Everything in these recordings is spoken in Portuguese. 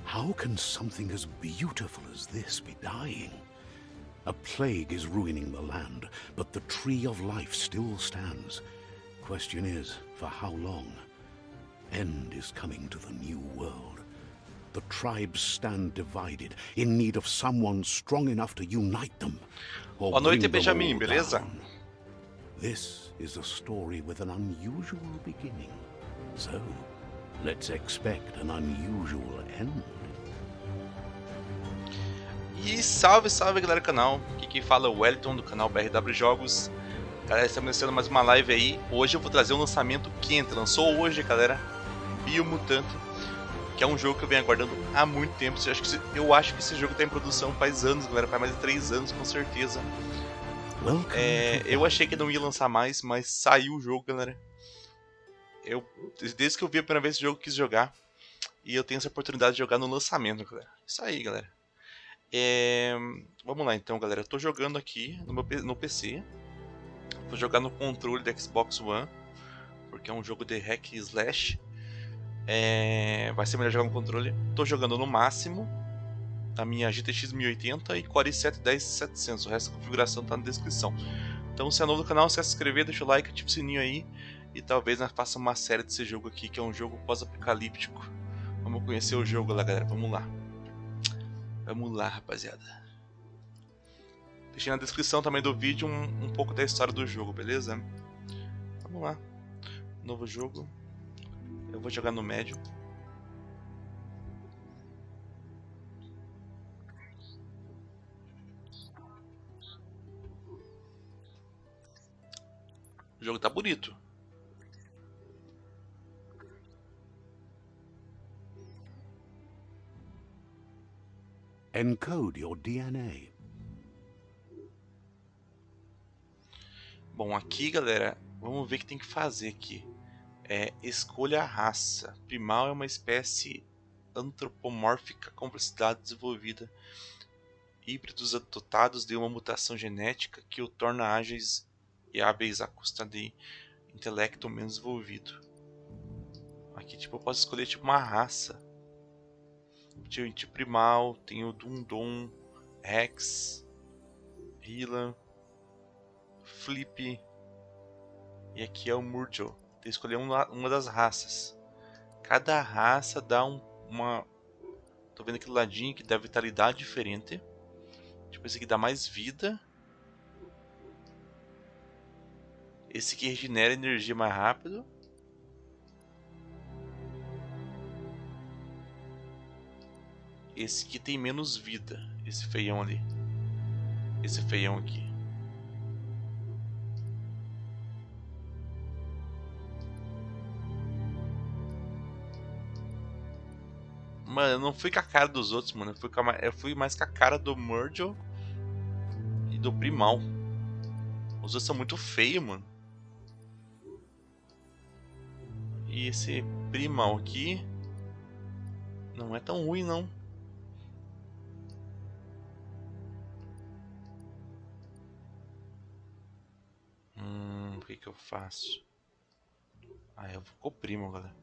How can something as beautiful as this be dying? A plague is ruining the land, but the tree of life still stands. Question is, for how long? End is coming to the new world. The tribes stand divided, in need of someone strong enough to unite them. Boa noite, Benjamin, beleza? This is a story with an unusual beginning. So, let's expect an unusual end. E salve, salve galera do canal, aqui quem fala é o Wellington do canal BrwJogos. Galera, estamos iniciando mais uma live aí. Hoje eu vou trazer um lançamento quente, lançou hoje, galera, Biomutant, que é um jogo que eu venho aguardando há muito tempo. Eu acho que esse jogo está em produção faz anos, galera, faz mais de 3 anos com certeza. Eu achei que não ia lançar mais, mas saiu o jogo, galera. Desde que eu vi a primeira vez esse jogo, eu quis jogar. E eu tenho essa oportunidade de jogar no lançamento, galera. Isso aí, galera. Vamos lá então, galera. Eu tô jogando aqui no PC. Vou jogar no controle da Xbox One, porque é um jogo de hack e slash. Vai ser melhor jogar no controle. Tô jogando no máximo a minha GTX1080 e Core i7-10700. O resto da configuração tá na descrição. Então, se é novo no canal, se inscrever, deixa o like, ativa o sininho aí. E talvez nós façamos uma série desse jogo aqui, que é um jogo pós-apocalíptico. Vamos conhecer o jogo lá, galera. Vamos lá. Vamos lá, rapaziada. Deixei na descrição também do vídeo um pouco da história do jogo, beleza? Vamos lá. Novo jogo. Eu vou jogar no médio. O jogo tá bonito. Encode your DNA. Bom, aqui, galera, vamos ver o que tem que fazer aqui. Escolha a raça. Primal é uma espécie antropomórfica com complexidade desenvolvida. Híbridos dotados de uma mutação genética que o torna ágeis e hábeis à custa de intelecto menos desenvolvido. Aqui, tipo, eu posso escolher tipo uma raça. Tipo primal, tem o Dundon, Rex, Hila, Flip. E aqui é o Murjo. Tem que escolher uma das raças. Cada raça dá uma... Tô vendo aquele ladinho que dá vitalidade diferente. Tipo, esse aqui dá mais vida. Esse aqui regenera energia mais rápido. Esse aqui tem menos vida. Esse feião ali. Esse feião aqui. Mano, eu não fui com a cara dos outros, mano. Eu fui mais com a cara do Murjo e do Primal. Os outros são muito feios, mano. E esse Primal aqui não é tão ruim, não. O que eu faço? Eu vou com o Primal, galera.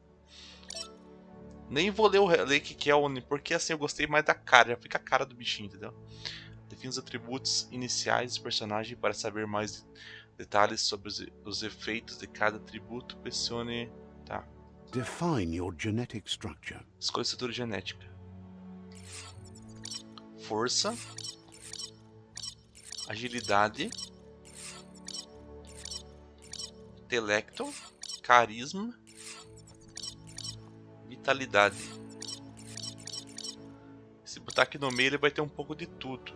Nem vou ler o que é o... Porque assim eu gostei mais da cara. Já fica a cara do bichinho, entendeu? Define os atributos iniciais do personagem. Para saber mais detalhes sobre os efeitos de cada atributo, pressione... Tá. Define your genetic structure. Escolha a estrutura genética. Força. Agilidade. Intelecto. Carisma. Vitalidade. botar aqui no meio, ele vai ter um pouco de tudo.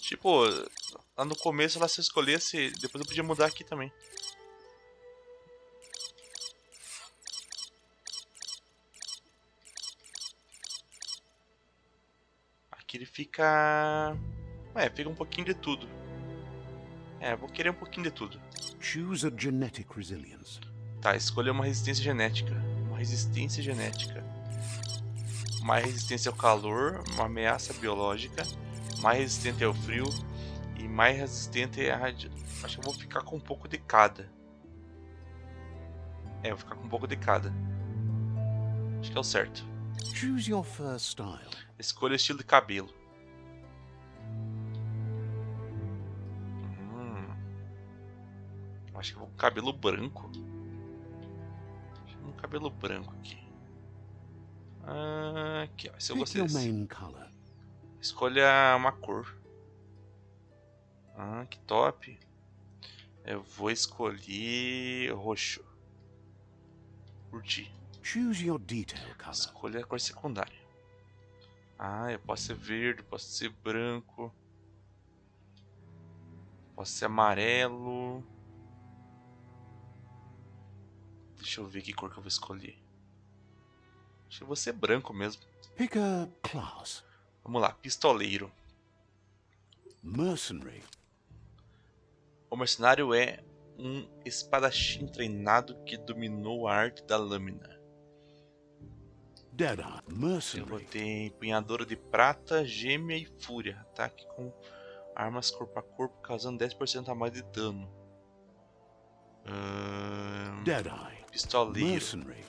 Tipo, lá no começo, lá se eu escolhesse, depois eu podia mudar aqui também. Aqui ele fica... fica um pouquinho de tudo. Vou querer um pouquinho de tudo. Choose a genetic resilience. Tá, escolher uma resistência genética. Uma resistência genética. Mais resistência ao calor, uma ameaça biológica. Mais resistente ao frio. E mais resistente à radiação. Acho que eu vou ficar com um pouco de cada. Vou ficar com um pouco de cada. Acho que é o certo. Choose your first style. Escolha o estilo de cabelo. Acho que eu vou com cabelo branco. Acho que eu vou com cabelo branco aqui. Aqui, ó. Se eu gostei desse. Escolha uma cor. Que top. Eu vou escolher roxo. Curti. Choose your detail color. Escolha a cor secundária. Eu posso ser verde, posso ser branco. Posso ser amarelo. Deixa eu ver que cor que eu vou escolher. Acho que eu vou ser branco mesmo. Pick a class. Vamos lá, pistoleiro. Mercenary. O mercenário é um espadachim treinado que dominou a arte da lâmina. Deadeye. Mercenary. Eu vou ter empunhadora de prata, gêmea e fúria. Ataque com armas corpo a corpo, causando 10% a mais de dano. Deadeye. Pistoleiro. Mercenary.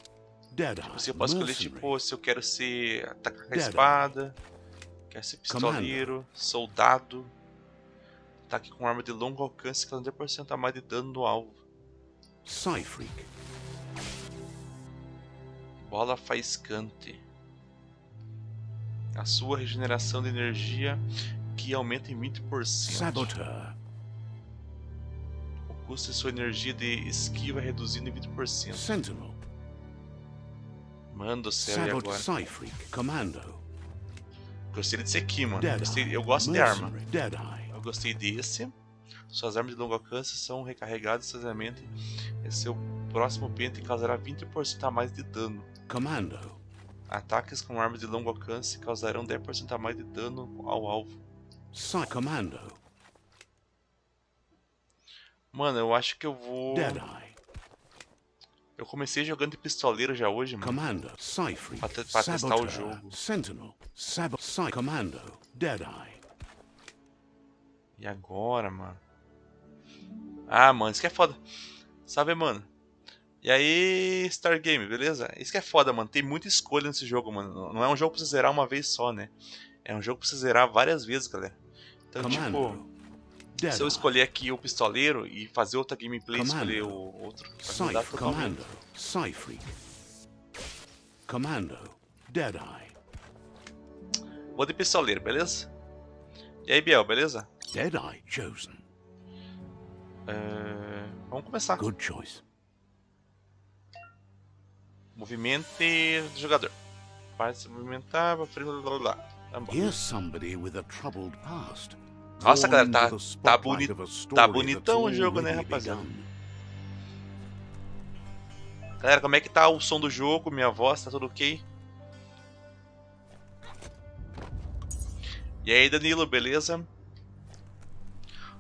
Deadeye. Tipo, se eu posso escolher, Mercenary. tipo, se eu quero ser atacar com a Deadeye. espada, quero ser pistoleiro, soldado, ataque com arma de longo alcance, causando 10% a mais de dano no alvo. Psyfreak. Bola faiscante. A sua regeneração de energia que aumenta em 20%. Saboteur. O custo de sua energia de esquiva é reduzido em 20%. Sentinel. Manda o céu e agora. Psyfreak. Commando. Gostei desse aqui, mano. Deadeye. Eu gosto de arma. Mercenary. Deadeye. Eu gostei desse. Suas armas de longo alcance são recarregadas instantaneamente em seu próximo pente e causará 20% a mais de dano. Commando. Ataques com armas de longo alcance causarão 10% a mais de dano ao alvo. Commando. Mano, eu acho que eu vou... Deadeye. Eu comecei jogando de pistoleiro já hoje, mano. Commando. Psyfreak. Pra testar o Saboteur. jogo. Sentinel. Commando. Deadeye. E agora, mano? Mano, isso que é foda. Sabe, mano? E aí, Star Game, beleza? Isso que é foda, mano. Tem muita escolha nesse jogo, mano. Não é um jogo pra você zerar uma vez só, né? É um jogo pra você zerar várias vezes, galera. Então, tipo... Se eu escolher aqui o pistoleiro e fazer outra gameplay e escolher o outro, vai mudar totalmente. Psyfreak. Commando. Deadeye. Vou de pistoleiro, beleza? E aí, Biel, beleza? Deadeye chosen. Vamos começar. Good choice. Movimente do jogador. Parte se movimentar, pra frente, blá blá blá. Vamos. Here's somebody with a troubled past. Nossa, galera, Born into the spotlight of a story bonitão o that's jogo, né, already rapaziada? begun. Galera, como é que tá o som do jogo? Minha voz, tá tudo ok? E aí, Danilo, beleza?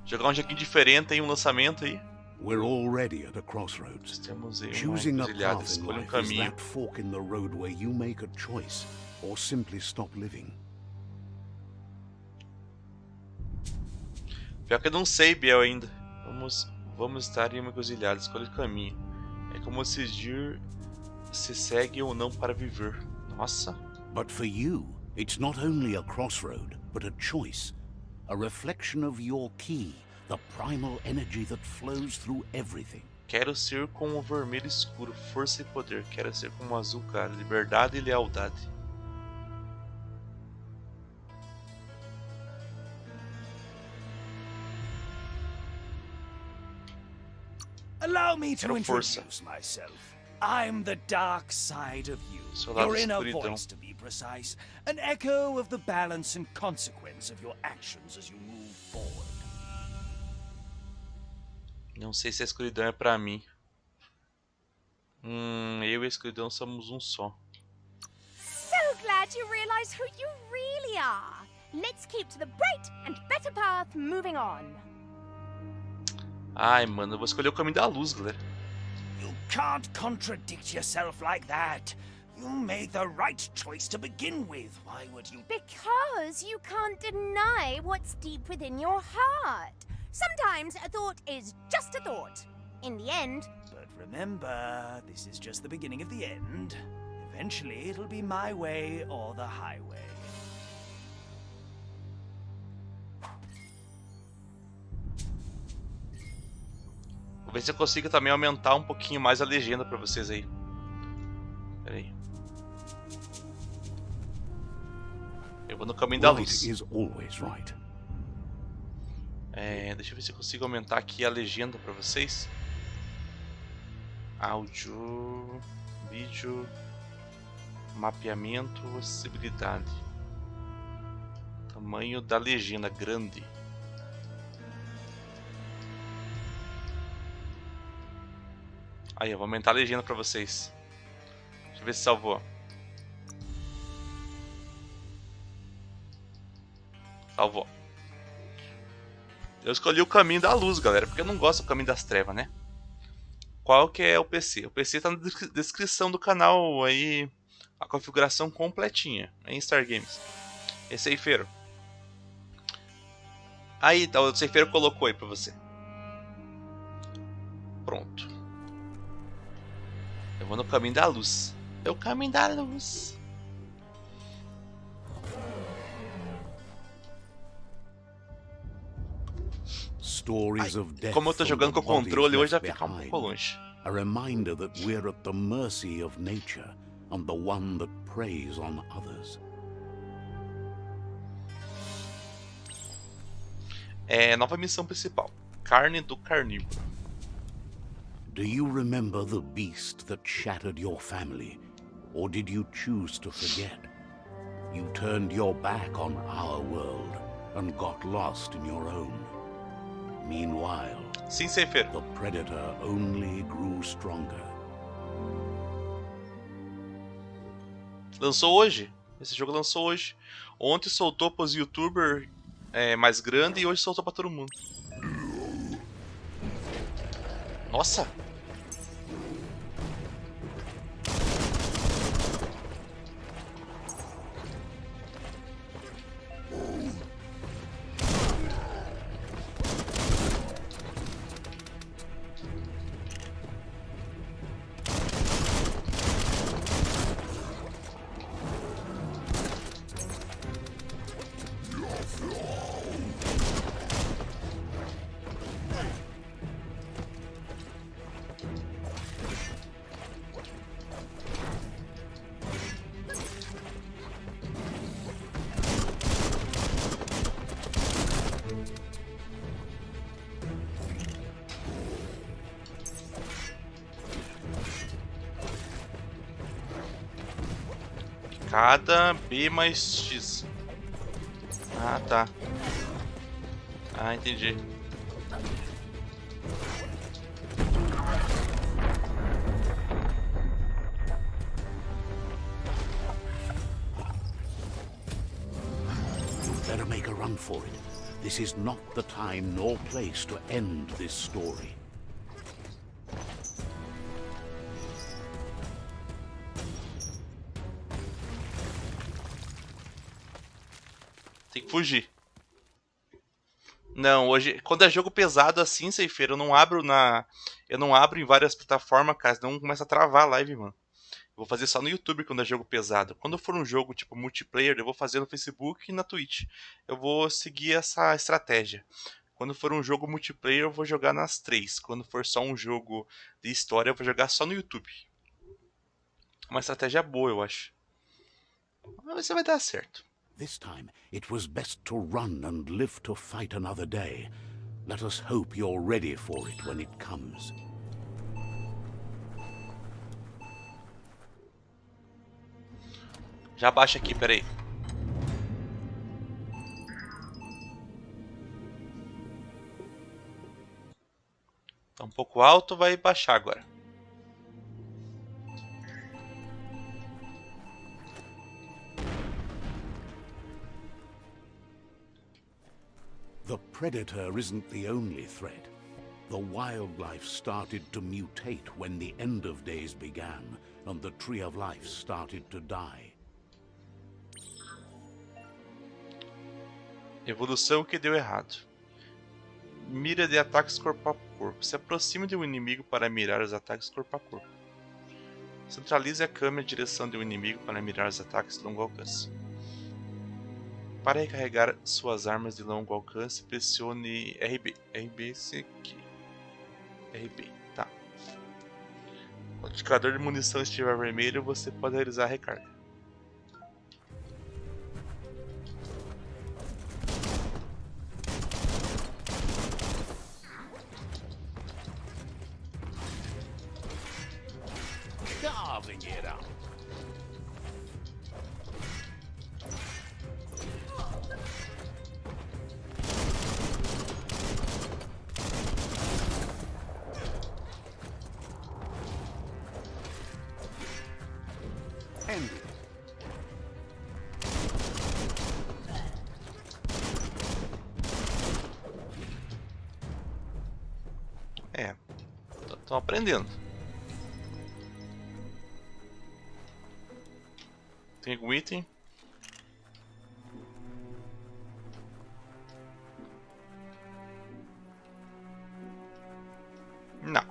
Jogar um joguinho diferente aí, um lançamento aí. We're already at a crossroads. Temos aí uma Choosing a encruzilhada, path in escolha um life is caminho. that fork in the road where you make a choice or simply stop living. Pior que eu não sei, Biel, ainda. Vamos estar em uma encruzilhada, escolha o caminho. É como decidir se segue ou não para viver. Nossa. But for you, it's not only a crossroad, but a choice. A reflection of your key, the primal energy that flows through everything. Quero ser como o vermelho escuro, força e poder. Quero ser como o azul claro, liberdade e lealdade. Allow me to Quero força. introduce myself. I'm the dark side of you. Seu lado Your inner escuridão. voice, to be precise. An echo of the balance and consequence of your actions as you move forward. Não sei se a escuridão é pra mim. Eu e a escuridão somos um só. So glad you realize who you really are. Let's keep to the bright and better path moving on. Ai, mano, eu vou escolher o caminho da luz, galera. You can't contradict yourself like that. You made the right choice to begin with. Why would you? Because you can't deny what's deep within your heart. Sometimes a thought is just a thought. In the end... But remember, this is just the beginning of the end. Eventually, it'll be my way or the highway. Vou ver se eu consigo também aumentar um pouquinho mais a legenda pra vocês aí. Pera aí. Eu vou no caminho da luz. Right is always right. Deixa eu ver se eu consigo aumentar aqui a legenda pra vocês. Áudio, vídeo, mapeamento, acessibilidade. Tamanho da legenda, grande. Aí, eu vou aumentar a legenda pra vocês. Deixa eu ver se salvou. Salvou. Eu escolhi o caminho da luz, galera, porque eu não gosto do caminho das trevas, né? Qual que é o PC? O PC tá na descrição do canal aí, a configuração completinha em Star Games. Esse aí, Feiro. Aí, tá, o Ceifeiro colocou aí pra você. Pronto. Eu vou no caminho da luz. É o caminho da luz. Como eu tô jogando com o controle hoje, já fica um pouco longe. A reminder that we're at the mercy of nature and the one that preys on others. Nova missão principal. Carne do carnívoro. Do you remember the beast that shattered your family? Or did you choose to forget? You turned your back on our world and got lost in your own. Meanwhile, Sim, Ceifeiro. the predator only grew stronger. Lançou hoje. Esse jogo lançou hoje. Ontem soltou pros youtubers mais grande e hoje soltou pra todo mundo. Nossa! Cada B mais X. Ah, tá. Ah, entendi. Better make a run for it. This is not the time nor place to end this story. Tem que fugir. Não, hoje, quando é jogo pesado assim, Ceifeiro, eu não abro em várias plataformas, cara, senão começa a travar a live, mano. Eu vou fazer só no YouTube quando é jogo pesado. Quando for um jogo tipo multiplayer, eu vou fazer no Facebook e na Twitch. Eu vou seguir essa estratégia. Quando for um jogo multiplayer, eu vou jogar nas 3. Quando for só um jogo de história, eu vou jogar só no YouTube. Uma estratégia boa, eu acho. Mas você vai dar certo. This time, it was best to run and live to fight another day. Let us hope you're ready for it when it comes. Já baixa aqui, peraí. Tá um pouco alto, vai baixar agora. The predator isn't the only threat. The wildlife started to mutate when the end of days began, and the tree of life started to die. Evolução que deu errado. Mira de ataques corpo a corpo. Se aproxime de um inimigo para mirar os ataques corpo a corpo. Centralize a câmera em direção de um inimigo para mirar os ataques de longo alcance. Para recarregar suas armas de longo alcance, pressione RB. RB, esse aqui. RB, tá. Quando o indicador de munição estiver vermelho, você pode realizar a recarga. Carving it up. Ended. É, estão aprendendo. Tem algum item? Não.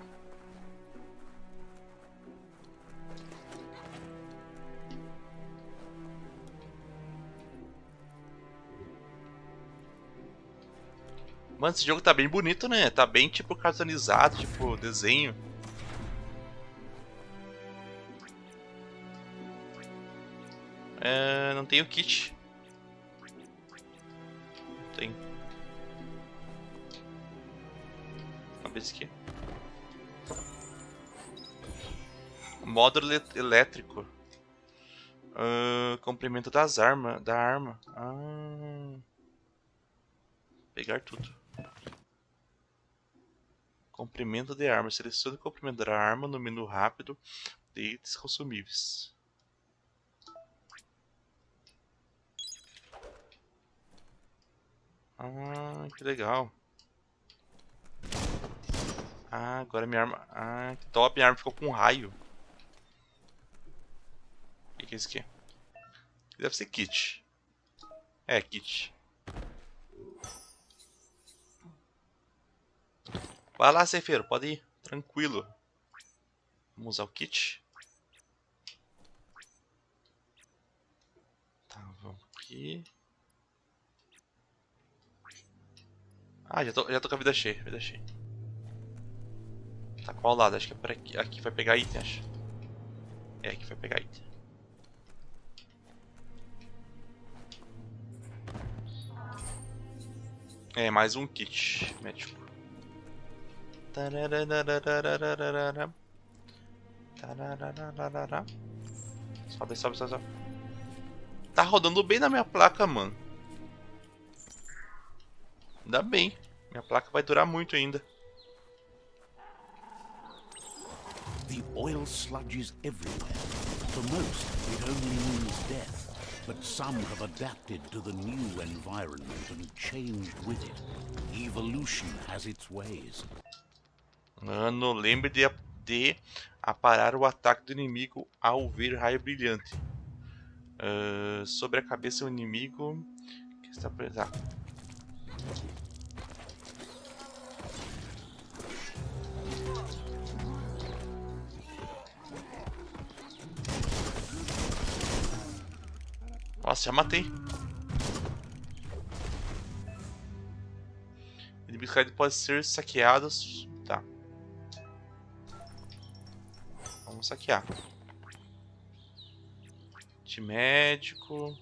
Mano, esse jogo tá bem bonito, né? Tá bem tipo cartoonizado, tipo desenho. Não tem o kit. Não tem. Vamos ver esse aqui. Módulo elétrico. Comprimento das armas. Da arma. Pegar tudo. Comprimento de arma. Selecione o comprimento da arma no menu rápido de itens consumíveis. Que legal. Agora minha arma... que top, minha arma ficou com um raio. O que é isso aqui? Deve ser kit. É, kit. Vai lá, ceifeiro, pode ir. Tranquilo. Vamos usar o kit. Tá, vamos aqui. Já tô com a vida cheia, Tá, qual lado? Acho que é por aqui. Aqui vai pegar item, acho. É, aqui vai pegar item. É, mais um kit médico. Sobe. Tá rodando bem na minha placa, mano. Ainda bem. Minha placa vai durar muito ainda. The oil sludges everywhere. For most, it only means death. But some have adapted to the new environment and changed with it. Evolution has its ways. Mano, lembre de aparar o ataque do inimigo ao ver raio brilhante. Sobre a cabeça do inimigo que está preso. Nossa, já matei. Inimigos caídos podem ser saqueados. Tá. Vamos saquear. Kit médico.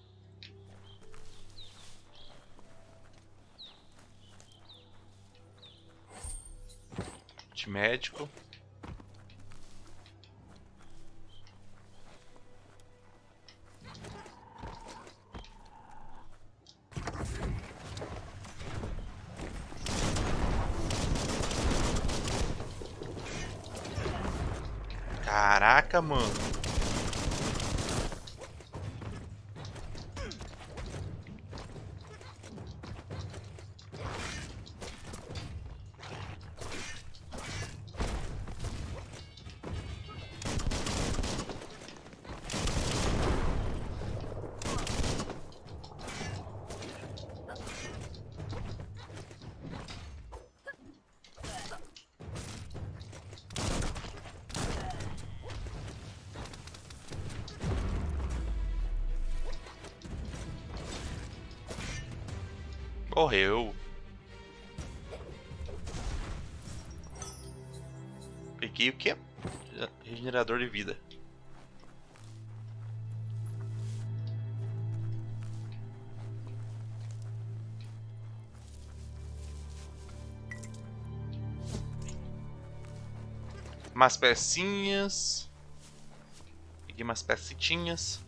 Kit médico. Caraca, mano. Morreu. Peguei o que? Regenerador de vida. Umas pecinhas. Peguei umas pecinhas.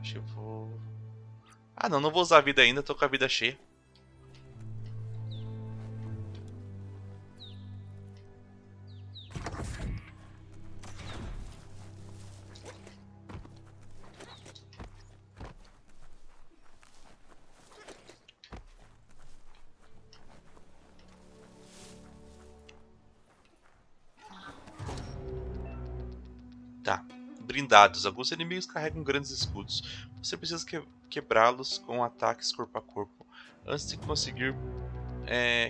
Acho que eu vou... Ah, não vou usar a vida ainda, tô com a vida cheia. Tá. Blindados. Alguns inimigos carregam grandes escudos. Você precisa quebrá-los com ataques corpo a corpo antes de conseguir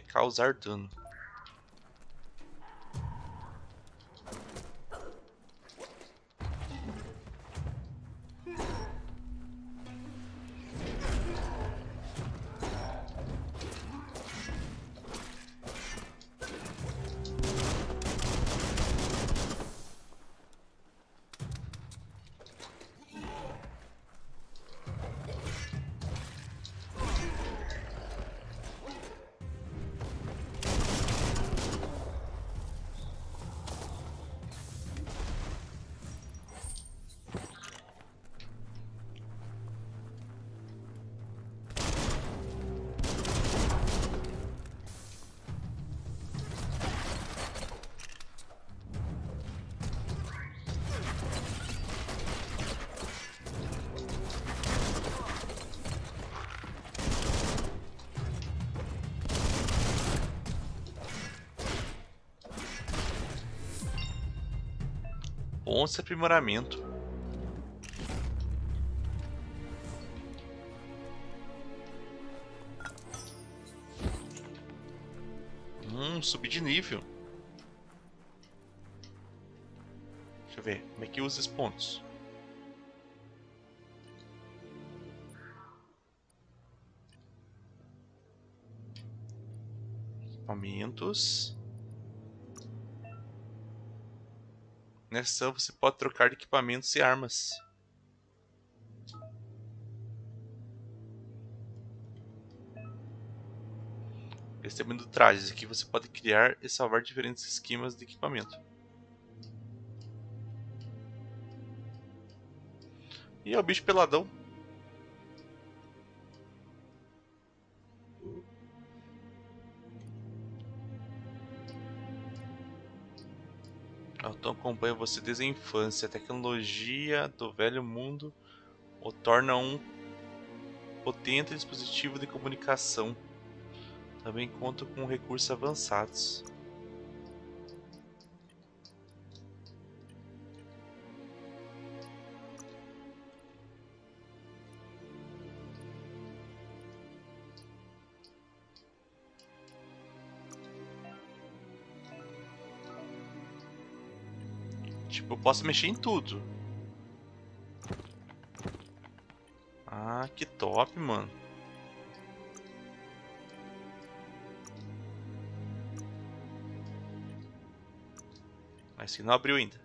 causar dano. Bom esse aprimoramento. Subir de nível. Deixa eu ver, como é que usa esses pontos? Equipamentos. Nessa você pode trocar de equipamentos e armas. Esse é o menu do trajes. Aqui você pode criar e salvar diferentes esquemas de equipamento. E é o bicho peladão. Então acompanha você desde a infância. A tecnologia do velho mundo o torna um potente dispositivo de comunicação. Também conta com recursos avançados. Tipo, eu posso mexer em tudo. Ah, que top, mano. Mas se não abriu ainda.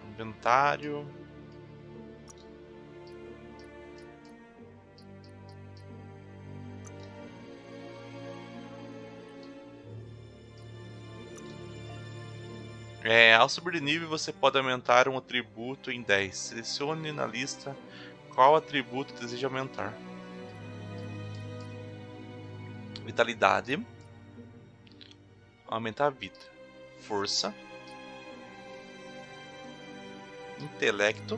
Inventário. Ao subir de nível você pode aumentar um atributo em 10. Selecione na lista qual atributo deseja aumentar. Vitalidade. Aumentar a vida. Força. Intelecto.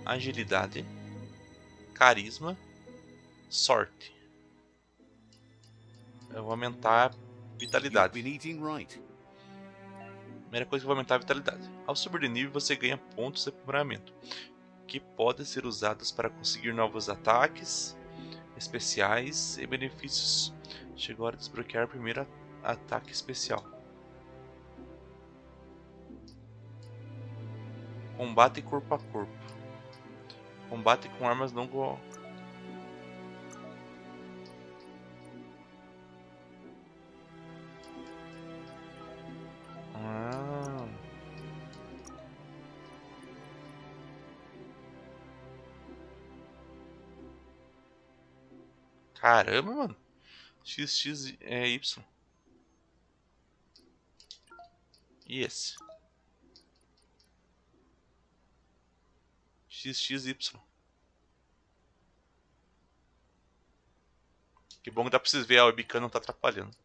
Agilidade. Carisma. Sorte. Eu vou aumentar a vitalidade. Primeira coisa que eu vou aumentar a vitalidade. Ao subir de nível, você ganha pontos de aprimoramento, que podem ser usados para conseguir novos ataques especiais e benefícios. Chegou a hora de desbloquear o primeiro ataque especial. Combate corpo a corpo. Combate com armas não... Caramba, mano. XX é Y. E esse? XXY. Que bom que dá pra vocês verem, a webcam não tá atrapalhando.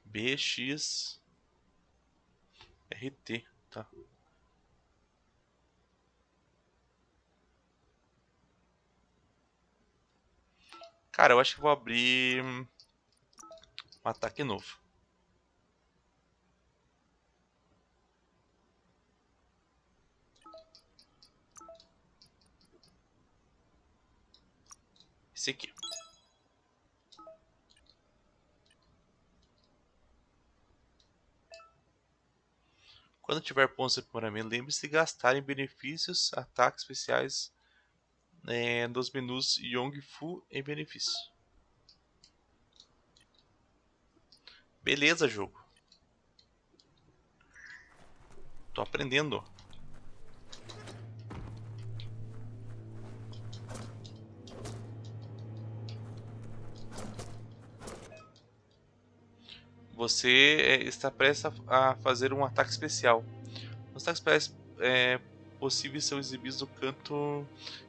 BXRT, tá. Cara, eu acho que vou abrir um ataque novo. Esse aqui. Quando tiver pontos de aprimoramento, lembre-se de gastar em benefícios, ataques especiais dos menus Yong Fu em benefício. Beleza, jogo. Tô aprendendo. Você está prestes a fazer um ataque especial. Os ataques especiais possíveis são exibidos no canto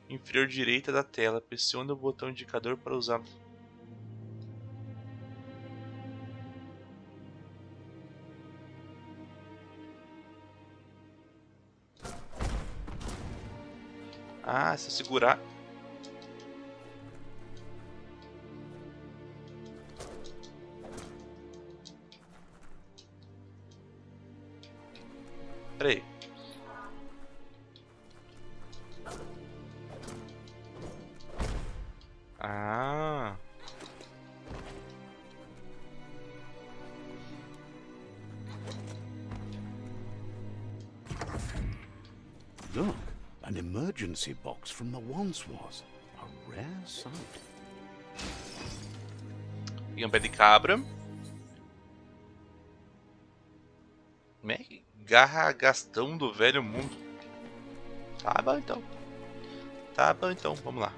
inferior direita da tela. Pressione o botão indicador para usar. Ah, se eu segurar. Peraí. Ah. Look, an emergency box from the once was. A rare sight. E um pé de cabra. Garra Gastão do Velho Mundo. Tá bom então. Tá bom então, vamos lá.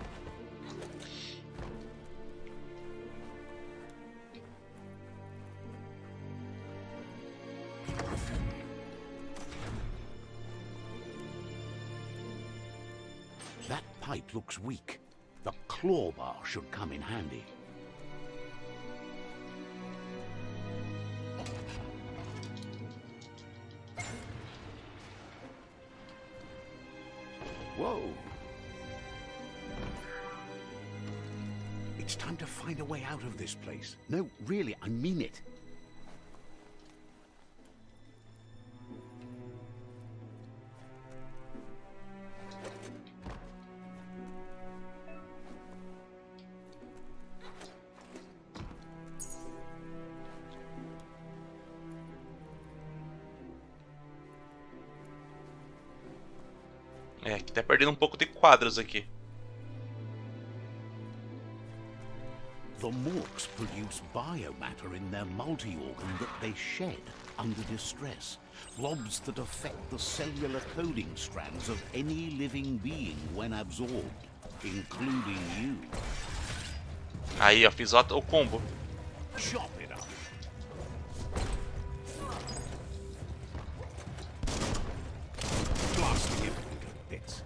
That pipe looks weak. The claw bar should come in handy. Whoa! It's time to find a way out of this place. No, really, I mean it. Que tá perdendo um pouco de quadros aqui. The morks produce biomatter in their multi-organ that they shed under distress. Blobs that affect the cellular coding strands of any living being when absorbed, including you. Aí, ó, fiz o combo. Chop it up. Blasting everything to bits.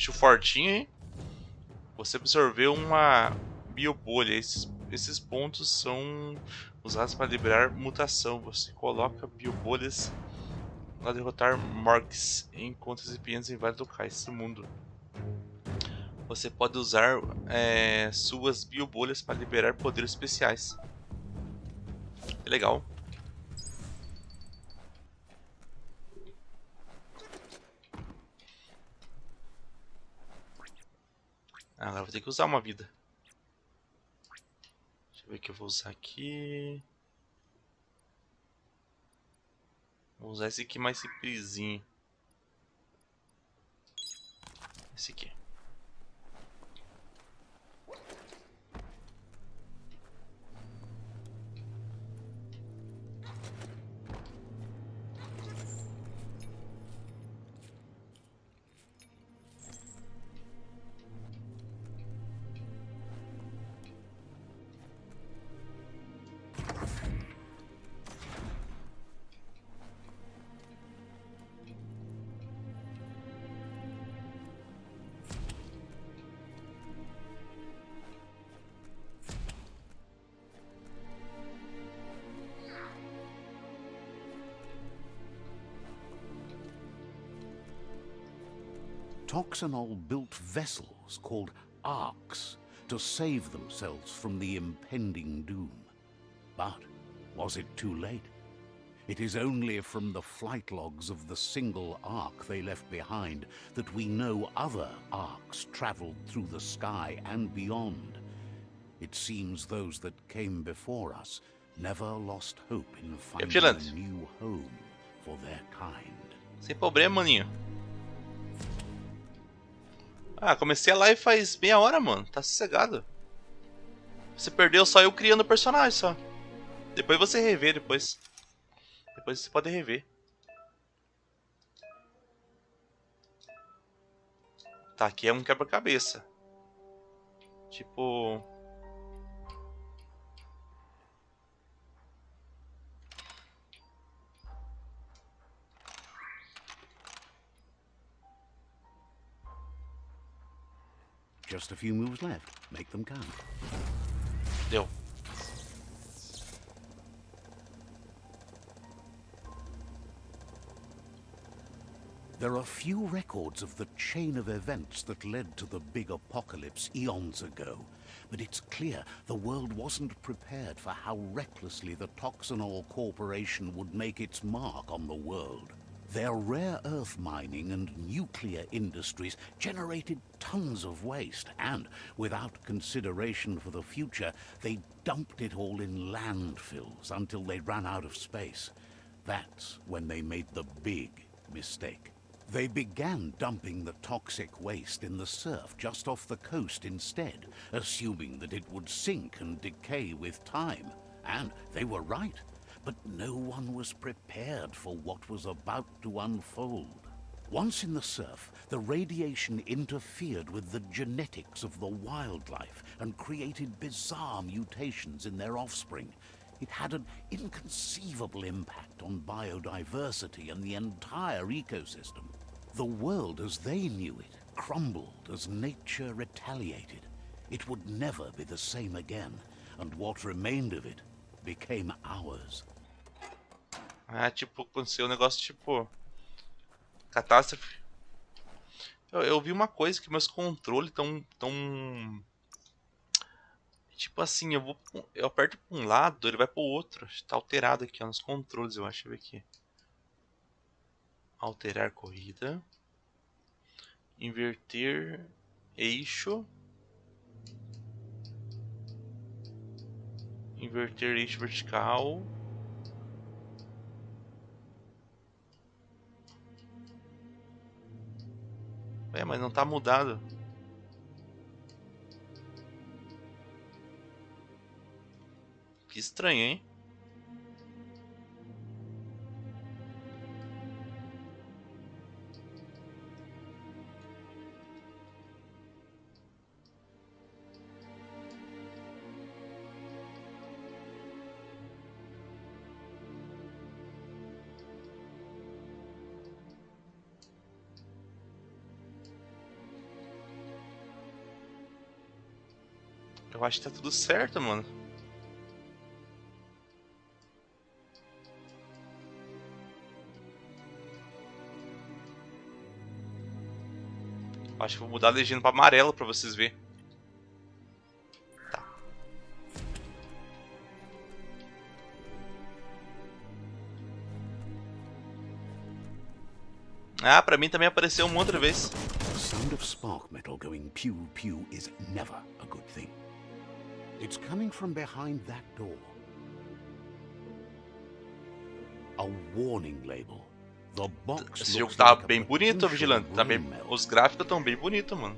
Bicho fortinho, hein? Você absorveu uma biobolha. Esses pontos são usados para liberar mutação. Você coloca biobolhas para derrotar morgs em encontros recipientes em vários locais do mundo. Você pode usar suas biobolhas para liberar poderes especiais. Que legal. Agora vou ter que usar uma vida. Deixa eu ver o que eu vou usar aqui. Vou usar esse aqui mais simplesinho. Esse aqui. Toxanol built vessels called arks to save themselves from the impending doom. But was it too late? It is only from the flight logs of the single ark they left behind that we know other arks traveled through the sky and beyond. It seems those that came before us never lost hope in finding a new home for their kind. Sem problema, maninho. Ah, comecei a live faz meia hora, mano. Tá sossegado. Você perdeu só eu criando o personagem, só. Depois você revê, depois. Depois você pode rever. Tá, aqui é um quebra-cabeça. Tipo... Just a few moves left. Make them count. Deu. There are few records of the chain of events that led to the big apocalypse eons ago, but it's clear the world wasn't prepared for how recklessly the Toxanol Corporation would make its mark on the world. Their rare earth mining and nuclear industries generated tons of waste, and without consideration for the future, they dumped it all in landfills until they ran out of space. That's when they made the big mistake. They began dumping the toxic waste in the surf just off the coast instead, assuming that it would sink and decay with time. And they were right. But no one was prepared for what was about to unfold. Once in the surf, the radiation interfered with the genetics of the wildlife and created bizarre mutations in their offspring. It had an inconceivable impact on biodiversity and the entire ecosystem. The world as they knew it crumbled as nature retaliated. It would never be the same again, and what remained of it became ours. Ah, tipo, aconteceu um negócio tipo... catástrofe. Eu vi uma coisa que meus controles tão... Tipo assim, eu aperto pra um lado, ele vai pro outro. Tá alterado aqui, ó, nos controles, eu acho. Deixa eu ver aqui. Alterar corrida. Inverter eixo. Inverter eixo vertical. Mas não tá mudado. Que estranho, hein? Eu acho que tá tudo certo, mano. Acho que vou mudar a legenda pra amarelo pra vocês verem. Tá. Ah, pra mim também apareceu uma outra vez. The sound of spark metal going pew pew is never a good thing. It's coming from behind that door. A warning label. The box Esse jogo looks tá like a bem bonito, potential Vigilante. Tá bem... brain melt. Os gráficos estão bem bonitos, mano.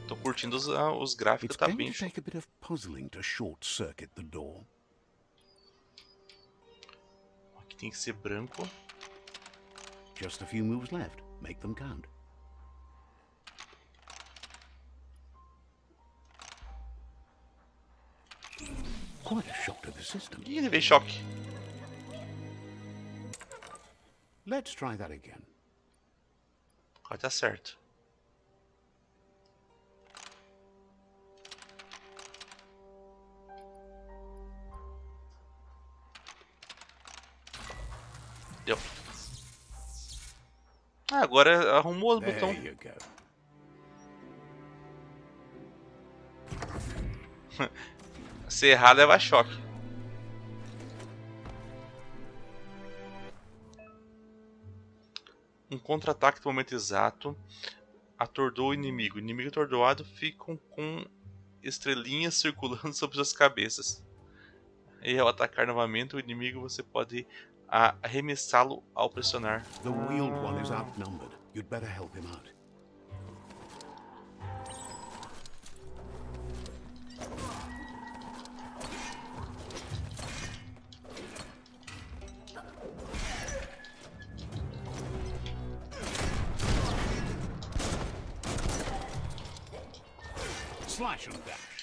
Tô curtindo os gráficos, It's tá going bem to show. take a bit of puzzling to short circuit the door. Aqui tem que ser branco. Just a few moves left. Make them count. Quite a shock to the system. Ih, levei choque. Let's try that again. Vai tá certo. Deu. Ah, agora arrumou o botão. There you go. Se errar, leva choque. Um contra-ataque no momento exato atordou o inimigo. O inimigo atordoado ficam com estrelinhas circulando sobre suas cabeças. E ao atacar novamente o inimigo, você pode arremessá-lo ao pressionar. The wheeled one is outnumbered. You'd better help him out. Slash and dash.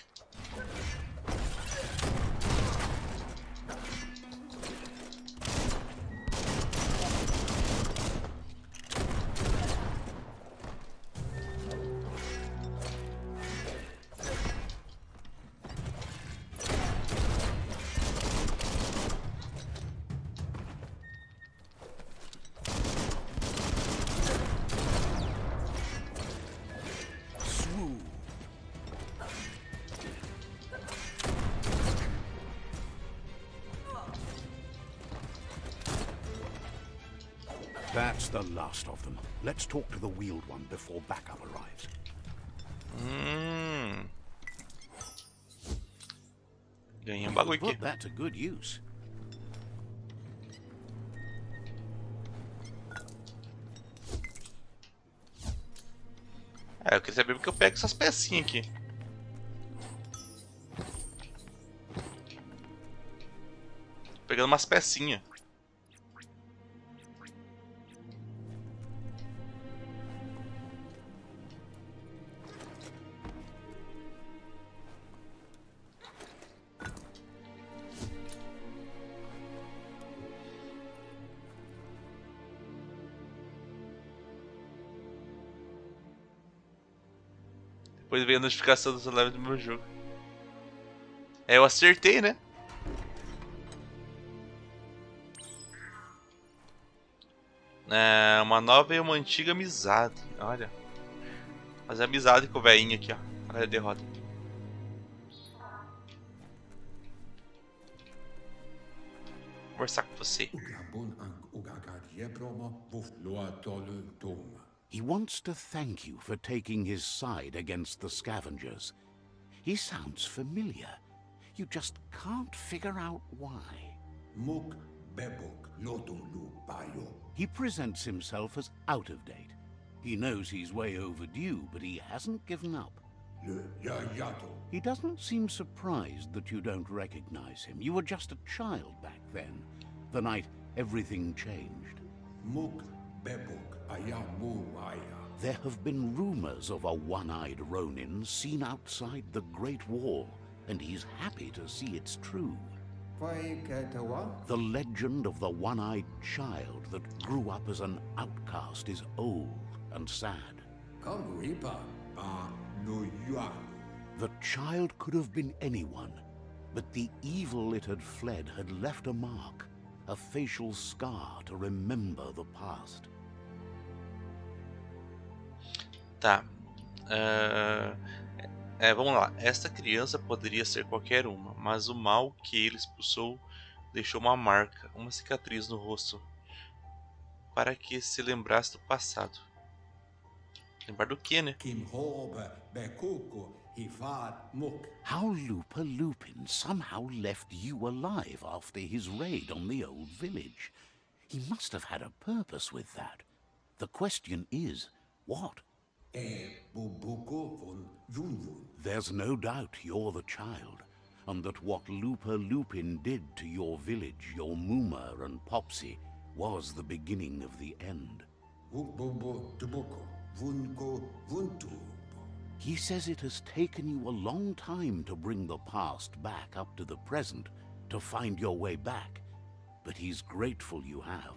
That's the last of them. Let's talk to the wheeled one before backup arrives. Ganhei um bagulho aqui. Put that to good use. Eu queria saber porque eu pego essas pecinhas aqui. Tô pegando umas pecinhas. Depois veio a notificação dos levels do meu jogo. Eu acertei, né? Uma nova e uma antiga amizade. Olha. Fazer amizade com o velhinho aqui, ó. Olha a derrota. Vou conversar com você. He wants to thank you for taking his side against the scavengers. He sounds familiar. You just can't figure out why. He presents himself as out of date. He knows he's way overdue, but he hasn't given up. He doesn't seem surprised that you don't recognize him. You were just a child back then, the night everything changed. There have been rumors of a one-eyed Ronin seen outside the Great Wall, and he's happy to see it's true. The legend of the one-eyed child that grew up as an outcast is old and sad. The child could have been anyone, but the evil it had fled had left a mark, a facial scar to remember the past. Tá. Vamos lá. Esta criança poderia ser qualquer uma, mas o mal que ele expulsou deixou uma marca, uma cicatriz no rosto, para que se lembrasse do passado. Lembrar do quê, né? How Lupa Lupin somehow left you alive after his raid on the old village. He must have had a purpose with that. The question is, what? There's no doubt you're the child, and that what Lupa Lupin did to your village, your Muma and Popsy, was the beginning of the end. He says it has taken you a long time to bring the past back up to the present, to find your way back, but he's grateful you have.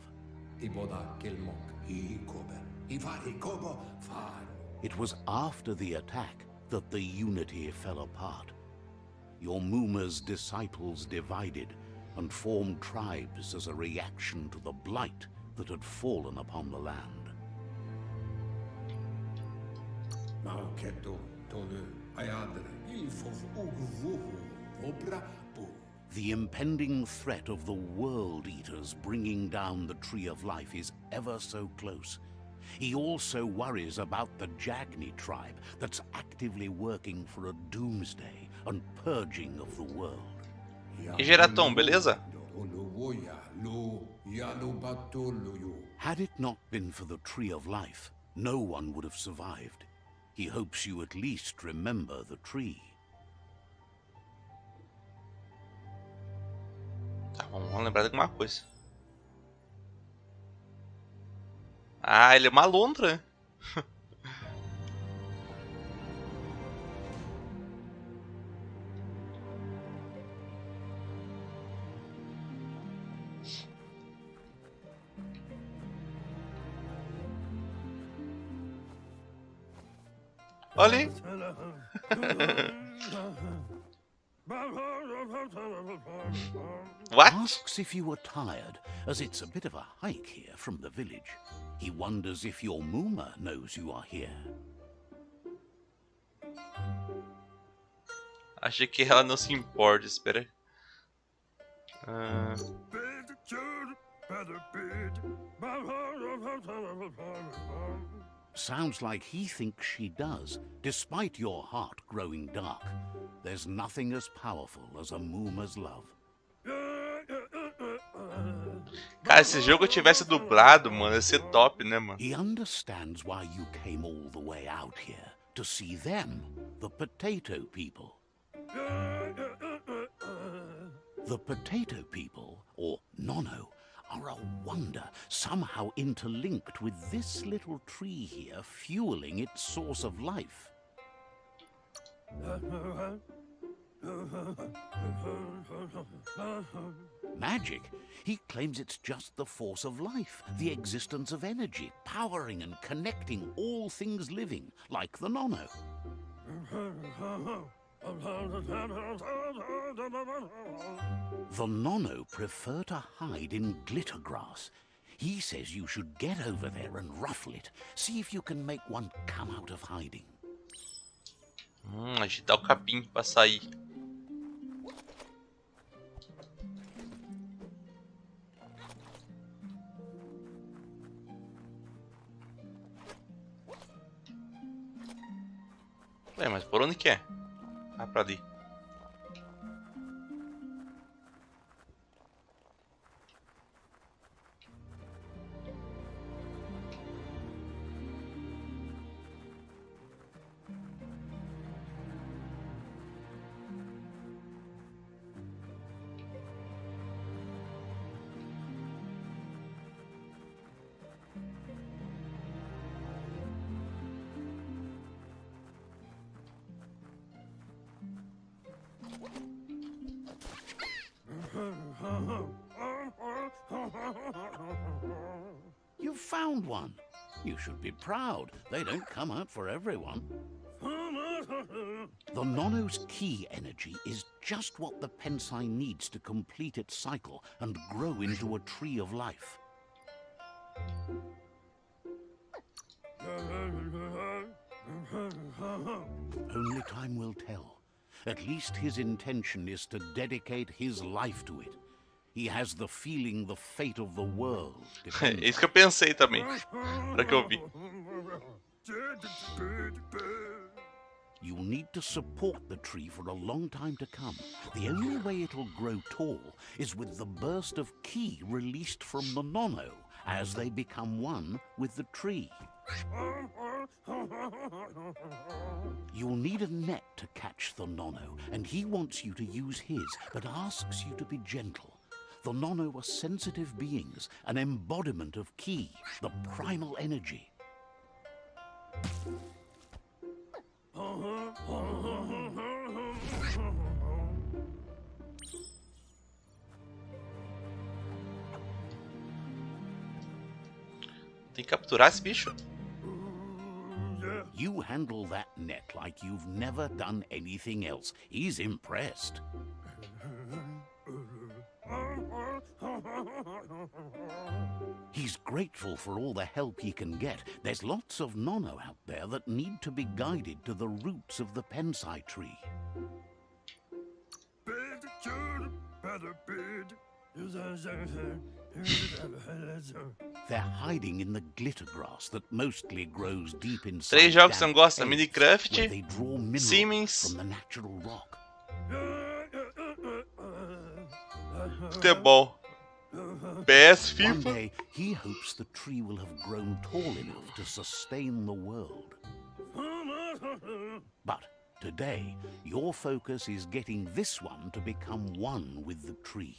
It was after the attack that the unity fell apart. Your Muma's disciples divided and formed tribes as a reaction to the blight that had fallen upon the land. The impending threat of the World Eaters bringing down the Tree of Life is ever so close. He also worries about the Jagni tribe that's actively working for a doomsday and purging of the world. E Geratão, beleza? Had it not been for the Tree of Life, no one would have survived. He hopes you at least remember the tree. Tá, vamos lembrar de alguma coisa. Ah, ele é uma lontra. Olha aí. What? Asks if you were tired, as it's a bit of a hike here from the village. He wonders if your Muma knows you are here. Achei que ela não se importa, espera. Sounds like he thinks she does, despite your heart growing dark. There's nothing as powerful as a Muma's love. Cara, se esse jogo tivesse dublado, mano, ia ser top, né, mano? He understands why you came all the way out here, to see them, the potato people. The potato people, or Nono, are a wonder, somehow interlinked with this little tree here, fueling its source of life. Magic? He claims it's just the force of life, the existence of energy, powering and connecting all things living, like the Nono. The Nono prefer to hide in glitter grass. He says you should get over there and ruffle it. See if you can make one come out of hiding. Agitar o capim pra sair. Ué, mas por onde que é? Ah, pra ali. You found one. You should be proud. They don't come out for everyone. The Nono's key energy is just what the Pensai needs to complete its cycle and grow into a tree of life. Only time will tell. At least his intention is to dedicate his life to it. He has the feeling the fate of the world depends. Isso que eu pensei também. Para que eu vi. You'll need to support the tree for a long time to come. The only way it'll grow tall is with the burst of ki released from the Nono as they become one with the tree. You'll need a net to catch the Nono, and he wants you to use his, but asks you to be gentle. The Nono are sensitive beings, an embodiment of ki, the primal energy. Tem que capturar esse bicho. You handle that net like you've never done anything else. He's impressed. He's grateful for all the help he can get. There's lots of Nono out there that need to be guided to the roots of the Pensai tree. They're hiding in the glitter grass that mostly grows deep inside. 3 jogos que você não gosta: where Minecraft, they draw minerals Siemens, from the natural rock. futebol, PS, One FIFA. day, he hopes the tree will have grown tall enough to sustain the world. But today, your focus is getting this one to become one with the tree.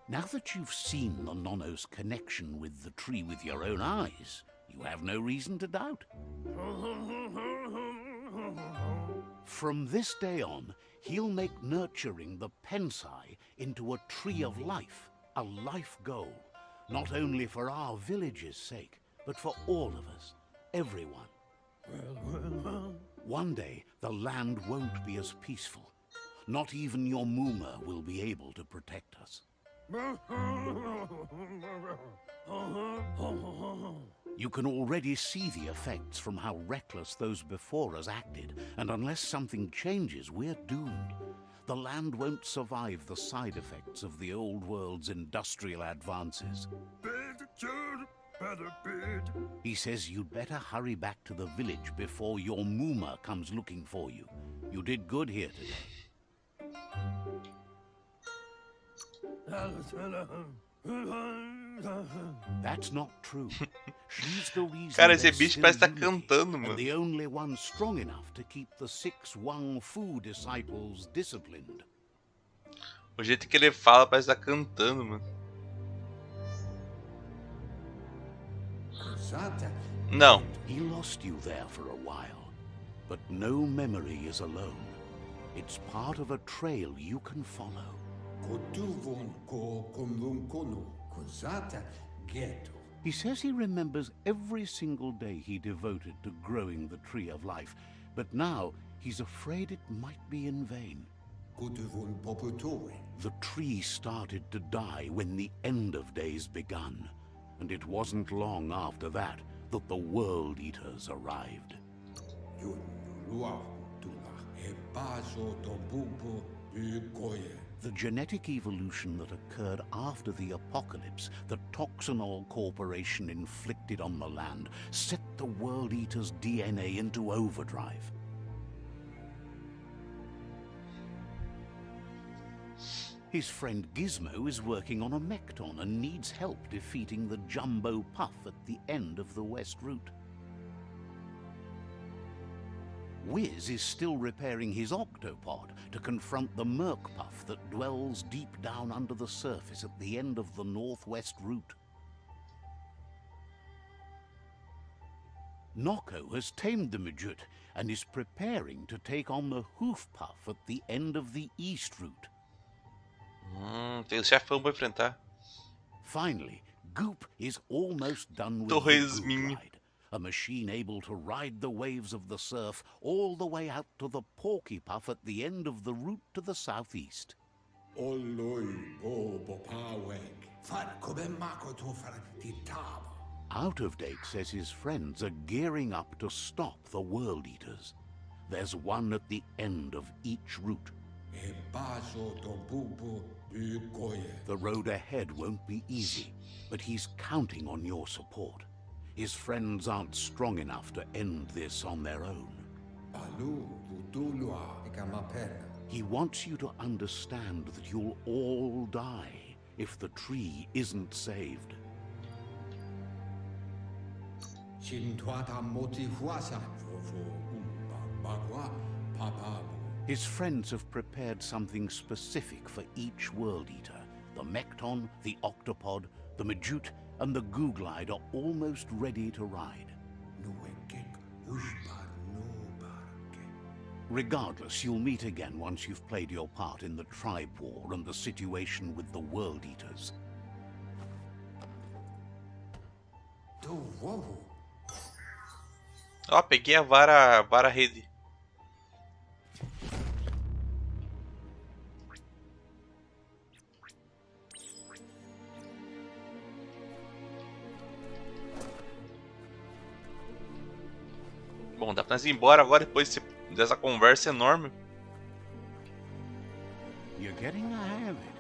Now that you've seen the Nono's connection with the tree with your own eyes, you have no reason to doubt. From this day on, he'll make nurturing the Pensai into a tree of life, a life goal, not only for our village's sake, but for all of us, everyone. One day, the land won't be as peaceful. Not even your Muma will be able to protect us. You can already see the effects from how reckless those before us acted, and unless something changes, we're doomed. The land won't survive the side effects of the old world's industrial advances. He says you'd better hurry back to the village before your Muma comes looking for you. You did good here today. That's not true. She's the reason Cara, esse there's bicho still parece estar unity, cantando, and mano. the only one strong enough to keep the 6 Wang Fu disciples disciplined. O jeito que ele fala parece estar cantando, mano. Não. He lost you there for a while, but no memory is alone. It's part of a trail you can follow. He says he remembers every single day he devoted to growing the Tree of Life, but now he's afraid it might be in vain. The tree started to die when the end of days begun, and it wasn't long after that that the World Eaters arrived. The genetic evolution that occurred after the apocalypse that Toxanol Corporation inflicted on the land set the World Eater's DNA into overdrive. His friend Gizmo is working on a Mekton and needs help defeating the Jumbo Puff at the end of the West Route. Wiz is still repairing his Octopod to confront the Merc-Puff that dwells deep down under the surface at the end of the Northwest Route. Nocco has tamed the Midget and is preparing to take on the Hoof Puff at the end of the East Route. Tem o chefão pra enfrentar. Finally, Goop is almost done with the Torresminho. Glide, a machine able to ride the waves of the surf all the way out to the Porky Puff at the end of the route to the southeast. Out of Date says his friends are gearing up to stop the World Eaters. There's one at the end of each route. The road ahead won't be easy, but he's counting on your support. His friends aren't strong enough to end this on their own. He wants you to understand that you'll all die if the tree isn't saved. His friends have prepared something specific for each World Eater. The Mekton, the Octopod, the Majute, and the Googlide are almost ready to ride. Regardless, you'll meet again once you've played your part in the tribe war and the situation with the World Eaters. Ó, peguei a vara rede. Bom, dá pra nós ir embora agora depois dessa conversa enorme. You're getting the hang of it.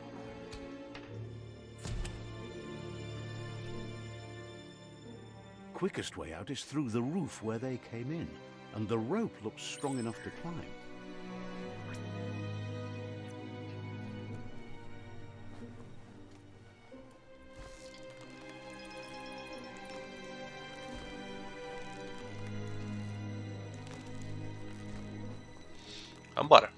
Quickest way out is through the roof where they came in, and the rope looks strong enough to climb. Vambora.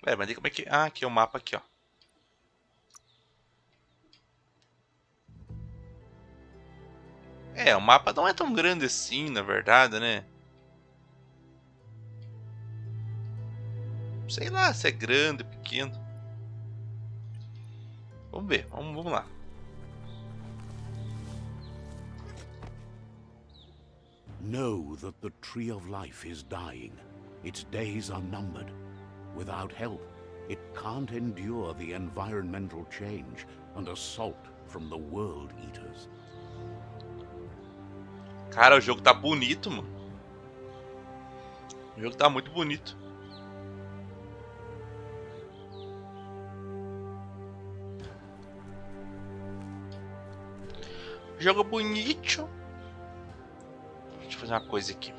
Mas como é que... Ah, aqui é o mapa aqui, ó. O mapa não é tão grande assim, na verdade, né? Sei lá se é grande, pequeno. Vamos ver, vamos lá. Know that the Tree of Life is dying. Its days are numbered. Without help, it can't endure the environmental change and assault from the World Eaters. Cara, o jogo tá bonito, mano. O jogo tá muito bonito. Jogo bonito. Deixa eu fazer uma coisa aqui.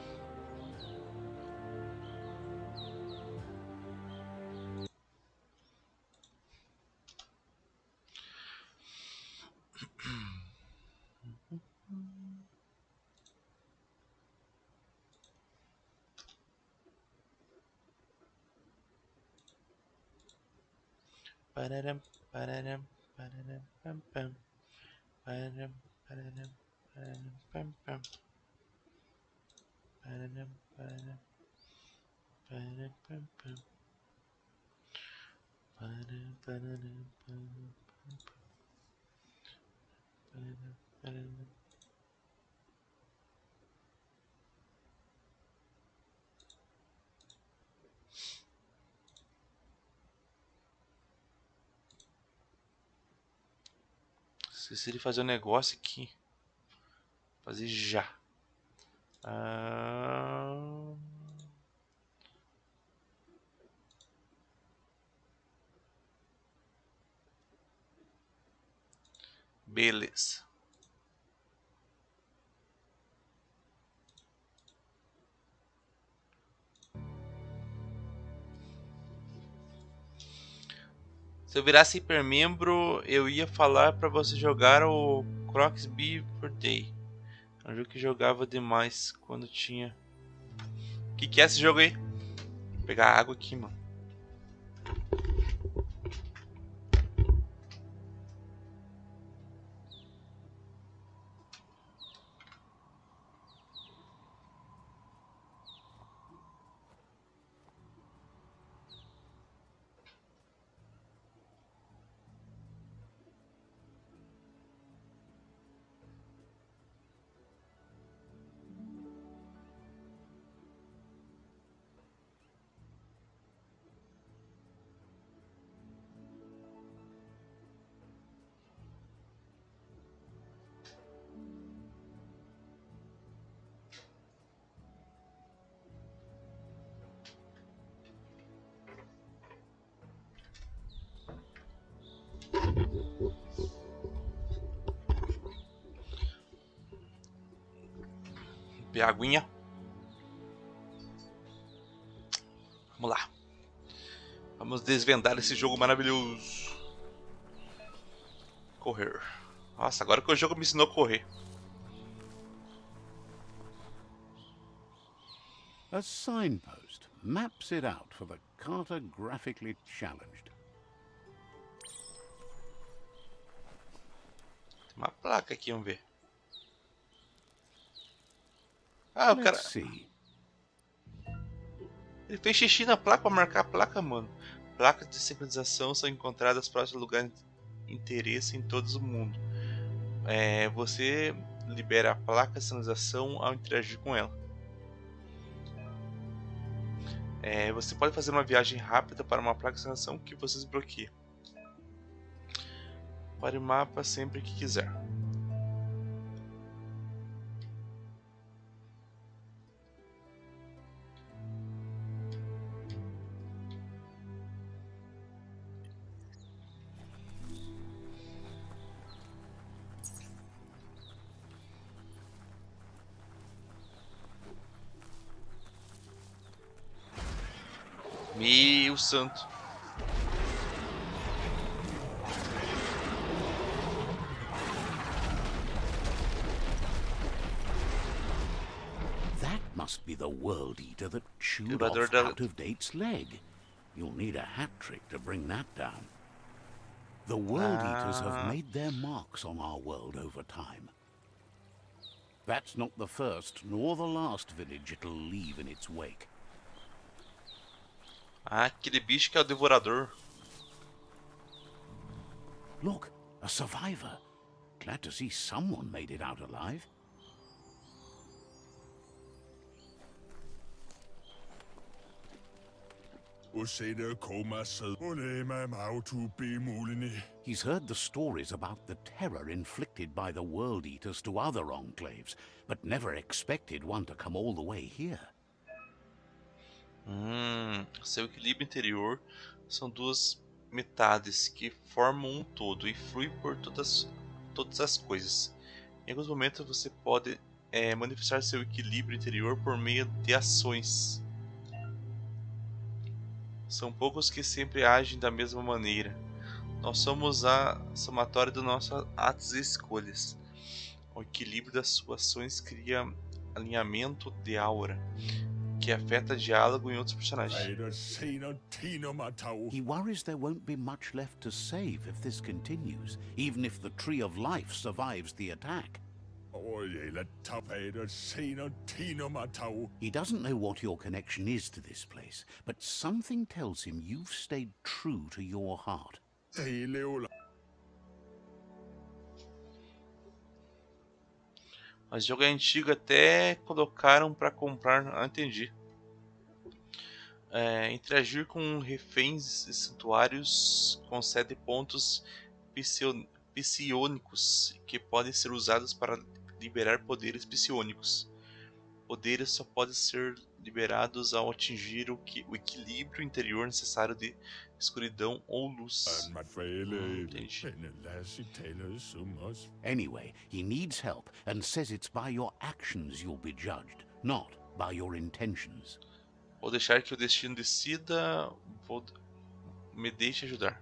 Pararam, pararam, pararam, pam, pam. Pararam, pararam, pararam, pam, pam. Pararam, pararam, pararam, pam, pam. Pararam, pararam, pararam, pam, pam. Pararam, pararam. Esqueci de fazer um negócio aqui. Fazer já. Beleza. Se eu virasse hipermembro, eu ia falar pra você jogar o Crocs Beaver Day. É um jogo que jogava demais quando tinha. O que é esse jogo aí? Vou pegar água aqui, mano. Beber aguinha. Vamos lá. Vamos desvendar esse jogo maravilhoso. Correr. Nossa, agora que o jogo me ensinou a correr. A signpost maps it out for the cartographically challenged. Tem uma placa aqui, vamos ver. Ah, o cara... Let's see. Ele fez xixi na placa pra marcar a placa, mano. Placas de sincronização são encontradas próximo de lugar de interesse em todo o mundo. Você libera a placa de sincronização ao interagir com ela. Você pode fazer uma viagem rápida para uma placa de sincronização que você desbloqueia. Pare o mapa sempre que quiser. Meu santo. That must be the world eater that chewed Elevador off da- Out-of-Date's leg. You'll need a hat trick to bring that down. The world eaters have made their marks on our world over time. That's not the first nor the last village it'll leave in its wake. Ah, aquele bicho que é o devorador. Look, a survivor. Glad to see someone made it out alive. He's heard the stories about the terror inflicted by the World Eaters to other enclaves, but never expected one to come all the way here. Seu equilíbrio interior são duas metades que formam um todo e flui por todas as coisas. Em alguns momentos você pode manifestar seu equilíbrio interior por meio de ações. São poucos que sempre agem da mesma maneira. Nós somos a somatória dos nossos atos e escolhas. O equilíbrio das suas ações cria alinhamento de aura, que afeta diálogo em outros personagens. He worries there won't be much left to save if this continues, even if the Tree of Life survives the attack. He doesn't know what your connection is to this place, but something tells him you've stayed true to your heart. Mas o jogo é antigo, até colocaram para comprar. Ah, entendi. Interagir com reféns e santuários concede pontos psionicos que podem ser usados para liberar poderes psionicos. Poderes só podem ser liberados ao atingir o equilíbrio interior necessário de escuridão ou luz. Entendi. Anyway, he needs help and says it's by your actions you'll be judged, not by your intentions. Vou deixar que o destino decida. Me deixe ajudar.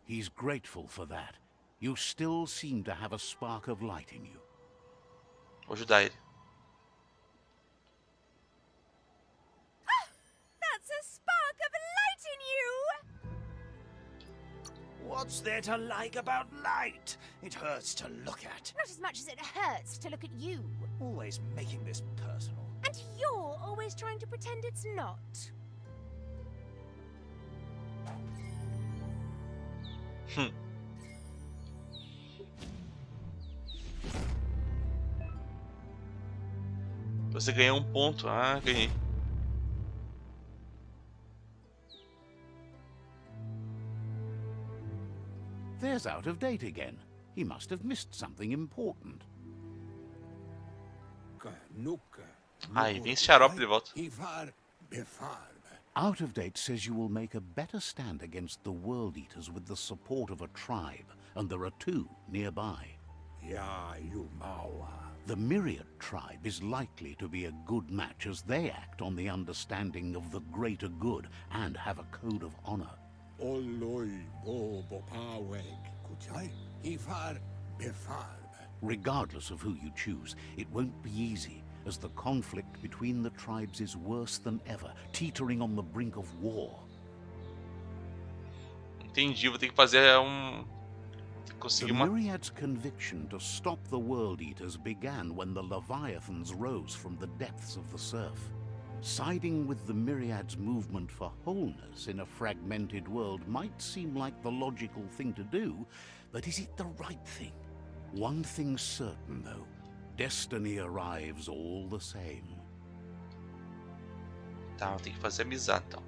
He's grateful for that. You still seem to have a spark of light in you. Vou ajudar ele. That's a spark of light in you! What's there to like about light? It hurts to look at. Not as much as it hurts to look at you. Always making this personal. And you're always trying to pretend it's not. Você ganhou um ponto. Ah, ganhei. There's out of date again. He must have missed something important. Aí, vem esse xarope de volta. Out of date says you will make a better stand against the World Eaters with the support of a tribe, and there are 2 nearby. The Myriad tribe is likely to be a good match as they act on the understanding of the greater good and have a code of honor. Regardless of who you choose, it won't be easy, as the conflict between the tribes is worse than ever, teetering on the brink of war. Entendi, vou ter que fazer conseguir The uma... Myriad's conviction to stop the World Eaters began when the Leviathans rose from the depths of the surf. Siding with the Myriad's movement for wholeness in a fragmented world might seem like the logical thing to do, but is it the right thing? One thing's certain, though. Destiny arrives all the same. Tá, vou ter que fazer amizade, então.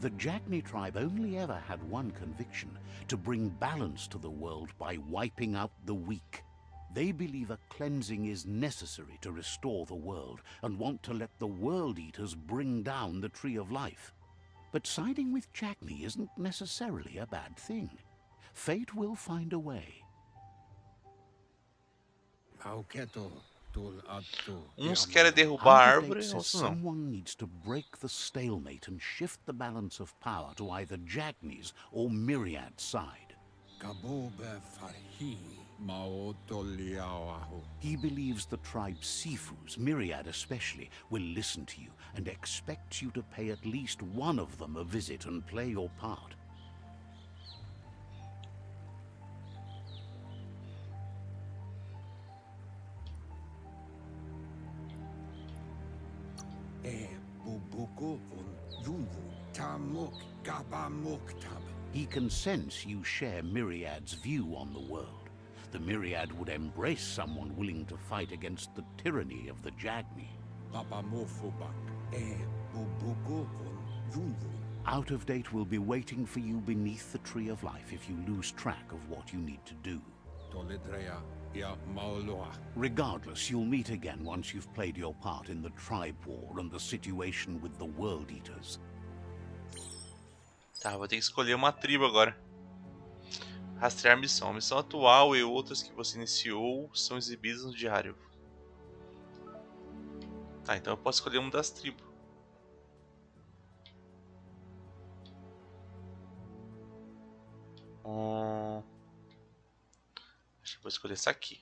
The Jagni tribe only ever had one conviction, to bring balance to the world by wiping out the weak. They believe a cleansing is necessary to restore the world, and want to let the World Eaters bring down the Tree of Life. But siding with Jagni isn't necessarily a bad thing. Fate will find a way. Uns querem derrubar a Out of árvore, date says outros não. someone needs to break the stalemate and shift the balance of power to either Jagni's or Myriad's side. He believes the tribe Sifus, Myriad especially, will listen to you and expects you to pay at least one of them a visit and play your part. He can sense you share Myriad's view on the world. The Myriad would embrace someone willing to fight against the tyranny of the Jagni. Out of Date will be waiting for you beneath the Tree of Life if you lose track of what you need to do. Regardless, you'll meet again once you've played your part in the tribe war and the situation with the World Eaters. Tá, vou ter que escolher uma tribo agora. Rastrear missão. A missão atual e outras que você iniciou são exibidas no diário. Tá, então eu posso escolher uma das tribos. Acho que vou escolher essa aqui.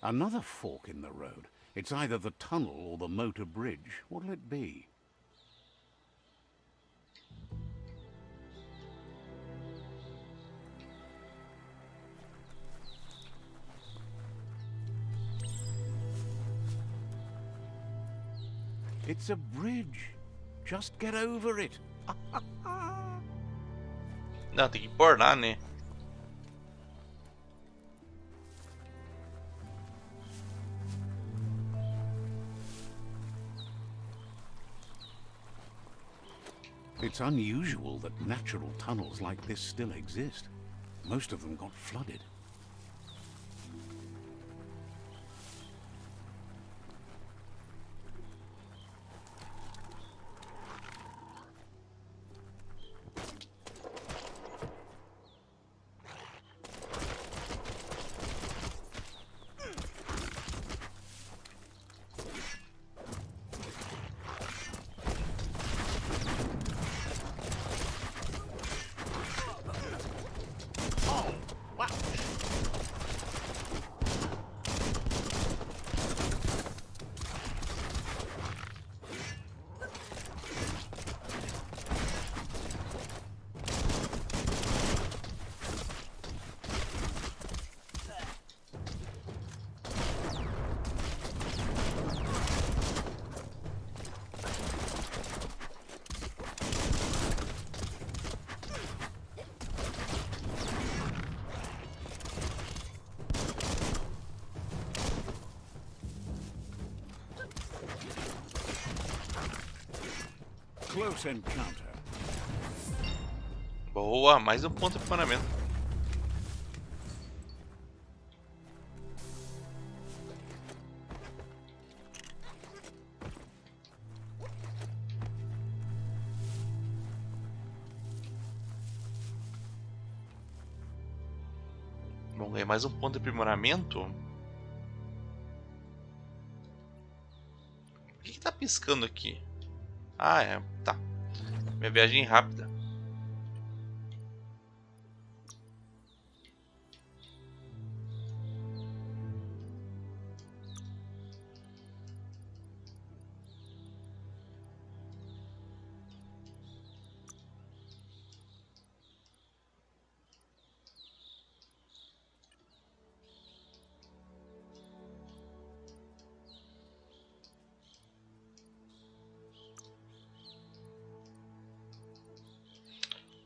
Another fork in the road. It's either the tunnel or the motor bridge. What'll it be? It's a bridge. Just get over it. Não, tem que borrar, né? It's unusual that natural tunnels like this still exist. Most of them got flooded. Close encounter. Boa, mais um ponto de aprimoramento. Bom, ganhei mais um ponto de aprimoramento. O que tá piscando aqui? Ah, é, tá. Minha viagem rápida.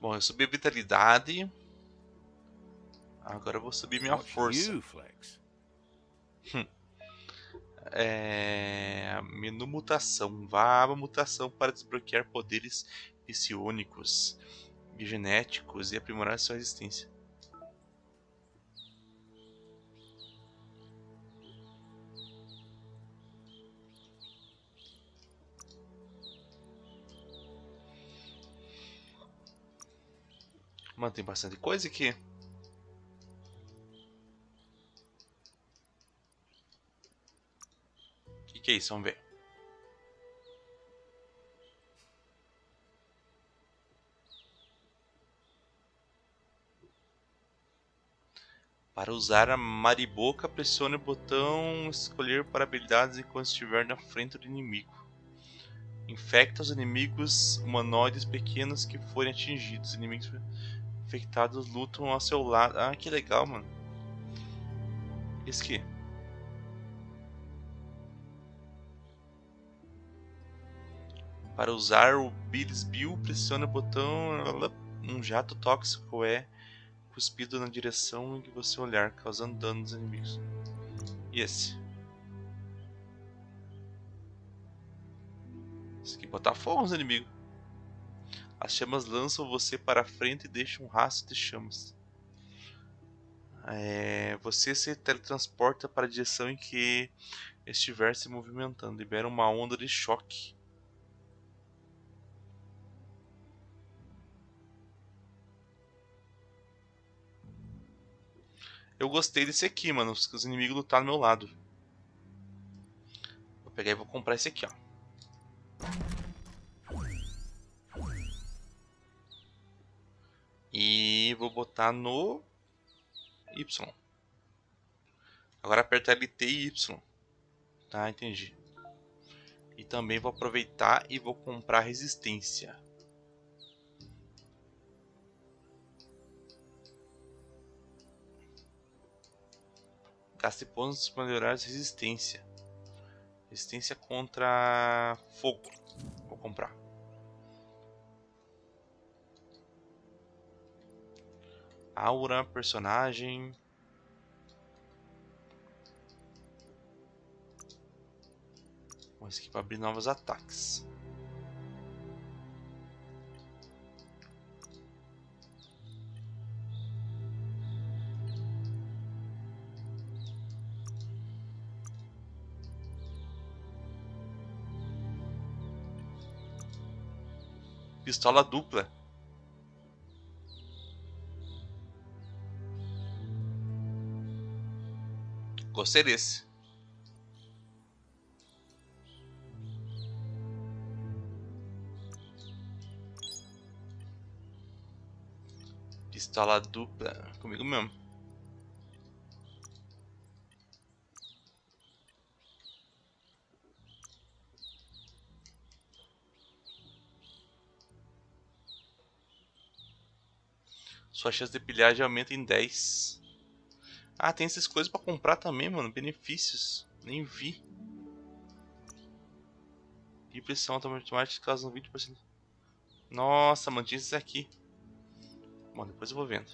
Bom, eu subi a vitalidade. Agora eu vou subir minha força. Menu mutação. Vá a mutação para desbloquear poderes psionicos e genéticos e aprimorar sua resistência. Mano, tem bastante coisa aqui. O que é isso? Vamos ver. Para usar a mariboca, pressione o botão escolher para habilidades enquanto estiver na frente do inimigo. Infecta os inimigos humanoides pequenos que forem atingidos. Inimigos infectados lutam ao seu lado. Ah, que legal, mano. Isso aqui. Para usar o Bill, pressione o botão. Um jato tóxico é cuspido na direção em que você olhar, causando dano nos inimigos. E esse? Esse aqui botar fogo nos inimigos. As chamas lançam você para frente e deixam um rastro de chamas. Você se teletransporta para a direção em que estiver se movimentando. Libera uma onda de choque. Eu gostei desse aqui, mano. Os inimigos lutaram do meu lado. Vou pegar e vou comprar esse aqui, ó. E vou botar no Y. Agora apertar LT e Y. Tá, entendi. E também vou aproveitar e vou comprar resistência. Gaste pontos para melhorar a resistência. Resistência contra fogo. Vou comprar. Aura, personagem. Vamos aqui para abrir novos ataques. Pistola dupla. Gostei desse. Pistola dupla. Comigo mesmo. Sua chance de pilhagem aumenta em 10. Ah, tem essas coisas pra comprar também, mano. Benefícios. Nem vi. E pressão automática causam 20%. Nossa, mano, tinha esses aqui. Bom, depois eu vou vendo.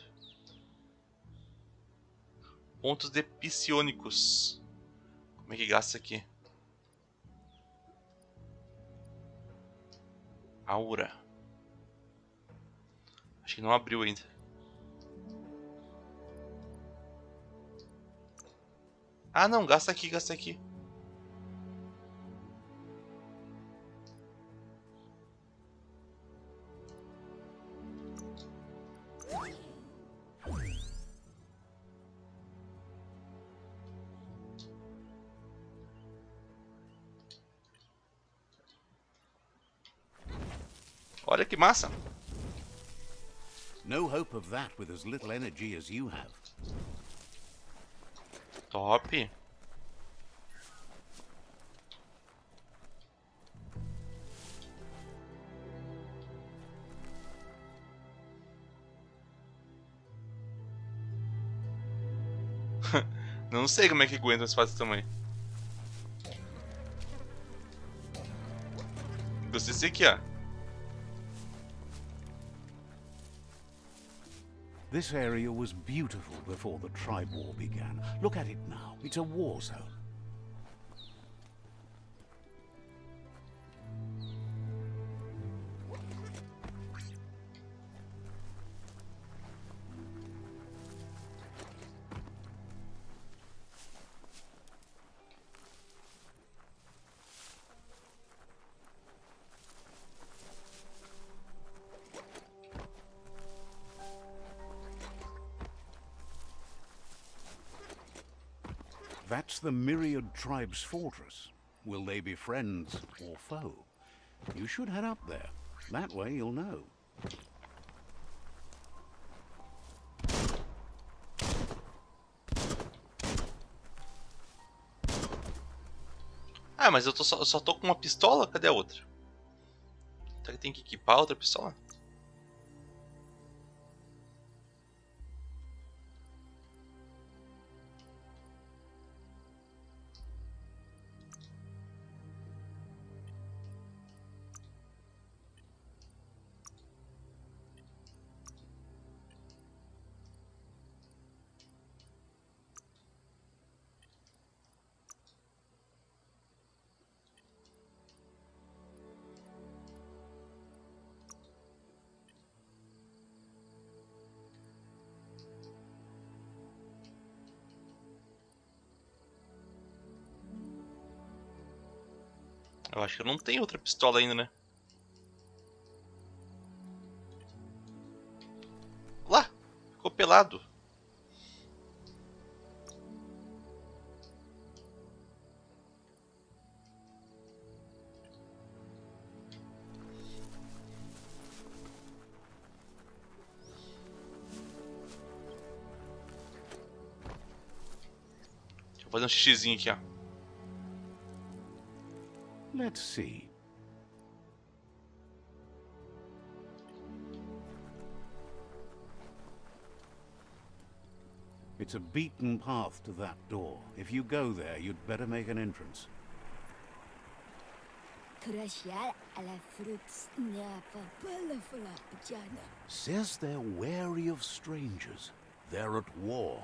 Pontos de psionicos. Como é que gasta aqui? Aura. Acho que não abriu ainda. Ah, não, gasta aqui, gasta aqui. Olha que massa. No hope of that with as little energy as you have. Top. Não sei como é que aguenta um espaço desse tamanho. Gostei desse aqui, ó. This area was beautiful before the tribe war began. Look at it now. It's a war zone. That's the Myriad Tribe's fortress. Will they be friends or foe? You should head up there. That way you'll know. Ah, mas eu só tô com uma pistola? Cadê a outra? Será que tem que equipar a outra pistola? Eu acho que eu não tenho outra pistola ainda, né? Lá! Ficou pelado. Deixa eu fazer um xixizinho aqui, ó. Let's see. It's a beaten path to that door. If you go there, you'd better make an entrance. Says they're wary of strangers. They're at war.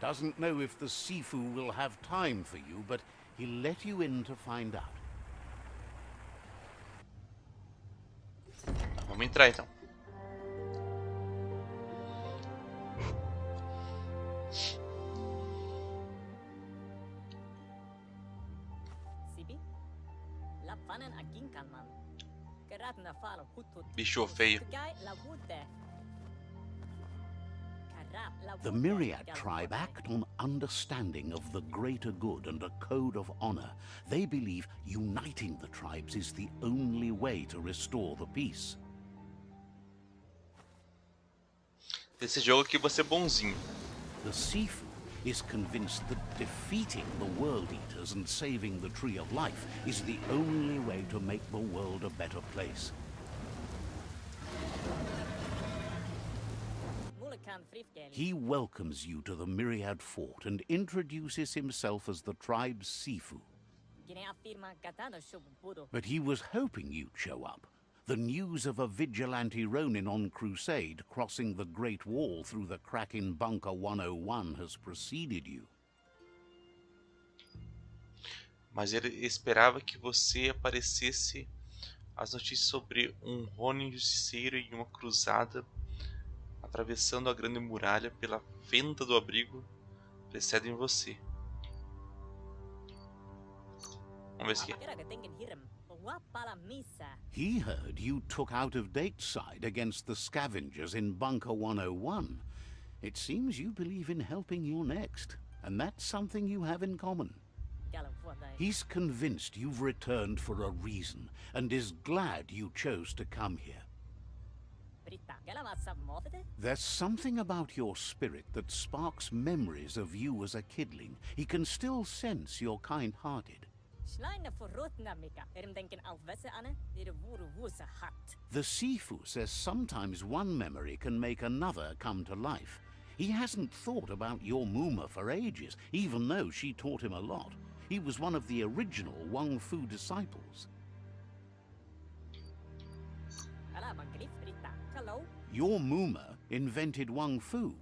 Doesn't know if the Sifu will have time for you, but he'll let you in to find out. Vamos entrar então. Bicho feio. The Myriad tribe act on understanding of the greater good and a code of honor. They believe uniting the tribes is the only way to restore the peace. Esse jogo aqui vai ser bonzinho. The Sifu is convinced that defeating the World Eaters and saving the Tree of Life is the only way to make the world a better place. He welcomes you to the Myriad Fort and introduces himself as the tribe's Sifu. But he was hoping you'd show up. The news of a vigilante Ronin on crusade crossing the Great Wall through the crack in Bunker 101 has preceded you. Mas ele esperava que você aparecesse as notícias sobre um Ronin justiceiro e uma cruzada atravessando a grande muralha pela fenda do abrigo precedem você. Vamos ver isso aqui. He heard you took out of date side against the scavengers in Bunker 101. It seems you believe in helping your next, and that's something you have in common. He's convinced you've returned for a reason, and is glad you chose to come here. There's something about your spirit that sparks memories of you as a kidling. He can still sense you're kind-hearted. The Sifu says sometimes one memory can make another come to life. He hasn't thought about your Muma for ages, even though she taught him a lot. He was one of the original Wang Fu disciples. Your Muma invented Wang Fu.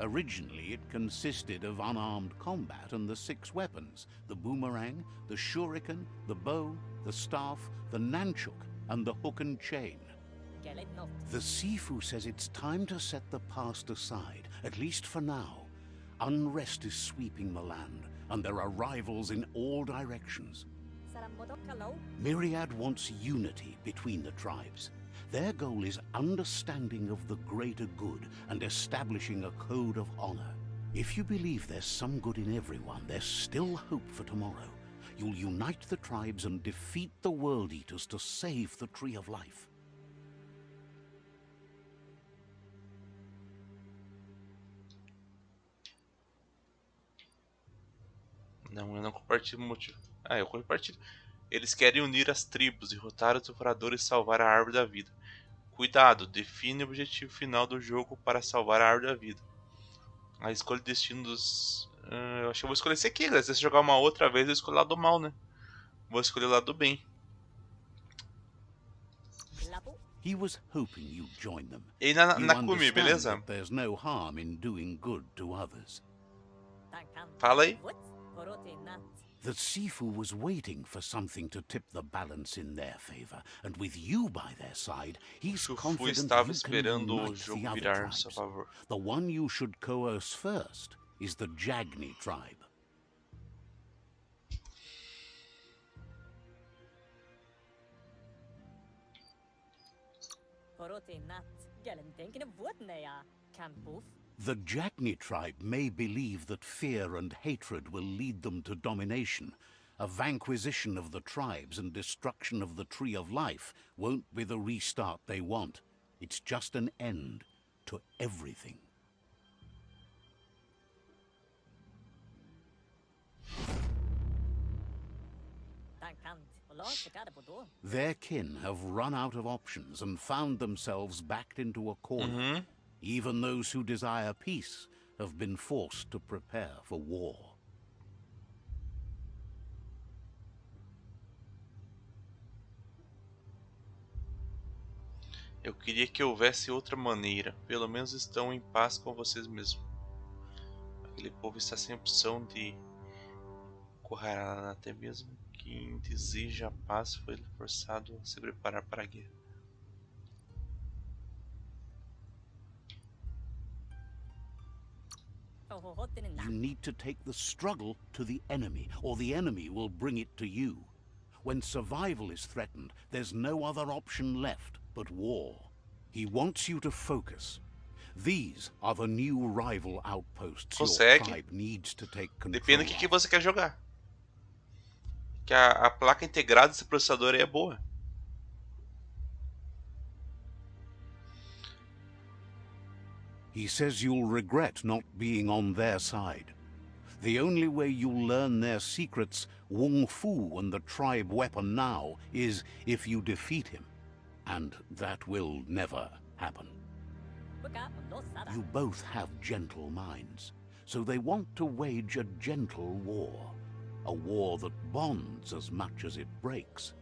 Originally, it consisted of unarmed combat and the 6 weapons: the boomerang, the shuriken, the bow, the staff, the nunchuk, and the hook and chain. The Sifu says it's time to set the past aside, at least for now. Unrest is sweeping the land, and there are rivals in all directions. Myriad wants unity between the tribes. Their goal is understanding of the greater good and establishing a code of honor. If you believe there's some good in everyone, there's still hope for tomorrow. You'll unite the tribes and defeat the World Eaters to save the Tree of Life. Não, eu não compartilho o motivo. Ah, eu compartilho. Eles querem unir as tribos, derrotar os devoradores e salvar a Árvore da Vida. Cuidado, define o objetivo final do jogo para salvar a Árvore da Vida. A escolha de destino dos... eu acho que eu vou escolher esse aqui, galera. Se eu jogar uma outra vez, eu escolho o lado do mal, né? Vou escolher o lado do bem. He was hoping you'd join them. E aí, na You Kumi, understand beleza? that there's no harm in doing good to others. Fala aí. The Sifu was waiting for something to tip the balance in their favor, and with you by their side, he's O Fu confident estava you can esperando o unite jogo the other virar a seu tribes. favor. The one you should coerce first is the Jagni tribe. The Jagni tribe may believe that fear and hatred will lead them to domination. A vanquisition of the tribes and destruction of the Tree of Life won't be the restart they want. It's just an end to everything. Their kin have run out of options and found themselves backed into a corner. Even those who desire peace have been forced to prepare for war. Eu queria que houvesse outra maneira. Pelo menos estão em paz com vocês mesmos. Aquele povo está sem opção de correr, até mesmo quem deseja a paz foi forçado a se preparar para a guerra. You need to take the struggle to the enemy, or the enemy will bring it to you. When survival is threatened, there's no other option left but war. He wants you to focus. These are the new rival outposts your tribe needs to take control. Depende do que você quer jogar. Que a placa integrada desse processador aí é boa. He says you'll regret not being on their side. The only way you'll learn their secrets, Wung Fu and the tribe weapon now, is if you defeat him. And that will never happen. You both have gentle minds, so they want to wage a gentle war. A war that bonds as much as it breaks.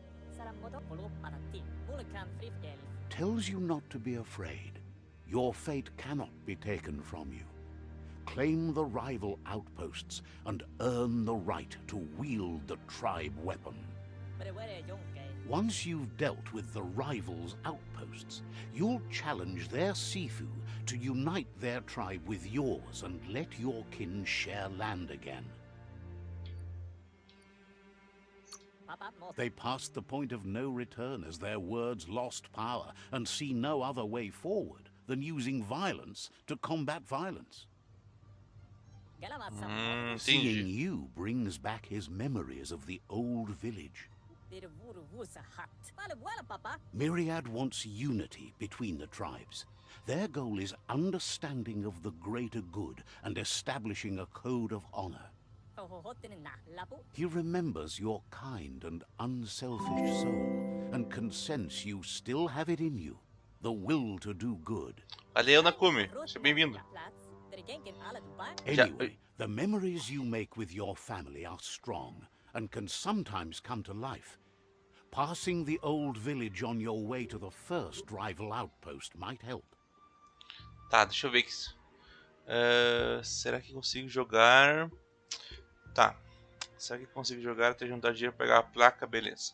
Tells you not to be afraid. Your fate cannot be taken from you. Claim the rival outposts and earn the right to wield the tribe weapon. Once you've dealt with the rivals' outposts, you'll challenge their Sifu to unite their tribe with yours and let your kin share land again. They passed the point of no return as their words lost power and see no other way forward than using violence to combat violence. Seeing Entendi. you brings back his memories of the old village. Myriad wants unity between the tribes. Their goal is understanding of the greater good and establishing a code of honor. He remembers your kind and unselfish soul and can sense you still have it in you, the will to do good. Valeu, Nakumi. Seja bem-vindo. Anyway, the memories you make with your family are strong and can sometimes come to life. Passing the old village on your way to the first rival outpost might help. Tá, deixa eu ver aqui. Será que consigo jogar? Tá. Será que consigo jogar até juntar dinheiro pra pegar a placa? Beleza.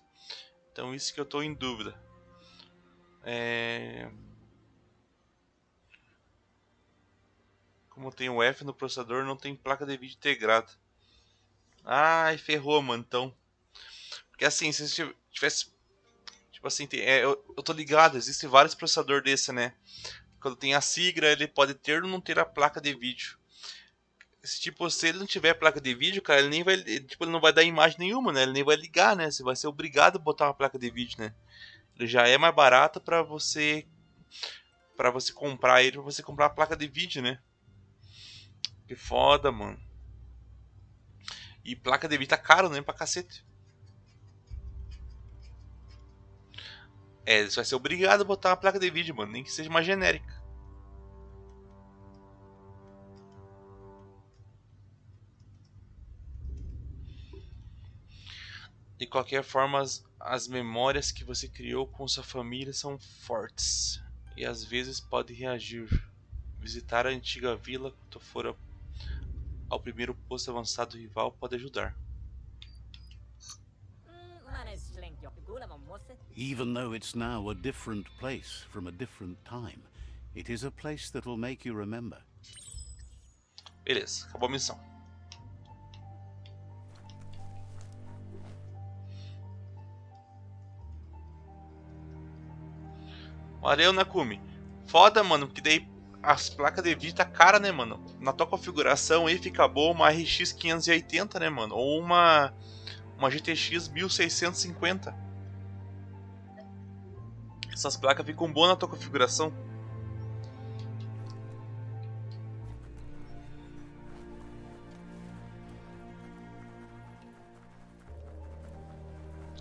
Então isso que eu tô em dúvida. Como tem o F no processador, não tem placa de vídeo integrada. Ai, ferrou, mano. Então. Porque assim, se tivesse. Tipo assim, eu tô ligado, existem vários processadores desse, né? Quando tem a sigla, ele pode ter ou não ter a placa de vídeo. Se ele não tiver placa de vídeo, cara, ele nem vai. Tipo, ele não vai dar imagem nenhuma, né? Ele nem vai ligar, né? Você vai ser obrigado a botar uma placa de vídeo, né? Ele já é mais barato pra você. Pra você comprar ele, pra você comprar a placa de vídeo, né? Que foda, mano. E placa de vídeo tá caro, né? Pra cacete. Você vai ser obrigado a botar uma placa de vídeo, mano. Nem que seja uma genérica. De qualquer forma, as memórias que você criou com sua família são fortes. E às vezes pode reagir. Visitar a antiga vila quando for ao primeiro posto avançado rival pode ajudar. Even though it's now a different place from a different time, it is a place that will make you remember. Beleza, acabou a missão. Valeu, Nakumi. Foda, mano, porque daí as placas de vídeo tá cara, né, mano? Na tua configuração aí fica boa uma RX 580, né, mano? Ou uma GTX 1650. Essas placas ficam boas na tua configuração.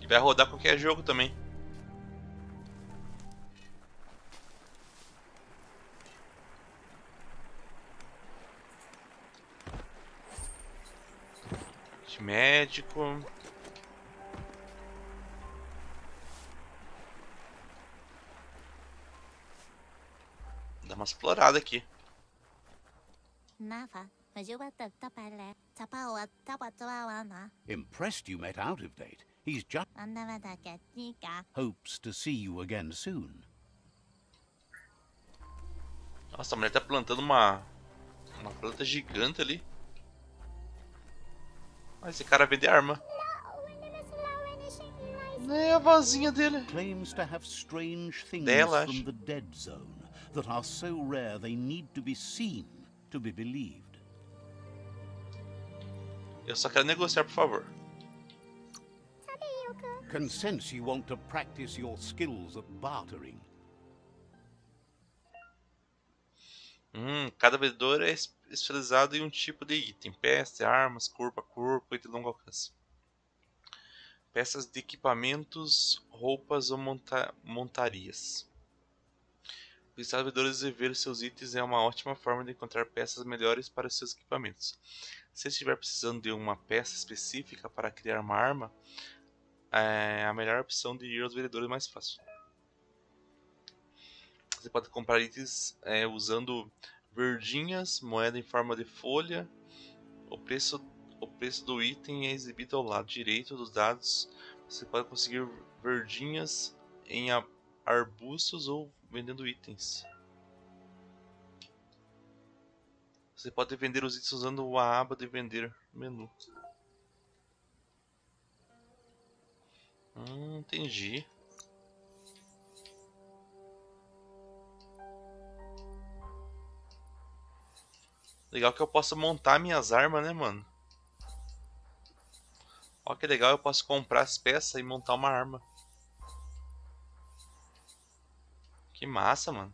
E vai rodar qualquer jogo também. De médico. Dá uma explorada aqui. Impressed you met out of date. He's just hopes to see you again soon. Nossa, a mulher tá plantando uma planta gigante ali. Mas esse cara vende arma. É a vozinha dele. Claims to have strange things Dela, from acho. the dead zone that are so rare they need to be seen to be believed. Eu só quero negociar, por favor. Can sense you want to practice your skills at bartering. Cada vendedor é especializado em um tipo de item. Peças, armas, corpo a corpo e de longo alcance. Peças de equipamentos, roupas ou montarias. Visitar vendedores e ver seus itens é uma ótima forma de encontrar peças melhores para os seus equipamentos. Se estiver precisando de uma peça específica para criar uma arma, a melhor opção de ir aos vendedores mais fácil. Você pode comprar itens usando verdinhas, moeda em forma de folha. O preço do item é exibido ao lado direito dos dados. Você pode conseguir verdinhas em arbustos ou vendendo itens. Você pode vender os itens usando a aba de vender no menu. Entendi. Legal que eu posso montar minhas armas, né, mano? Ó, que legal, eu posso comprar as peças e montar uma arma. Que massa, mano.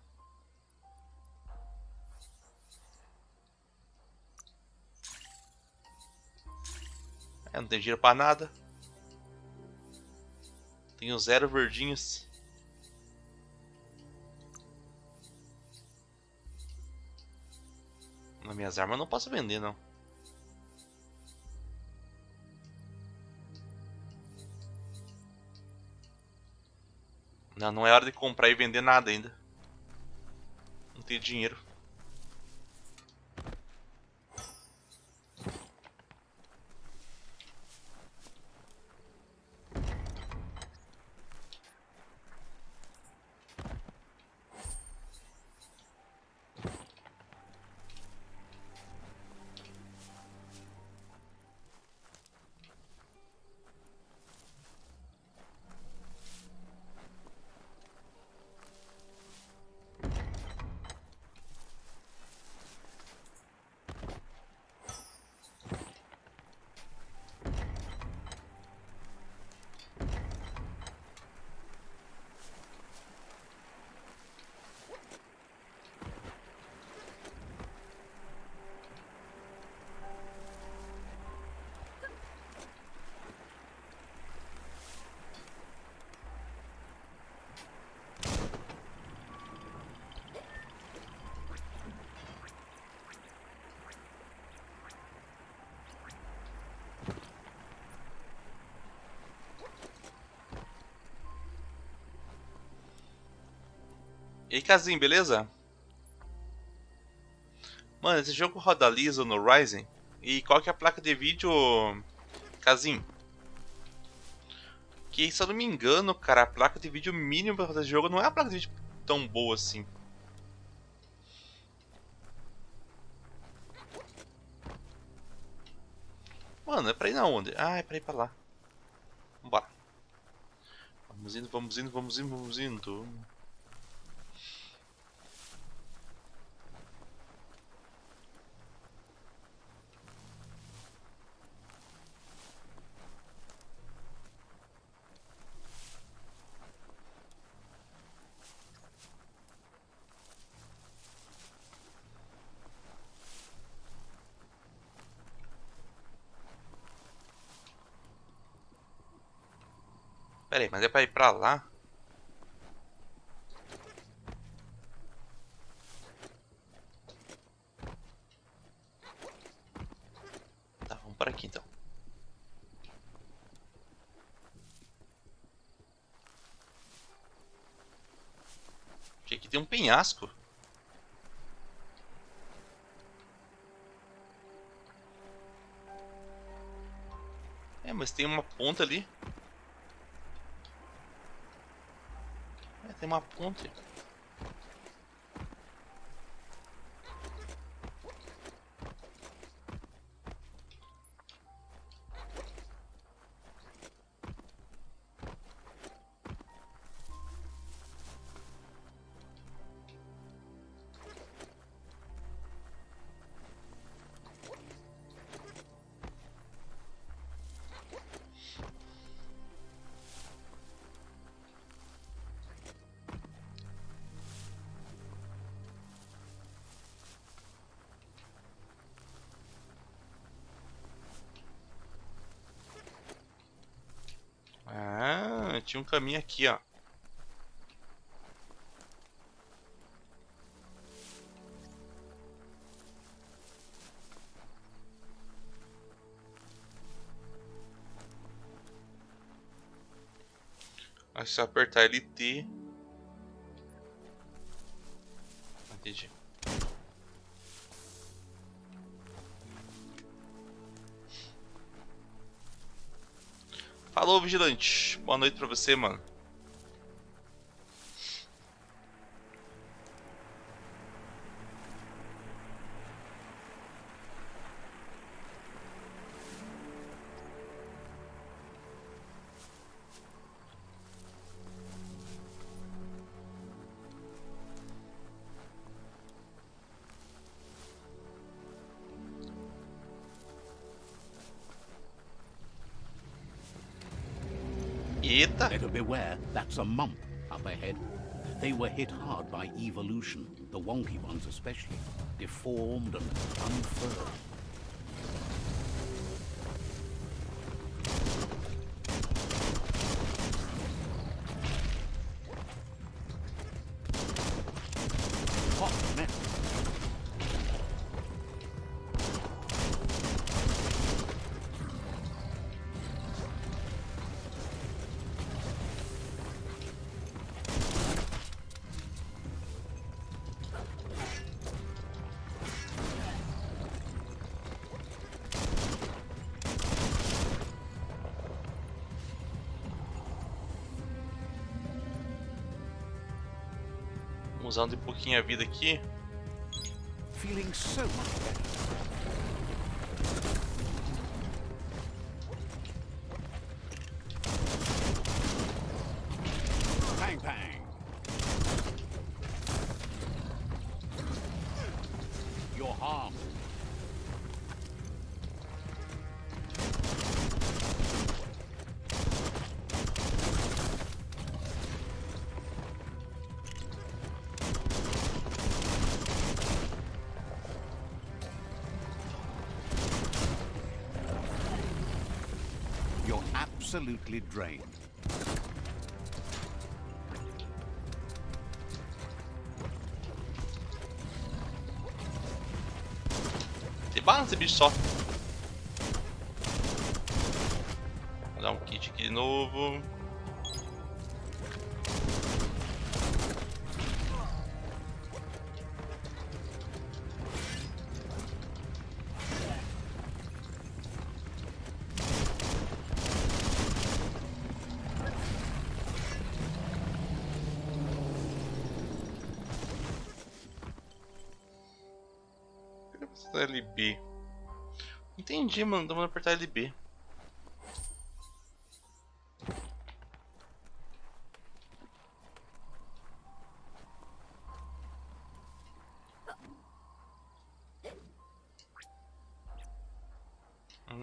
Não tem dinheiro pra nada. Tenho 0 verdinhos. Nas minhas armas eu não posso vender, não. Não é hora de comprar e vender nada ainda. Não tenho dinheiro. E aí, Casim, beleza? Mano, esse jogo roda liso no Ryzen? E qual que é a placa de vídeo, Casim? Que, se eu não me engano, cara, a placa de vídeo mínima pra fazer esse jogo não é uma placa de vídeo tão boa assim. Mano, é pra ir na onde? Ah, é pra ir pra lá. Vambora. Vamos indo, vamos indo, vamos indo, vamos indo. Pera aí, mas é pra ir pra lá? Tá, vamos para aqui então. Aqui tem um penhasco. É, mas tem uma ponta ali. É, tem uma ponte. Ah, tinha um caminho aqui, ó. Aí se eu apertar LT. Entendi. Falou, vigilante. Boa noite pra você, mano. Eita! Better beware, that's a mump up ahead. They were hit hard by evolution, the wonky ones especially, deformed and unfurled. Hot mess. Usando um pouquinho a vida aqui. Feeling so much better. Bang bang. You're harmed. You're absolutely drained. Tem bala nesse bicho só. Vou dar um kit aqui de novo. LB. Entendi, mano. Dá pra apertar LB.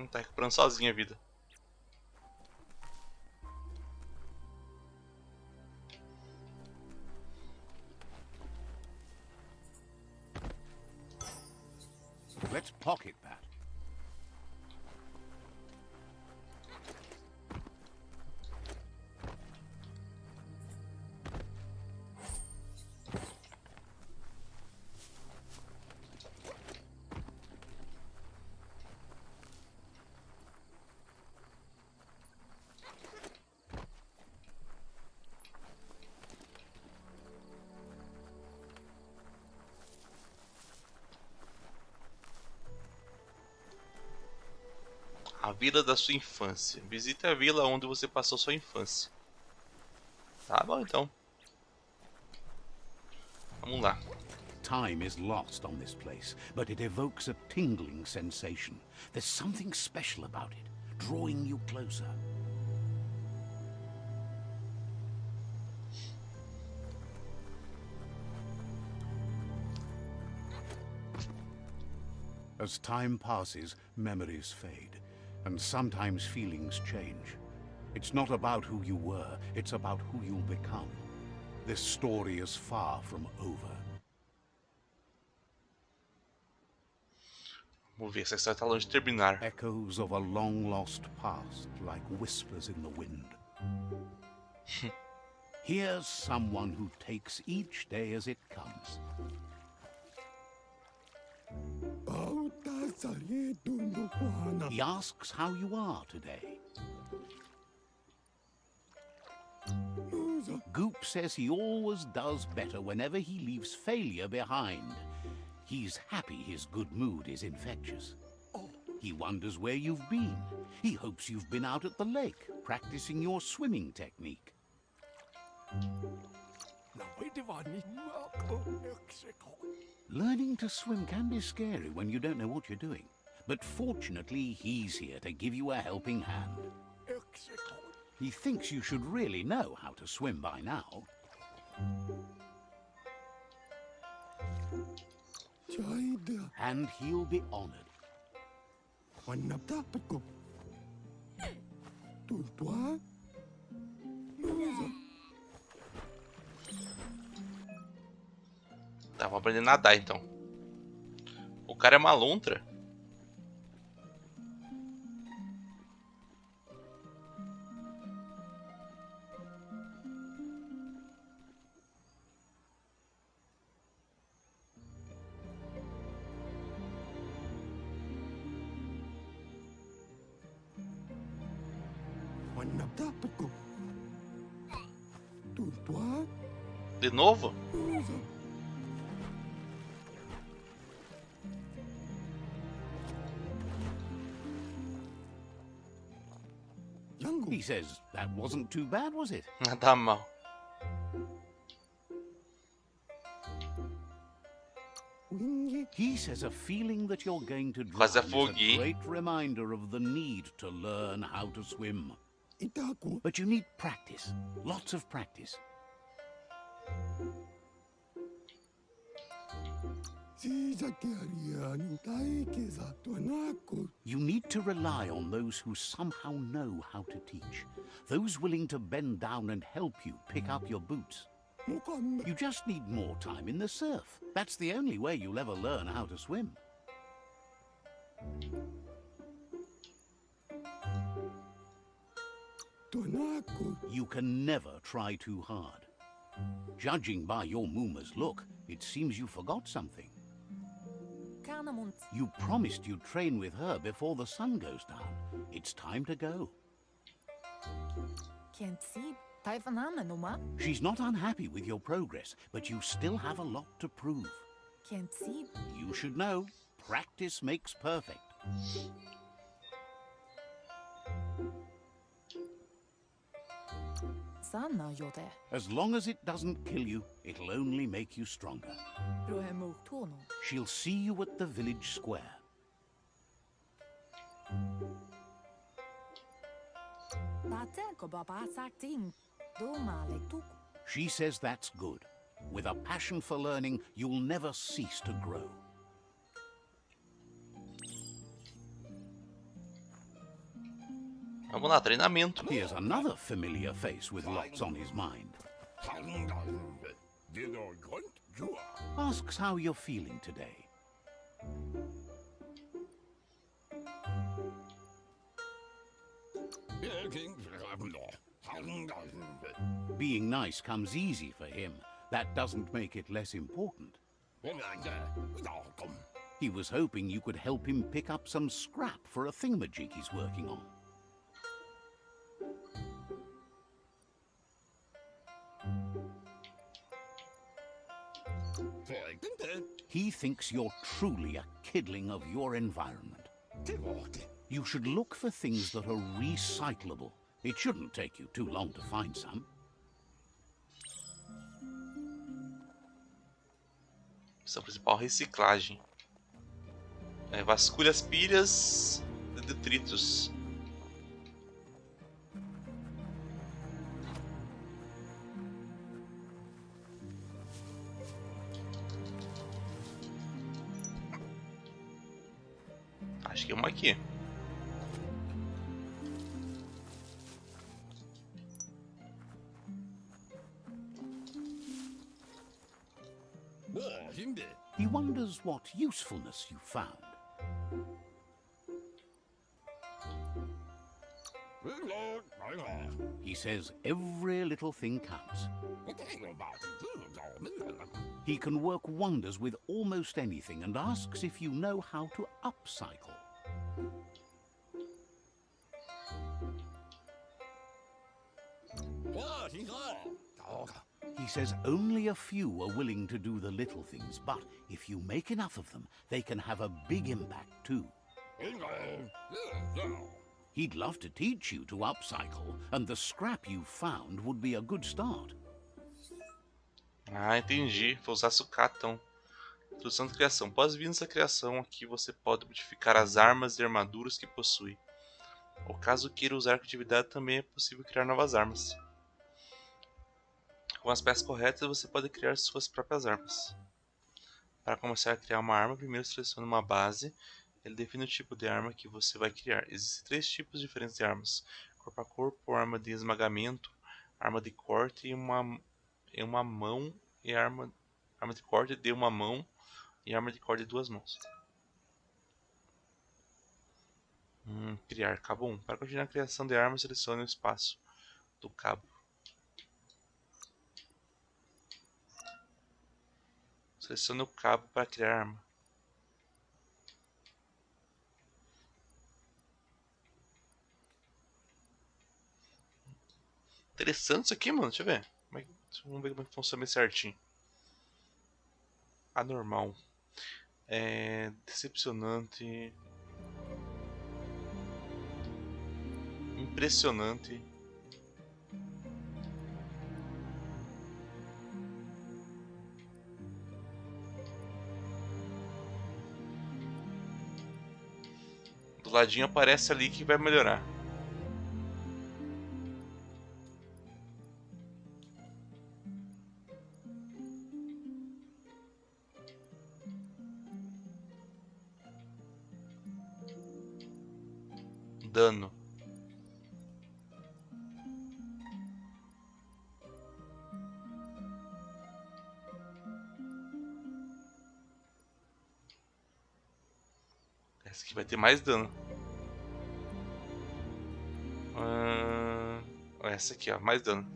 Tá recuperando sozinho a vida. Let's pocket that. A vila da sua infância. Visite a vila onde você passou sua infância. Tá bom, então. Vamos lá. Time is lost on this place, but it evokes a tingling sensation. There's something special about it, drawing you closer. As time passes, memories fade, and sometimes feelings change. It's not about who you were, it's about who you'll become. This story is far from over. Vamos ver se essa tá longe de terminar. Echoes of a long-lost past, like whispers in the wind. Here's someone who takes each day as it comes. He asks how you are today. Goop says he always does better whenever he leaves failure behind. He's happy his good mood is infectious. He wonders where you've been. He hopes you've been out at the lake, practicing your swimming technique. Learning to swim can be scary when you don't know what you're doing. But fortunately, he's here to give you a helping hand. He thinks you should really know how to swim by now. And he'll be honored. Tá, vou aprender a nadar então. O cara é uma lontra. De novo? He says that wasn't too bad, was it? Nada mal. He says a feeling that you're going to drown Quase is a afoguei. great reminder of the need to learn how to swim. But you need practice, lots of practice. You need to rely on those who somehow know how to teach, those willing to bend down and help you pick up your boots. You just need more time in the surf. That's the only way you'll ever learn how to swim. You can never try too hard. Judging by your Mooma's look, it seems you forgot something. You promised you'd train with her before the sun goes down. It's time to go. She's not unhappy with your progress, but you still have a lot to prove. You should know, practice makes perfect. As long as it doesn't kill you, it'll only make you stronger. She'll see you at the village square. She says that's good. With a passion for learning, you'll never cease to grow. Vamos lá, treinamento. Here's another familiar face with lots on his mind. Asks how you're feeling today. Being nice comes easy for him. That doesn't make it less important. He was hoping you could help him pick up some scrap for a thingamajig he's working on. He thinks you're truly a kidling of your environment. You should look for things that are recyclable. It shouldn't take you too long to find some. Missão principal, reciclagem. Vasculha as pilhas de detritos. Acho que é uma aqui. He wonders what usefulness you found. He says every little thing counts. He can work wonders with almost anything and asks if you know how to upcycle. He says only a few are willing to do the little things, but if you make enough of them, they can have a big impact too. He'd love to teach you to upcycle, and the scrap you found would be a good start. Ah, entendi. Vou usar sucatão. Introdução de criação. Após vir nessa criação aqui, você pode modificar as armas e armaduras que possui. Ou caso queira usar a criatividade, também é possível criar novas armas. Com as peças corretas, você pode criar suas próprias armas. Para começar a criar uma arma, primeiro selecione uma base. Ele define o tipo de arma que você vai criar. Existem 3 tipos diferentes de armas: corpo a corpo, arma de esmagamento, arma de corte e uma mão, e arma de corte de uma mão e arma de corte de 2 mãos. Criar cabo 1. Para continuar a criação de armas, selecione o espaço do cabo. Selecione o cabo para criar arma. Interessante isso aqui, mano. Deixa eu ver. Vamos ver como é que funciona certinho. Anormal. Decepcionante. Impressionante. Do ladinho aparece ali que vai melhorar. Dano. Essa aqui vai ter mais dano. Essa aqui, ó, mais dano.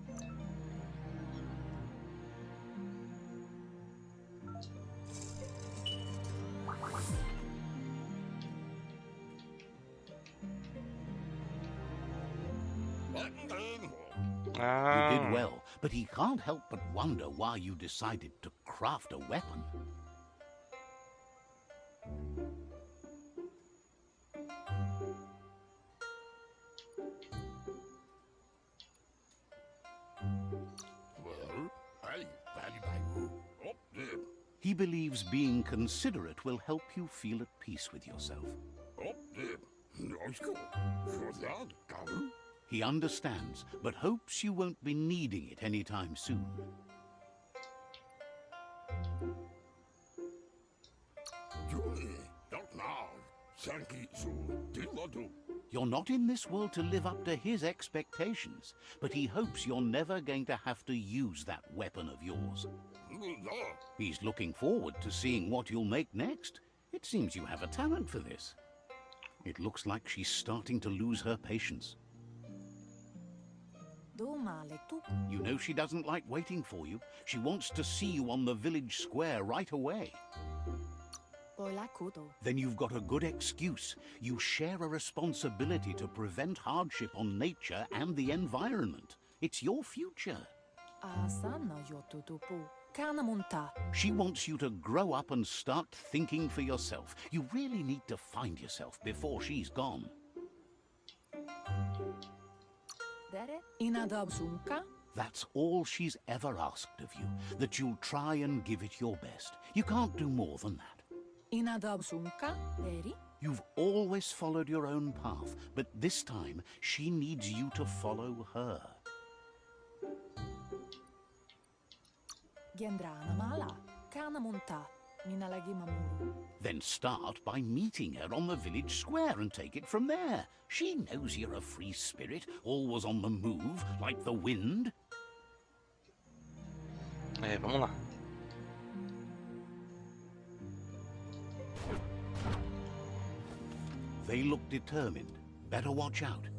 You did well, but he can't help but wonder why you decided to craft a weapon. He believes being considerate will help you feel at peace with yourself. He understands, but hopes you won't be needing it anytime soon. You're not in this world to live up to his expectations, but he hopes you're never going to have to use that weapon of yours. He's looking forward to seeing what you'll make next. It seems you have a talent for this. It looks like she's starting to lose her patience. You know she doesn't like waiting for you. She wants to see you on the village square right away. Then you've got a good excuse. You share a responsibility to prevent hardship on nature and the environment. It's your future. She wants you to grow up and start thinking for yourself. You really need to find yourself before she's gone. That's all she's ever asked of you, that you'll try and give it your best. You can't do more than that. You've always followed your own path, but this time she needs you to follow her. Then start by meeting her on the village square and take it from there. She knows you're a free spirit, always on the move, like the wind. Vamos lá. They look determined. Better watch out.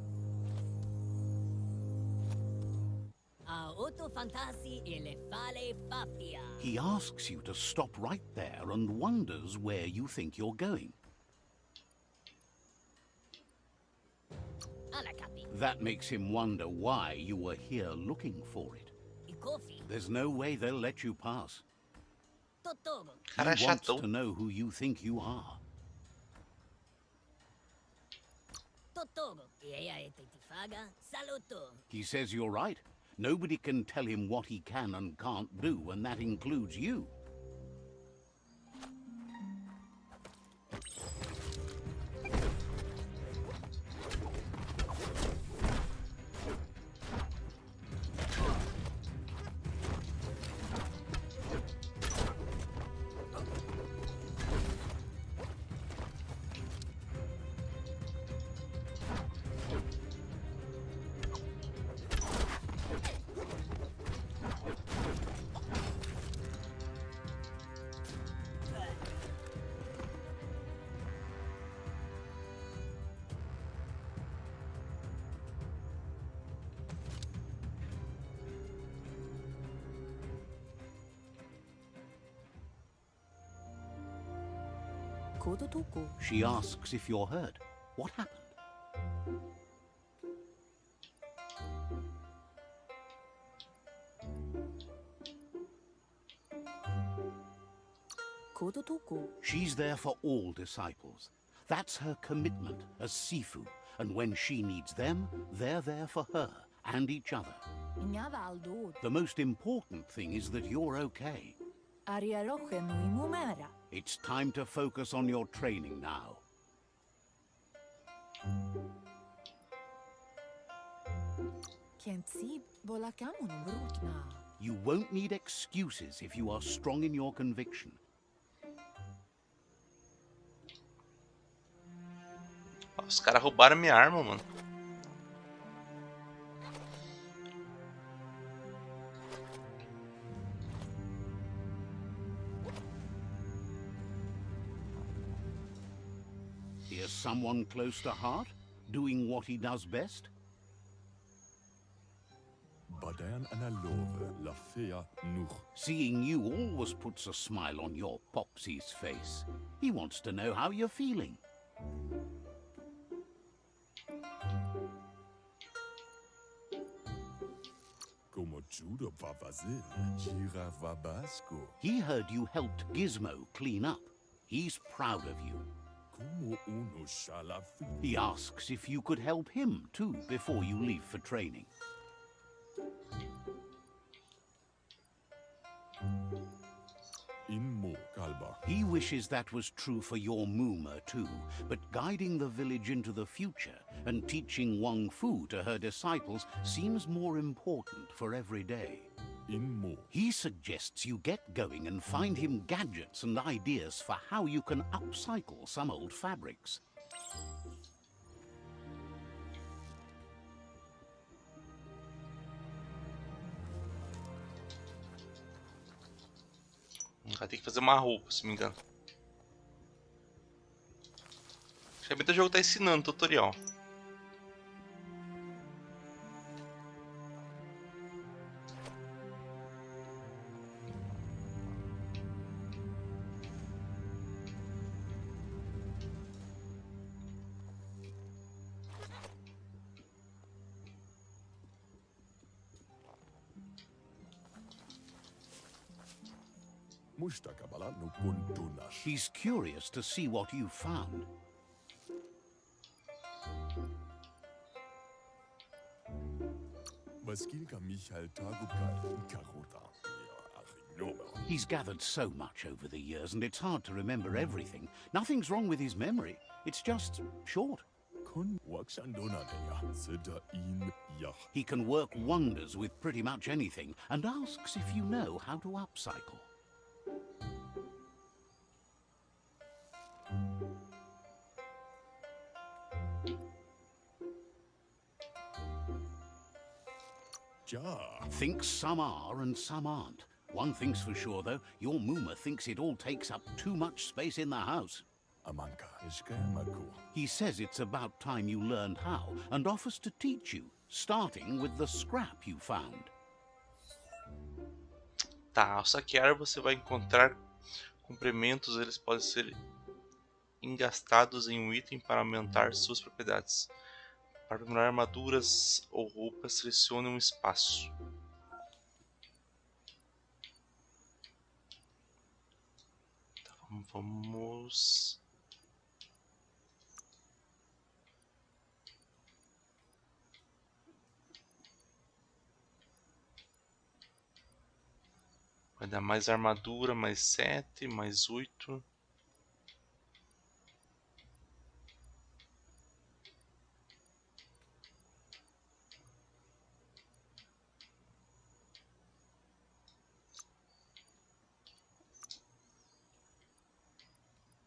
He asks you to stop right there and wonders where you think you're going. That makes him wonder why you were here looking for it. There's no way they'll let you pass. Cara He wants chatão. to know who you think you are. He says you're right. Nobody can tell him what he can and can't do, and that includes you. She asks if you're hurt. What happened? She's there for all disciples. That's her commitment as Sifu, and when she needs them, they're there for her and each other. The most important thing is that you're okay. It's time to focus on your training now. You won't need excuses if you are strong in your conviction. Os caras roubaram minha arma, mano. Here's someone close to heart, doing what he does best. Seeing you always puts a smile on your Popsy's face. He wants to know how you're feeling. He heard you helped Gizmo clean up. He's proud of you. He asks if you could help him too before you leave for training. He wishes that was true for your Muma too, but guiding the village into the future and teaching Wang Fu to her disciples seems more important for every day. He suggests you get going and find him gadgets and ideas for how you can upcycle some old fabrics. Vai ter que fazer uma roupa, se não me engano. Realmente o jogo tá ensinando tutorial. He's curious to see what you found. He's gathered so much over the years, and it's hard to remember everything. Nothing's wrong with his memory. It's just short. He can work wonders with pretty much anything, and asks if you know how to upcycle. Thinks some are and some aren't. One thing's for sure, though, your Muma thinks it all takes up too much space in the house. He says it's about time you learned how, and offers to teach you, starting with the scrap you found. Tá, ao saquear você vai encontrar complementos, eles podem ser engastados em um item para aumentar suas propriedades. Para aprimorar armaduras ou roupas, selecione um espaço. Vamos... Vai dar mais armadura, mais 7, mais 8.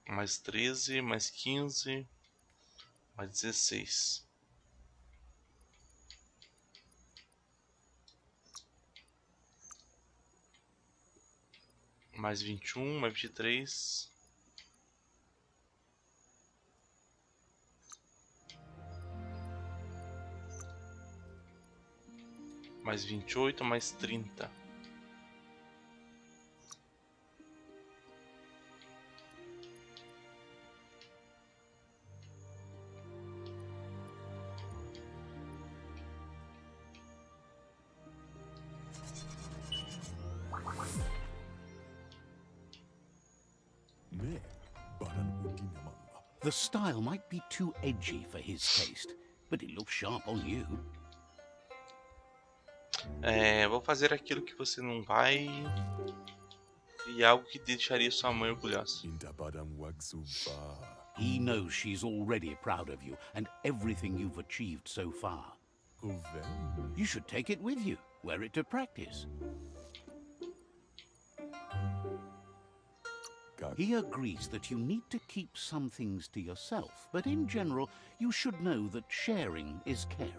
Mais 13, mais 15, mais 16. Mais 21, mais 23. Mais 28, mais 30. The style might be too edgy for his taste, but it looks sharp on you. Vou fazer aquilo que você não vai e algo que deixaria sua mãe orgulhosa. He knows she's already proud of you and everything you've achieved so far. You should take it with you, wear it to practice. He agrees that you need to keep some things to yourself, but in general, you should know that sharing is caring.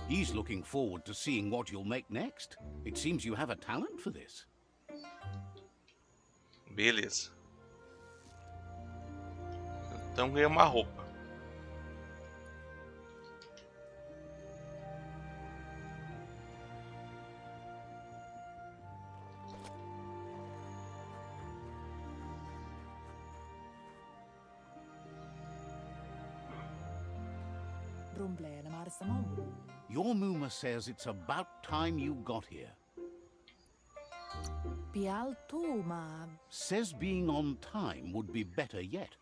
He's looking forward to seeing what you'll make next. It seems you have a talent for this. Beleza. Então ganhei uma roupa. Your Muma says it's about time you got here. Says being on time would be better yet.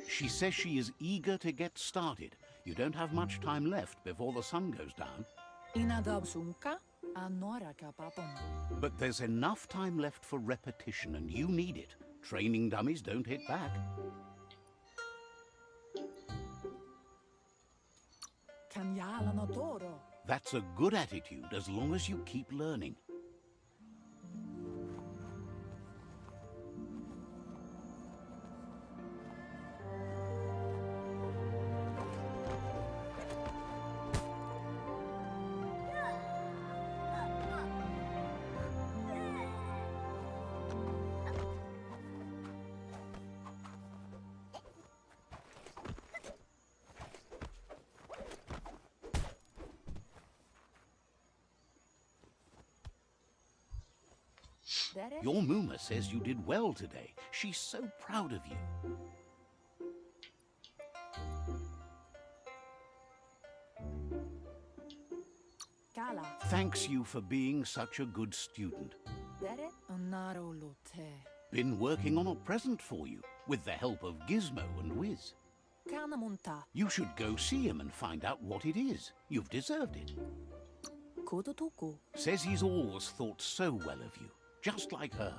She says she is eager to get started. You don't have much time left before the sun goes down. But there's enough time left for repetition, and you need it. Training dummies don't hit back. That's a good attitude as long as you keep learning. Your Muma says you did well today. She's so proud of you. Thanks you for being such a good student. Been working on a present for you, with the help of Gizmo and Wiz. You should go see him and find out what it is. You've deserved it. Says he's always thought so well of you. Just like her.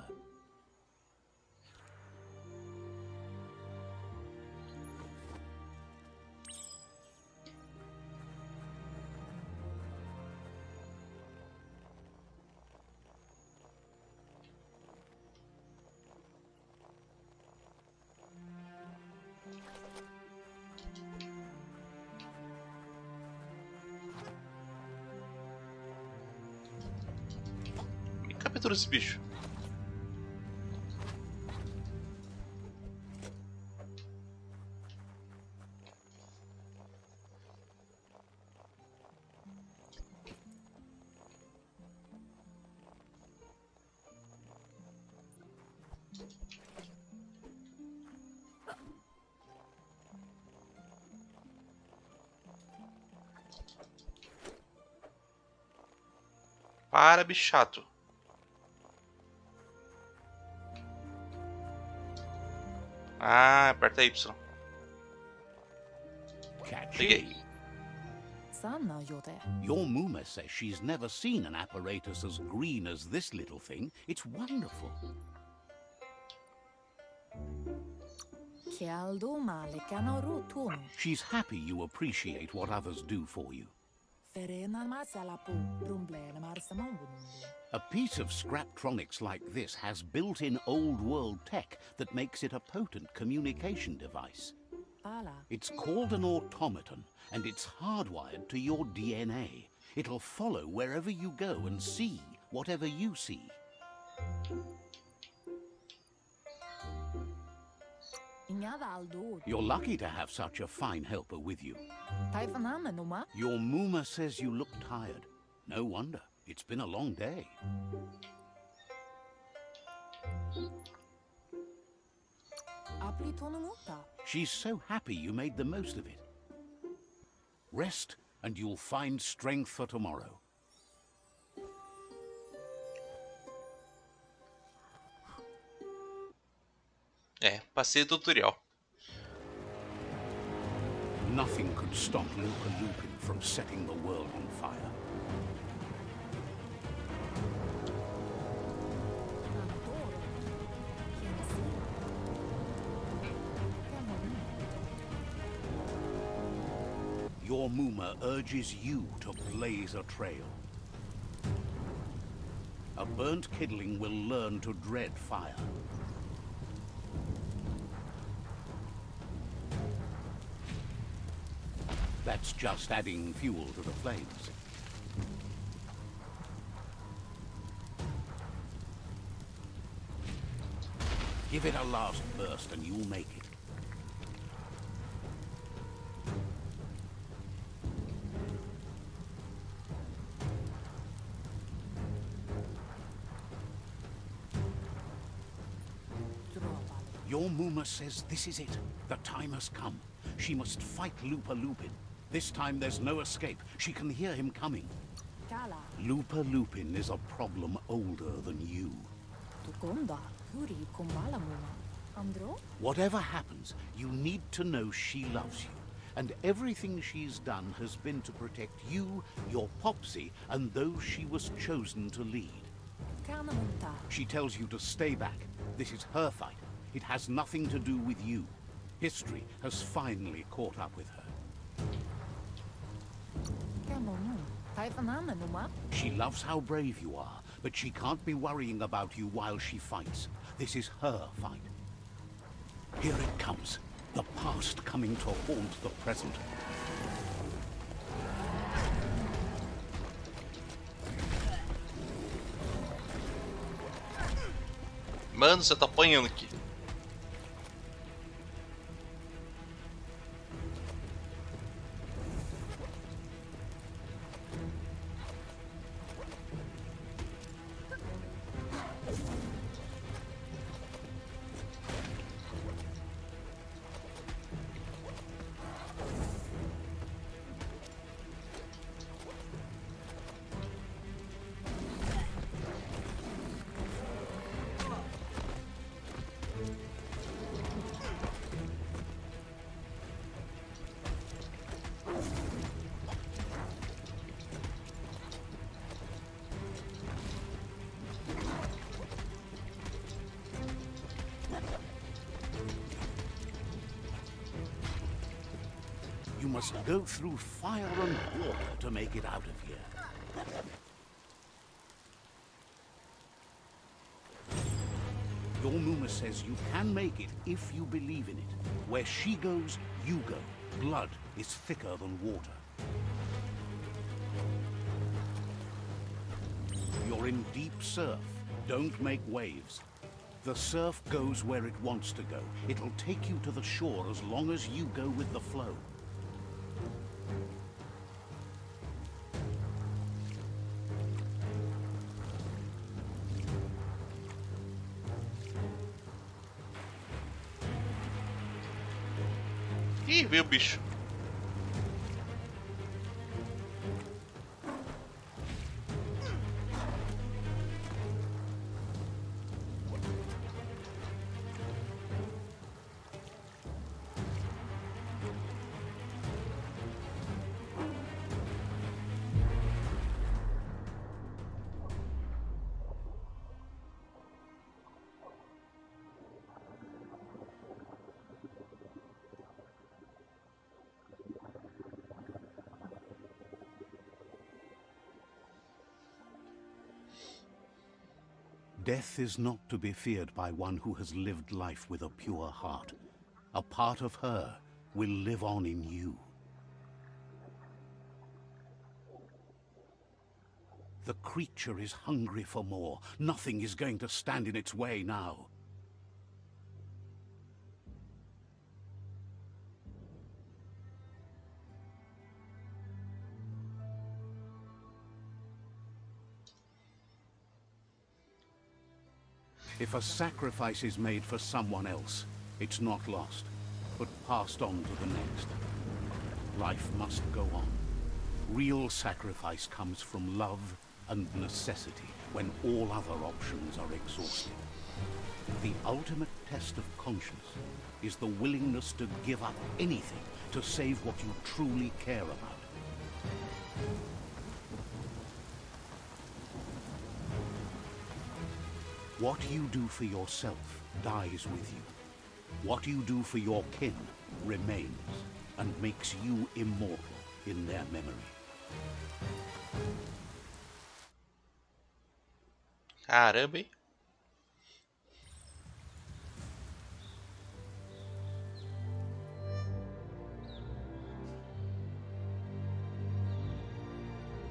Captura esse bicho. Para, bicho chato. Ah, aperta Y. Catchy. Sanna jote. Your Muma says she's never seen an apparatus as green as this little thing. It's wonderful. Kialdo male canoro tono. She's happy you appreciate what others do for you. Ferena masalapu brumblene marsamawunundo. A piece of Scraptronics like this has built-in old-world tech that makes it a potent communication device. Ala. It's called an automaton, and it's hardwired to your DNA. It'll follow wherever you go and see whatever you see. Ingadaldo. You're lucky to have such a fine helper with you. Taifanana numa. Your Muma says you look tired. No wonder. It's been a long day. Apli tononuta. She's so happy you made the most of it. Rest, and you'll find strength for tomorrow. Passei o tutorial. Nothing could stop Lupa Lupin from setting the world on fire. Your Muma urges you to blaze a trail. A burnt kidling will learn to dread fire. That's just adding fuel to the flames. Give it a last burst and you'll make it. Your Muma says this is it. The time has come. She must fight Lupa Lupin. This time there's no escape. She can hear him coming. Kala. Lupa Lupin is a problem older than you. Tukonda. Huri kumbala muma. Andro? Whatever happens, you need to know she loves you. And everything she's done has been to protect you, your Popsy, and those she was chosen to lead. Kana munta. She tells you to stay back. This is her fight. It has nothing to do with you. History has finally caught up with her. Kamonu. Taifanana numa. She loves how brave you are, but she can't be worrying about you while she fights. This is her fight. Here it comes. The past coming to haunt the present. Mano, você tá apanhando aqui. You must go through fire and water to make it out of here. Your Muma says you can make it if you believe in it. Where she goes, you go. Blood is thicker than water. You're in deep surf. Don't make waves. The surf goes where it wants to go. It'll take you to the shore as long as you go with the flow. Ih, veio o bicho. Death is not to be feared by one who has lived life with a pure heart. A part of her will live on in you. The creature is hungry for more. Nothing is going to stand in its way now. If a sacrifice is made for someone else, it's not lost, but passed on to the next. Life must go on. Real sacrifice comes from love and necessity when all other options are exhausted. The ultimate test of conscience is the willingness to give up anything to save what you truly care about. What you do for yourself dies with you. What you do for your kin remains and makes you immortal in their memory. Caramba, hein?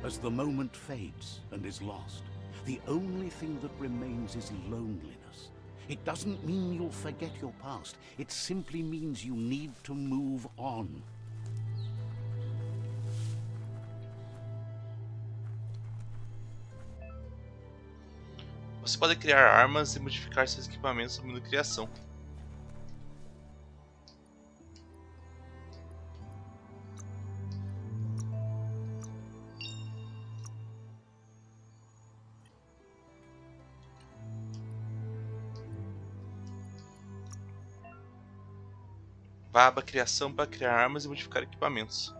As the moment fades and is lost, the only thing that remains is loneliness. It doesn't mean you'll forget your past. It simply means you need to move on. Você pode criar armas e modificar seus equipamentos no menu criação. Vá à aba criação para criar armas e modificar equipamentos.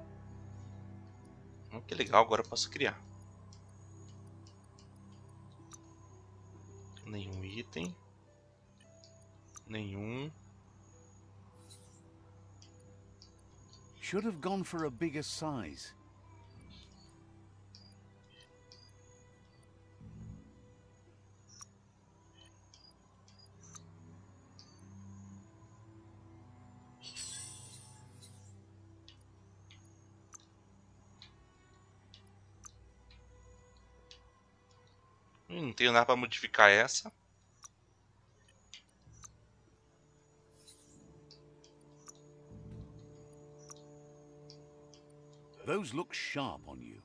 Que legal, agora eu posso criar. Nenhum item. Nenhum. Should have gone for a bigger size. Não tenho nada para modificar essa. Those look sharp on you.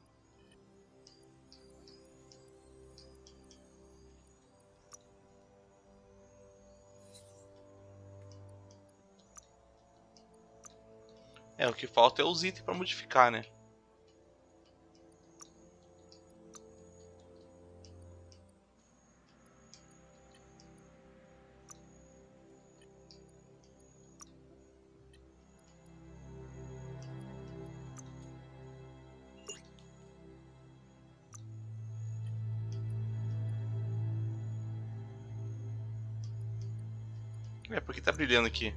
É, o que falta é os itens para modificar, né? É, porque tá brilhando aqui.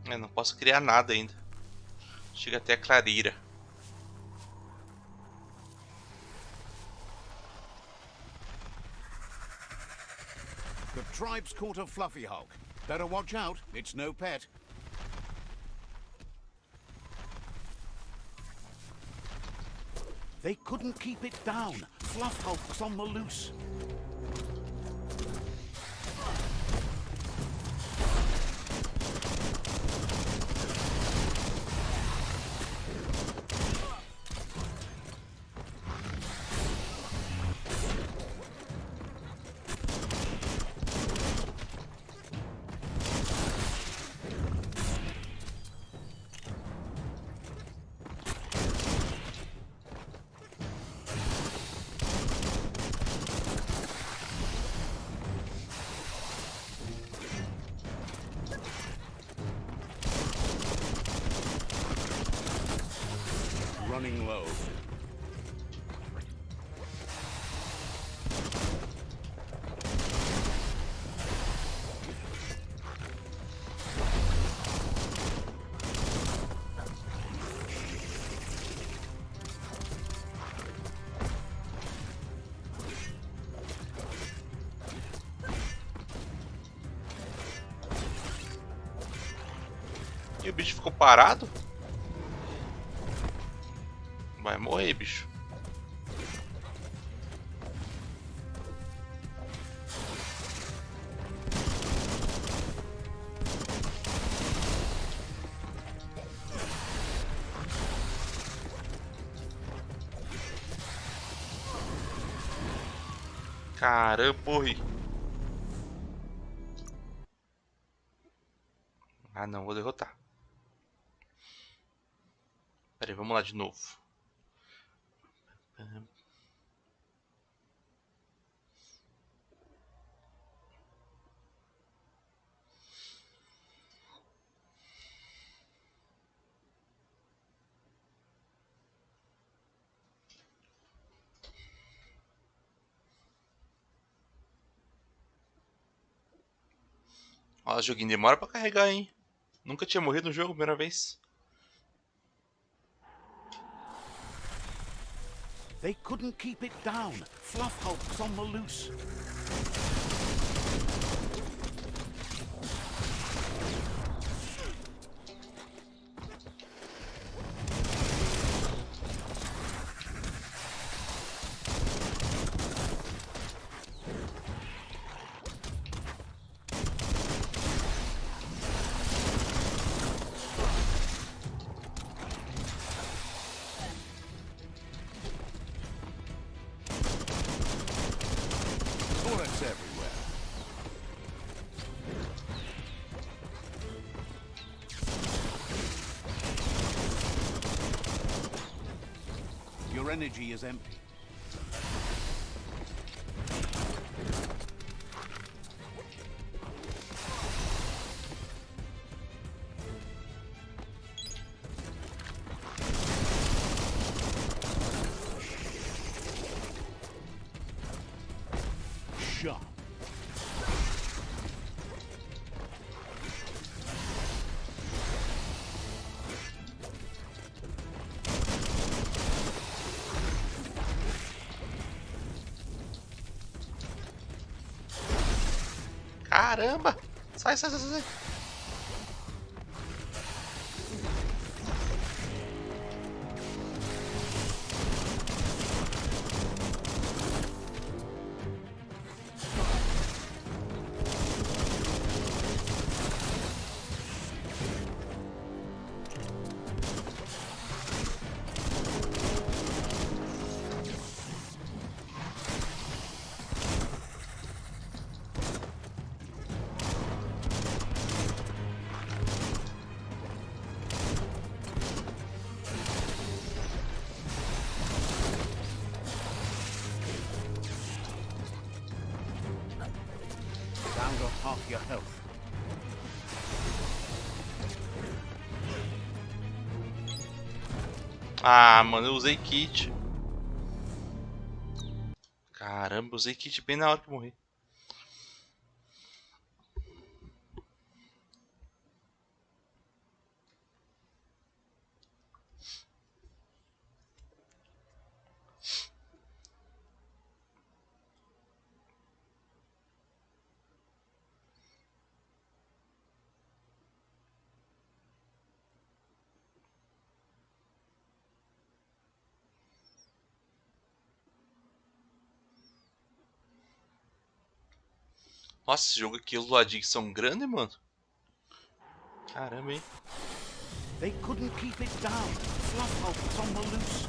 Eu não posso criar nada ainda. Chega até a clareira. The tribe's caught a fluffy hulk. Better watch out, it's no pet. They couldn't keep it down. Fluff hulk's on the loose. Running low. E o bicho ficou parado? Vai morrer, bicho. Caramba, morri. Ah, não, vou derrotar. Pera aí, vamos lá de novo. Ó, o joguinho demora pra carregar, hein? Nunca tinha morrido no jogo, primeira vez. They couldn't keep it down. Fluff hulks on the loose. Turrets everywhere. Your energy is empty. Sharp. Caramba! Sai, sai, sai, sai. Down to half your health. Ah, mano, eu usei kit. Caramba, usei kit bem na hora que eu morri. Nossa, esse jogo aqui, os ladinhos são grandes, mano. Caramba, hein? They couldn't keep it down. Fluff hulks on the loose.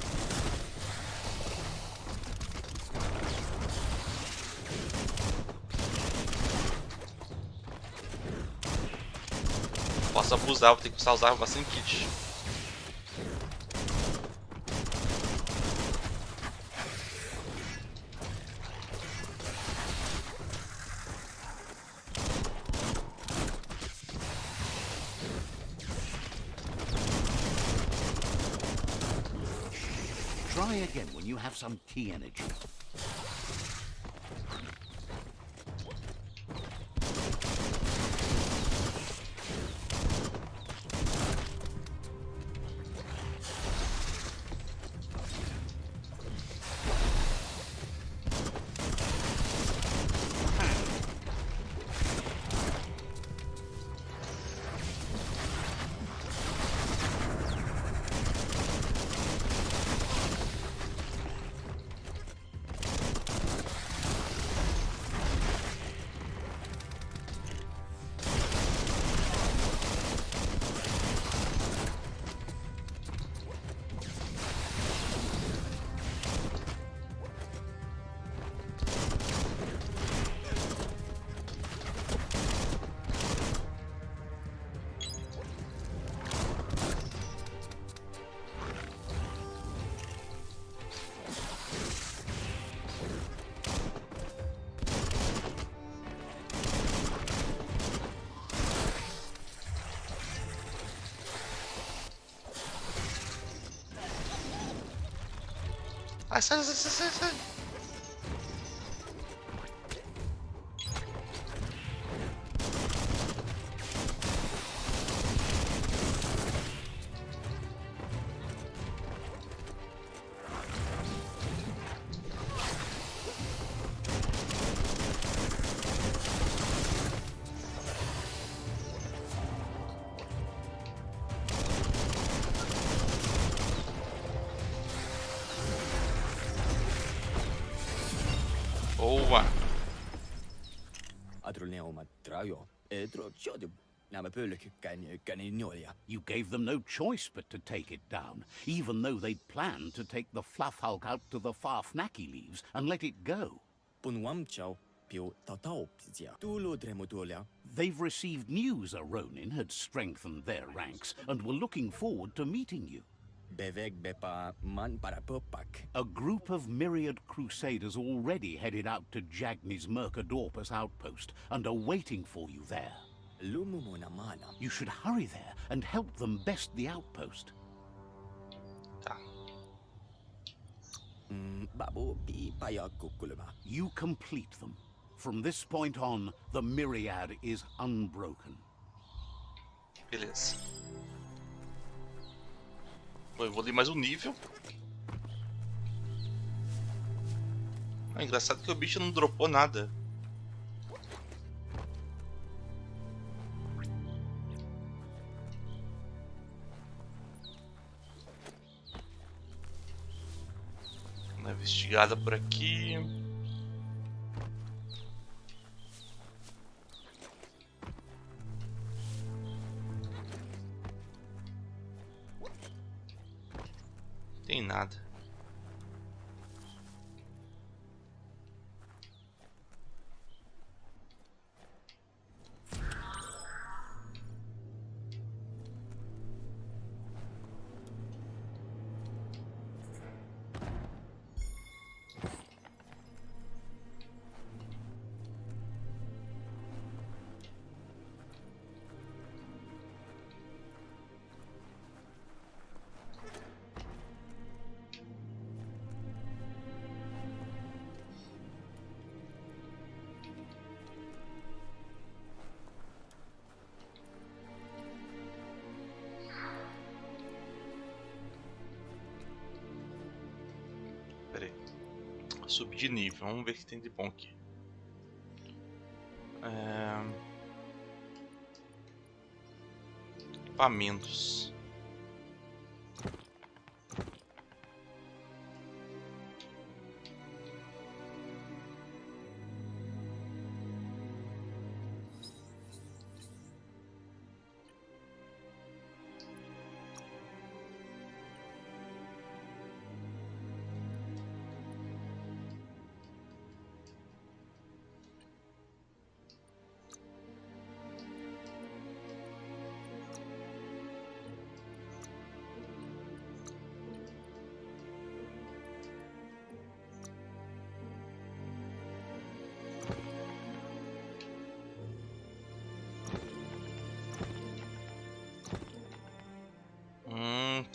Posso abusar, vou ter que usar bastante kit. Try again when you have some key energy. Ai, sai, sai, sai, sai, sai. Boa. You gave them no choice but to take it down, even though they'd planned to take the fluff hulk out to the far fnacky leaves and let it go. They've received news a Ronin had strengthened their ranks and were looking forward to meeting you. A group of myriad crusaders already headed out to Jagni's Mercadorpus outpost and are waiting for you there. You should hurry there and help them best the outpost. Tá. You complete them. From this point on, the myriad is unbroken. Beleza. Bom, eu vou ler mais um nível. Ah, engraçado que o bicho não dropou nada. Uma investigada por aqui. Tem nada. Subir de nível, vamos ver o que tem de bom aqui. Equipamentos.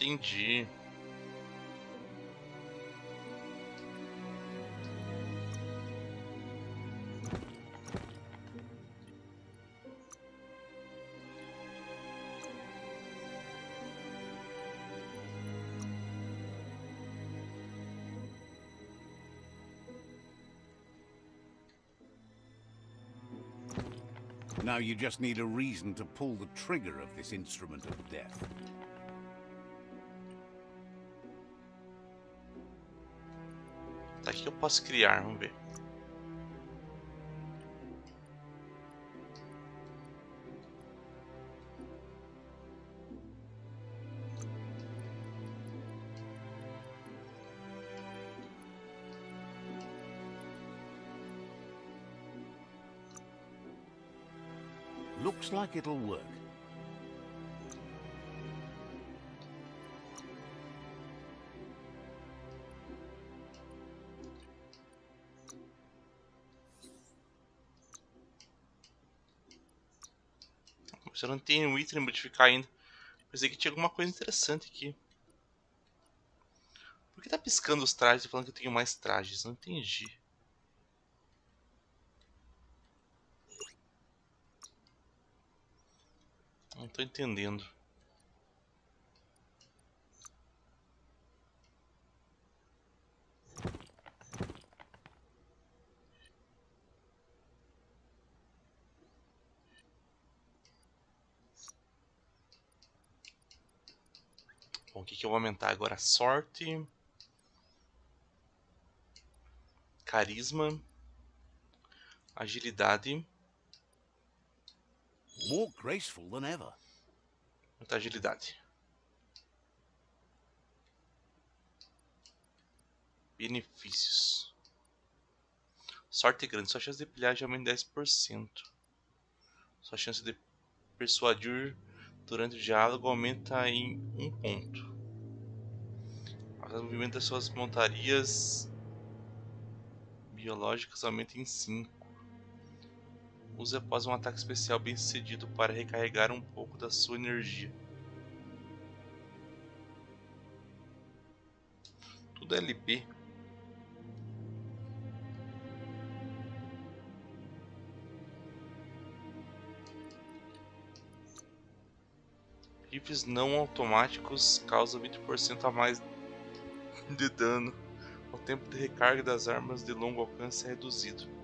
Entendi. Now you just need a reason to pull the trigger of this instrument of death. Tá, o que eu posso criar? Vamos ver. Looks like it'll work. Você não tem um item modificar ainda. Pensei que tinha alguma coisa interessante aqui. Por que tá piscando os trajes e falando que eu tenho mais trajes? Não entendi. Não tô entendendo. Bom, o que eu vou aumentar agora? Sorte. Carisma. Agilidade. More graceful than ever. Aumentar agilidade. Benefícios. Sorte grande. Sua chance de pilhagem aumenta em 10%. Sua chance de persuadir durante o diálogo aumenta em 1 ponto. O movimento das suas montarias biológicas aumenta em 5. Use após um ataque especial bem sucedido para recarregar um pouco da sua energia. Tudo é LP. Rifles não automáticos causam 20% a mais de dano. O tempo de recarga das armas de longo alcance é reduzido.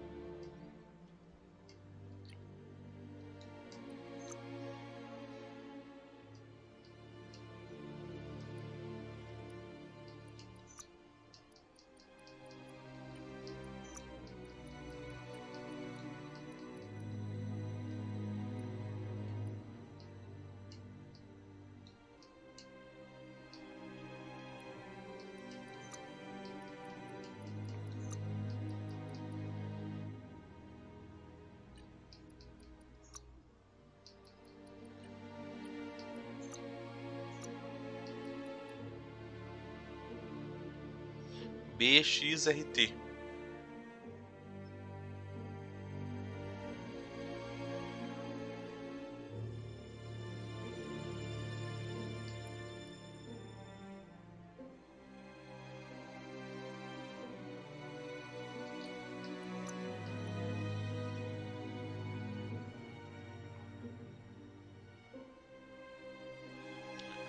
BXRT.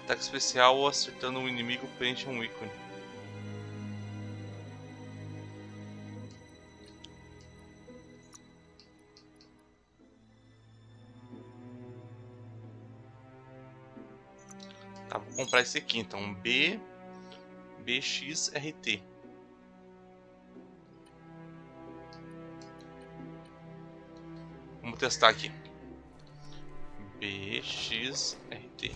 Ataque especial acertando um inimigo preenche um ícone. Tá, vou comprar esse aqui então. BXRT. Vamos testar aqui. BXRT.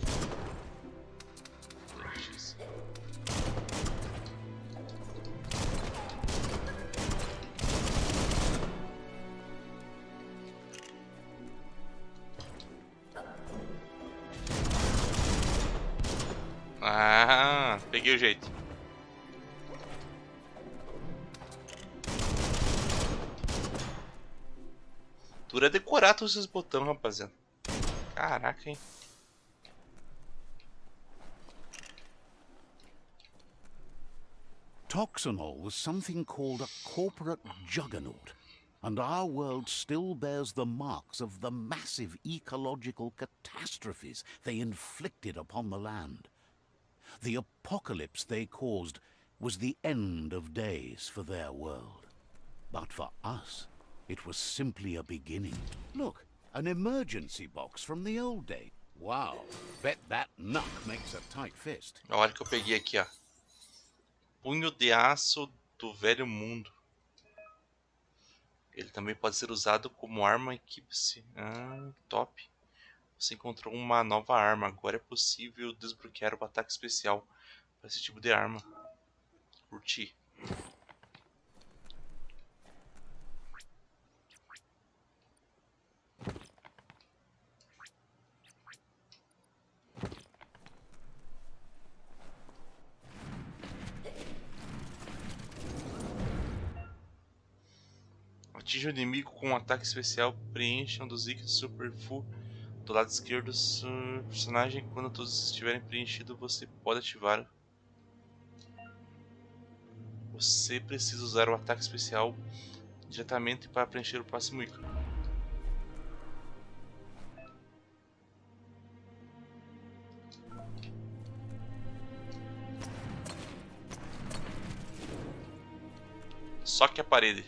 Ah, peguei o jeito. Dura decorar todos esses botões, rapaziada. Caraca, hein. Toxanol was something called a corporate juggernaut, and our world still bears the marks of the massive ecological catastrophes they inflicted upon the land. The apocalypse they caused was the end of days for their world. But for us, it was simply a beginning. Look, an emergency box from the old days. Wow, bet that knuck makes a tight fist. Olha que eu peguei aqui, ó. Punho de aço do velho mundo. Ele também pode ser usado como arma equipe-se. Ah, top. Você encontrou uma nova arma. Agora é possível desbloquear o ataque especial para esse tipo de arma. Curti. Atinge o inimigo com um ataque especial. Preencha um dos ícones Super Full do lado esquerdo do personagem. Quando todos estiverem preenchidos, você pode ativar. Você precisa usar o ataque especial diretamente para preencher o próximo ícone. Só que a parede.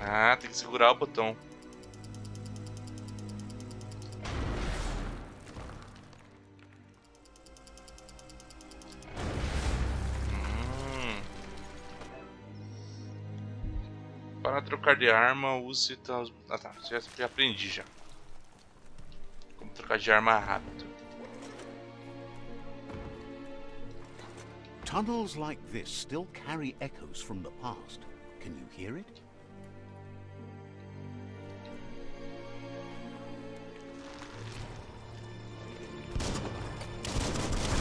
Ah, tem que segurar o botão. Para trocar de arma, use... Ah tá, já aprendi já. Como trocar de arma rápido. Tunnels like this still carry echoes from the past. Can you hear it?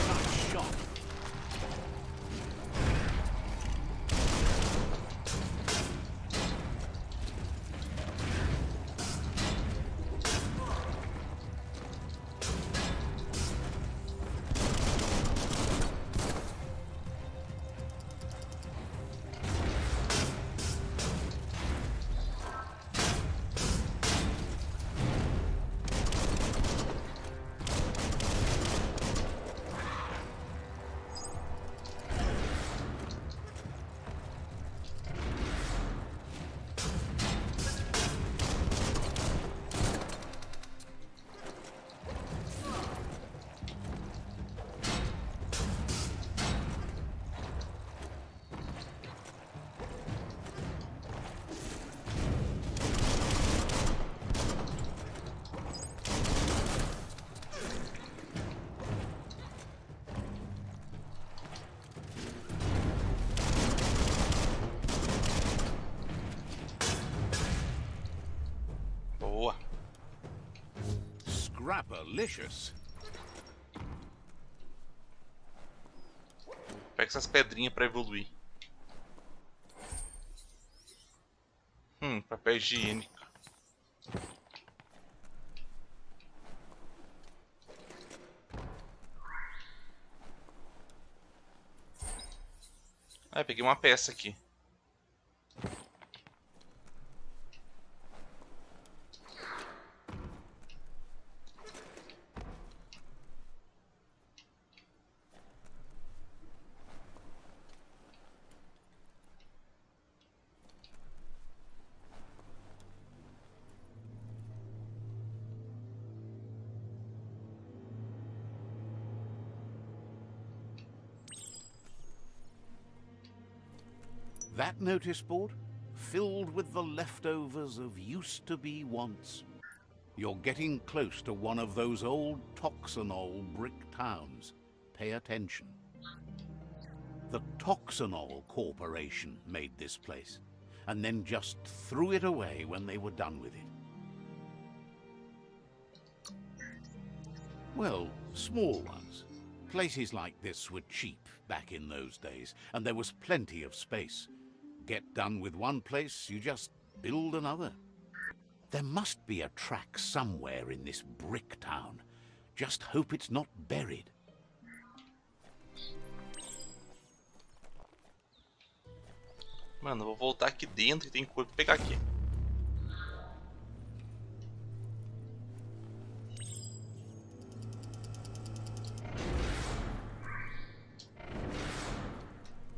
Nice shot. Boa. Scrapalicious. Pega essas pedrinhas para evoluir. Papel higiênico. Ah, peguei uma peça aqui. That notice board? Filled with the leftovers of used-to-be wants. You're getting close to one of those old Toxanol brick towns. Pay attention. The Toxanol Corporation made this place, and then just threw it away when they were done with it. Well, small ones. Places like this were cheap back in those days, and there was plenty of space. Get done with one place, you just build another. There must be a track somewhere in this brick town. Just hope it's not buried. Mano, eu vou voltar aqui dentro e tem coisa pra pegar aqui.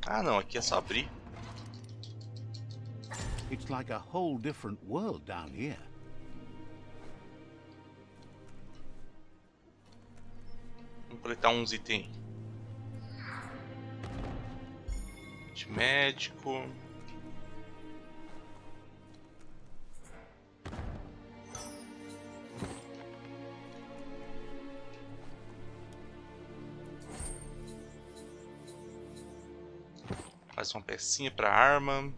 Ah não, aqui é só abrir. It's like a whole different world down here. Vamos coletar uns itens. De médico. Mais uma pecinha para arma.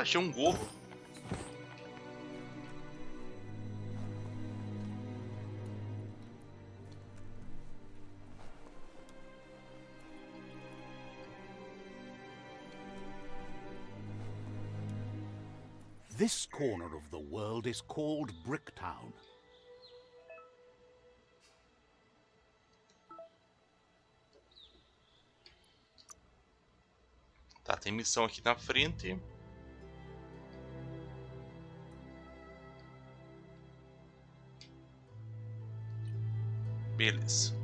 Achei um gorro. This corner of the world is called Bricktown. Tá, tem missão aqui na frente. Beleza.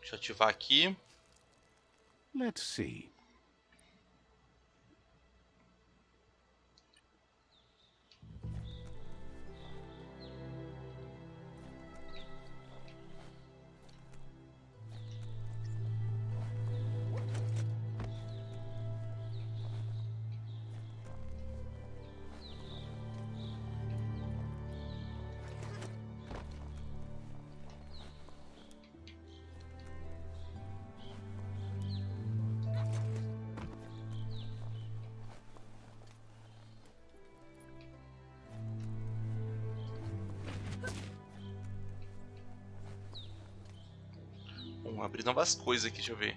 Deixa eu ativar aqui. Let's see. Vamos abrir novas coisas aqui, deixa eu ver.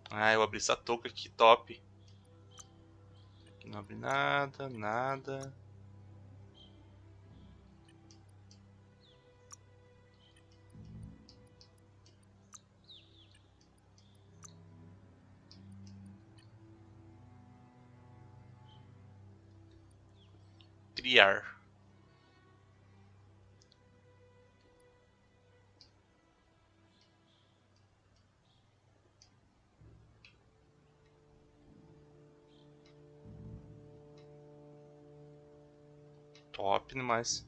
Ah, eu abri essa touca aqui, top. Aqui não abre nada, nada. Criar. Top demais.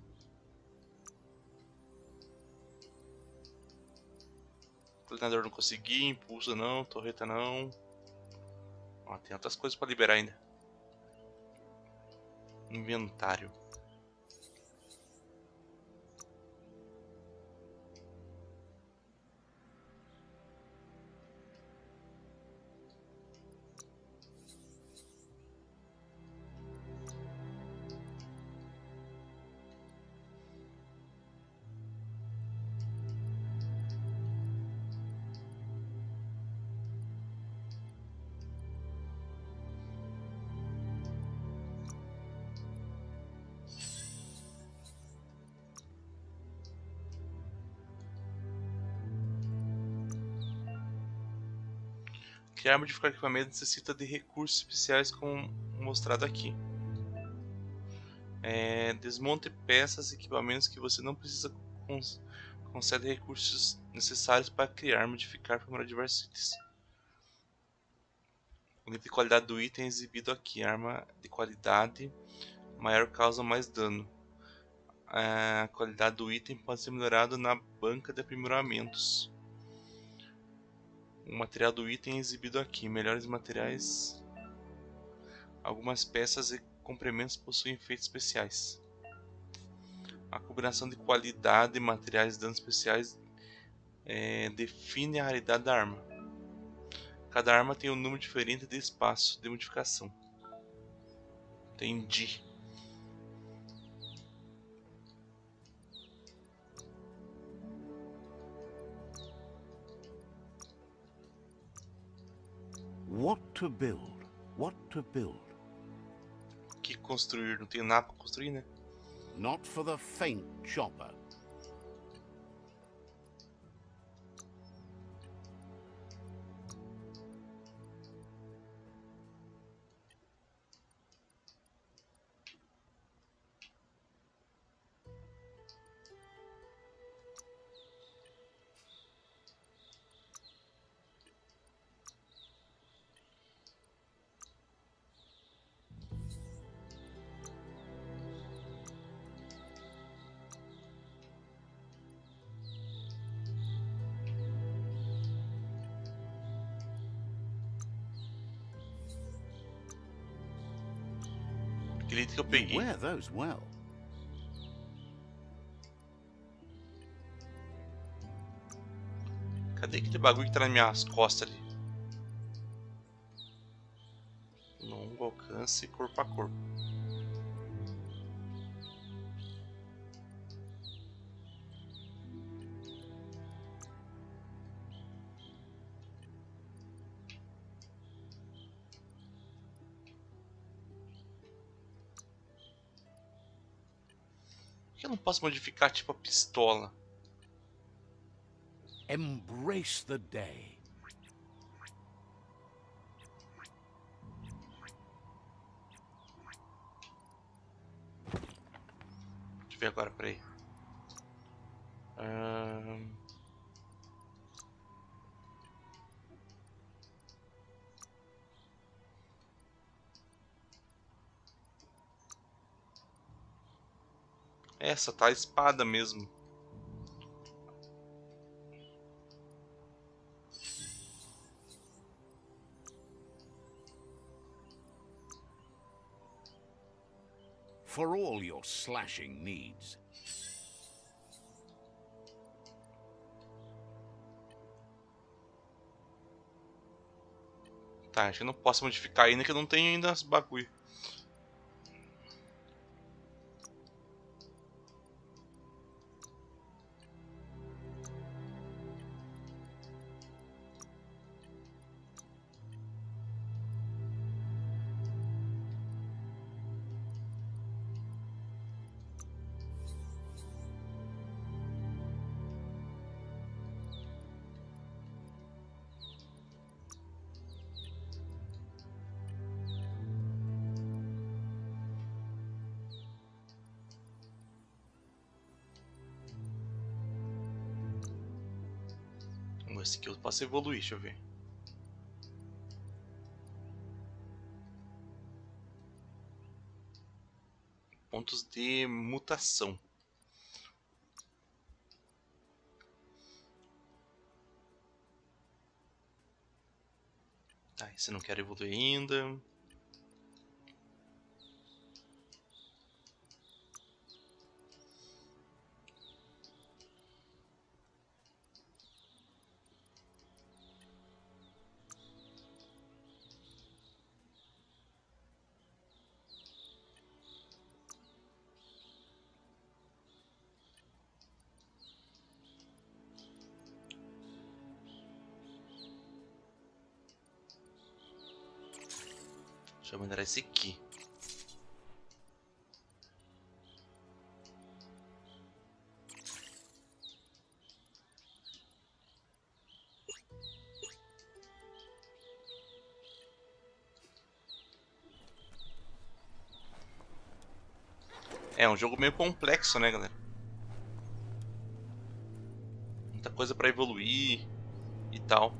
Coordenador não consegui, impulso não, torreta não. Ó, tem outras coisas para liberar ainda. Inventário. Criar e modificar equipamento necessita de recursos especiais como mostrado aqui. Desmonte peças e equipamentos que você não precisa concede recursos necessários para criar, modificar e aprimorar diversos itens. O nível de qualidade do item é exibido aqui. Arma de qualidade maior causa mais dano. A qualidade do item pode ser melhorado na banca de aprimoramentos. O material do item é exibido aqui. Melhores materiais. Algumas peças e complementos possuem efeitos especiais. A combinação de qualidade, materiais e danos especiais define a raridade da arma. Cada arma tem um número diferente de espaço de modificação. Entendi. What to build? What to build? O que construir? Não tenho nada para construir, né? Not for the faint, Chopper. Aquele item que eu You peguei. wear those well. Cadê aquele bagulho que tá nas minhas costas ali? Longo alcance, corpo a corpo. Por que eu não posso modificar tipo a pistola? Embrace the day. Deixa eu ver agora, peraí. Essa tá a espada mesmo. For all your slashing needs. Tá, acho que eu não posso modificar ainda que eu não tenho ainda os bagulho. Esse aqui eu posso evoluir, deixa eu ver. Pontos de mutação. Tá, esse eu não quero evoluir ainda. Deixa eu mandar esse aqui. É um jogo meio complexo, né, galera? Muita coisa pra evoluir e tal.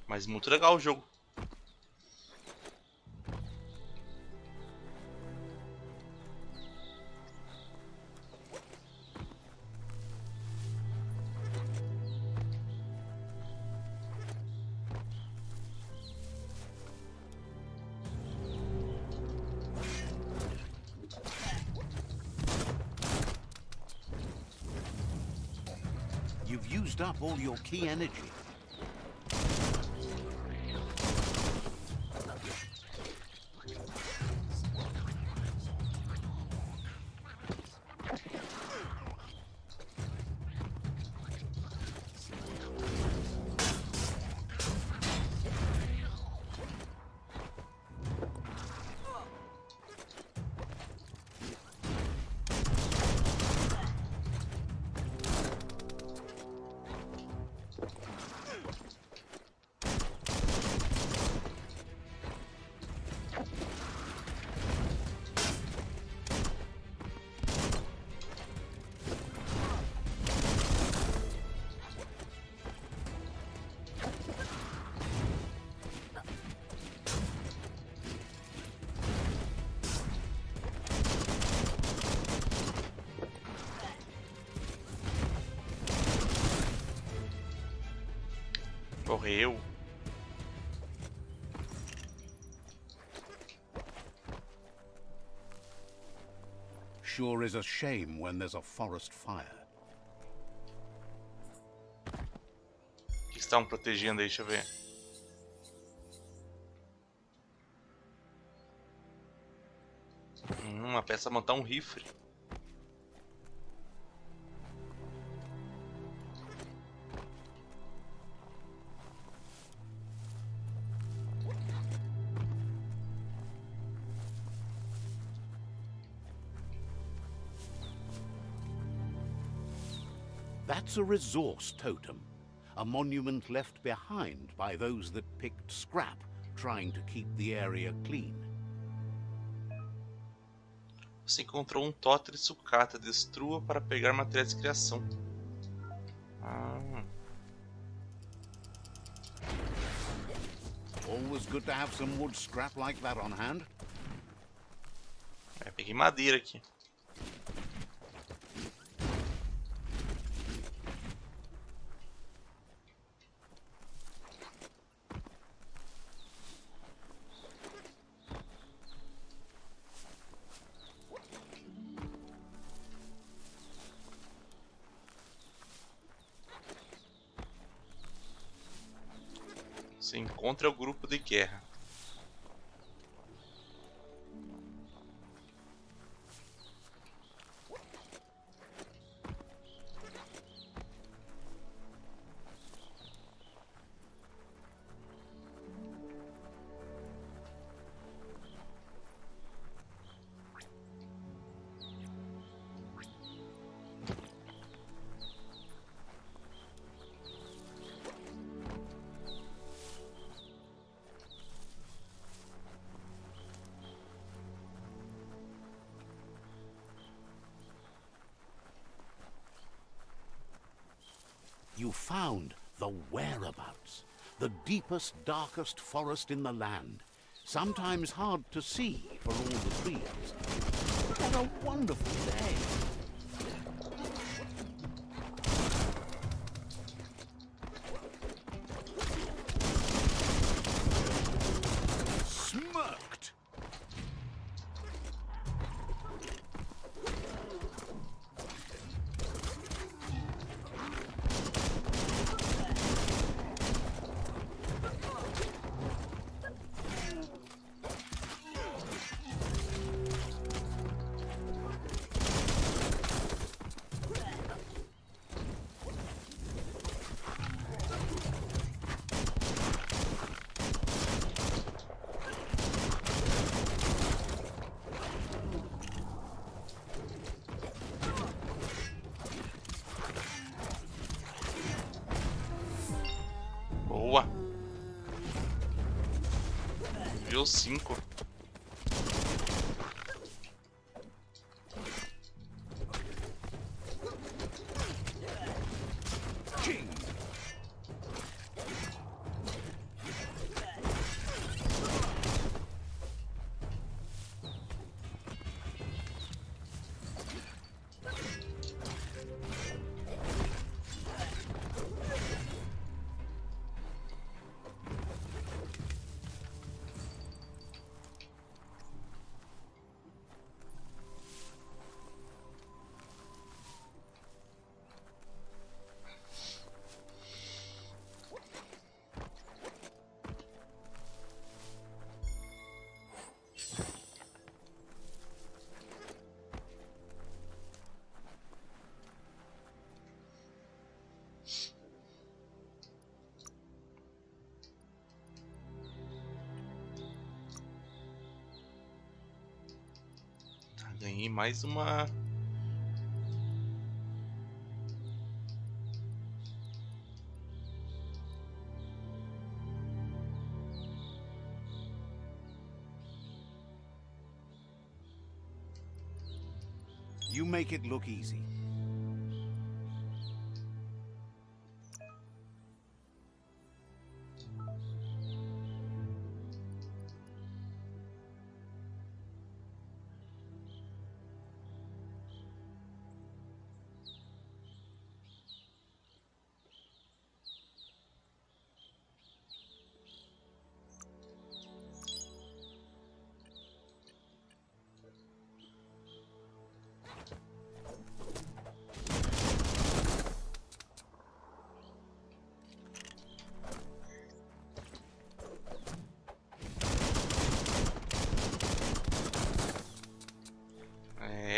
Mas muito legal o jogo. You've used up all your key energy. Morreu. Sure is a shame when there's a forest fire. O que estavam protegendo aí? Deixa eu ver. Uma peça pra montar um rifle. That's a resource totem, a monument left behind by those that picked scrap, trying to keep the area clean. Você encontrou um totem de sucata. Destrua para pegar materiais de criação. Always good to have some wood scrap like that on hand. Peguei madeira aqui. Você encontra o grupo de guerra. You found the whereabouts, the deepest, darkest forest in the land, sometimes hard to see for all the trees. What a wonderful day! Smirked! Boa. Nível 5. Ganhei mais uma. You make it look easy.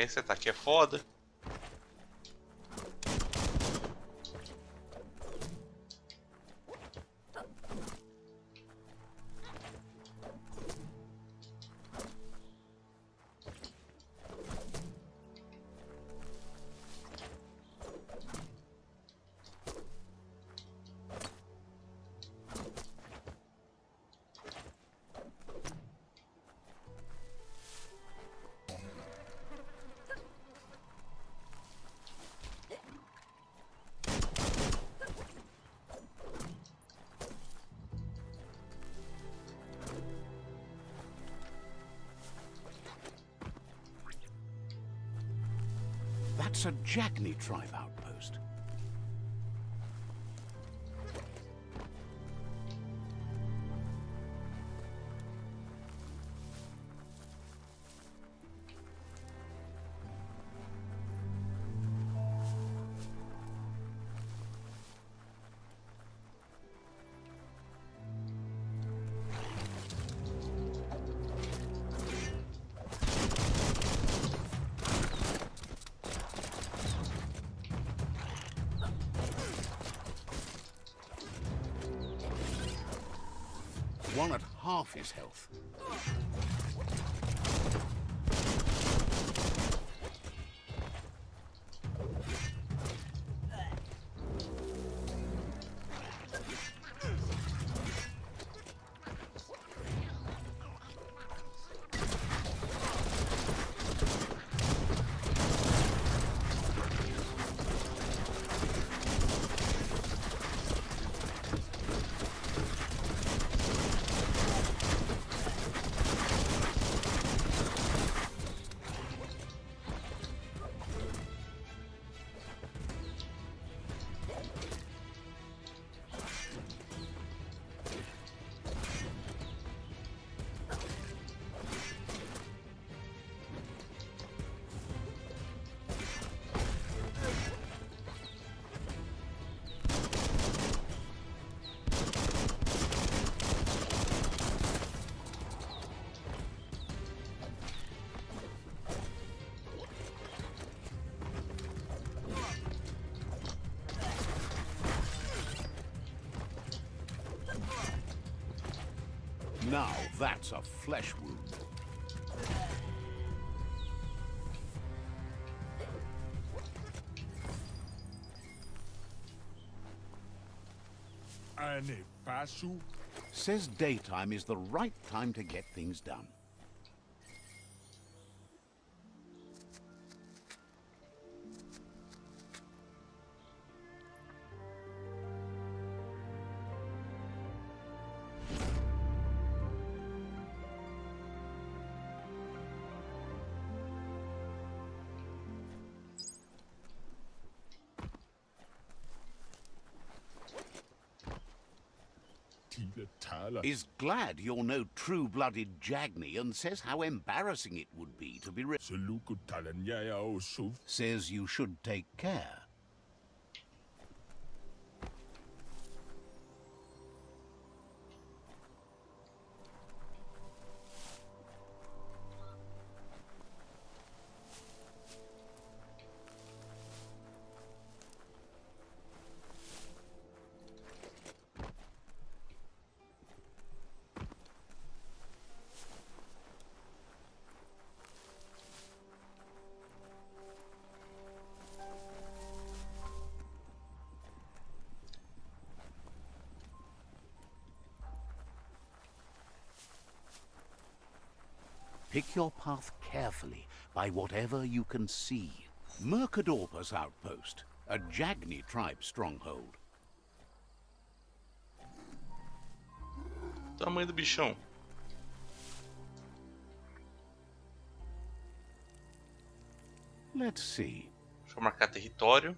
Esse ataque é foda. That's a Jagni tribe outpost. One at half his health. Now that's a flesh wound. Says daytime is the right time to get things done. Is glad you're no true-blooded Jagni and says how embarrassing it would be to be says you should take care. Pick your path carefully by whatever you can see. Mercadorpa's outpost, a Jagni tribe stronghold. Tamanho do bichão. Let's see. Deixa eu marcar território.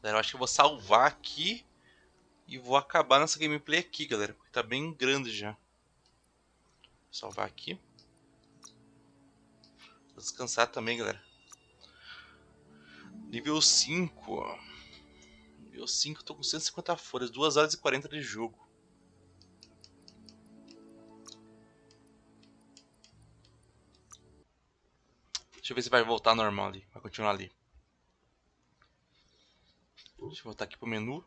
Eu acho que eu vou salvar aqui E vou acabar nessa gameplay aqui, galera, porque tá bem grande já. Vou salvar aqui. Vou descansar também, galera. Nível 5. Nível 5, tô com 150 folhas, 2 horas e 40 de jogo. Deixa eu ver se vai voltar normal ali, vai continuar ali. Deixa eu voltar aqui pro menu.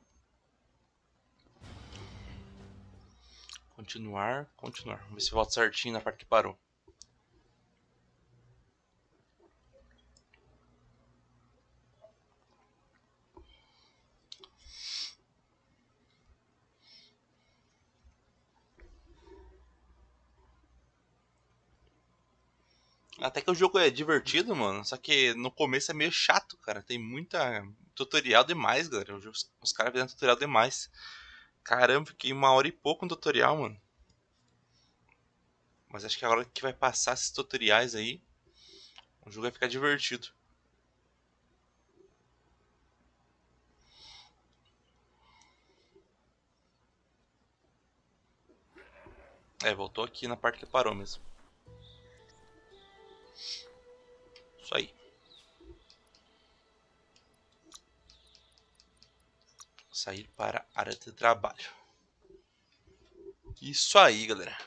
Continuar, continuar. Vamos ver se volta certinho na parte que parou. Até que o jogo é divertido, mano. Só que no começo é meio chato, cara. Tem muita tutorial demais, galera. Os caras fizeram tutorial demais. Caramba, fiquei 1 hora e pouco no tutorial, mano. Mas acho que agora que vai passar esses tutoriais aí, o jogo vai ficar divertido. É, voltou aqui na parte que parou mesmo. Isso aí. Sair para a área de trabalho. Isso aí, galera.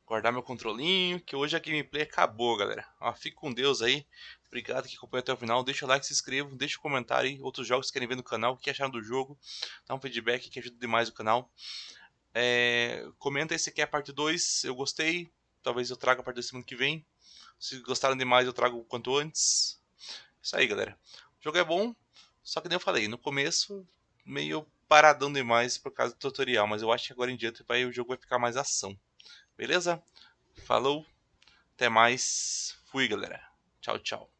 Guardar meu controlinho, que hoje a gameplay acabou, galera. Ó, fique com Deus aí. Obrigado que acompanhou até o final. Deixa o like, se inscreva, deixa um comentário aí. Outros jogos que querem ver no canal, o que acharam do jogo. Dá um feedback que ajuda demais o canal. Comenta aí se quer a parte 2. Eu gostei. Talvez eu traga a parte 2 semana que vem. Se gostaram demais, eu trago o quanto antes. Isso aí, galera. O jogo é bom, só que nem eu falei, no começo meio paradão demais por causa do tutorial, mas eu acho que agora em diante o jogo vai ficar mais ação. Beleza? Falou, até mais. Fui, galera. Tchau, tchau.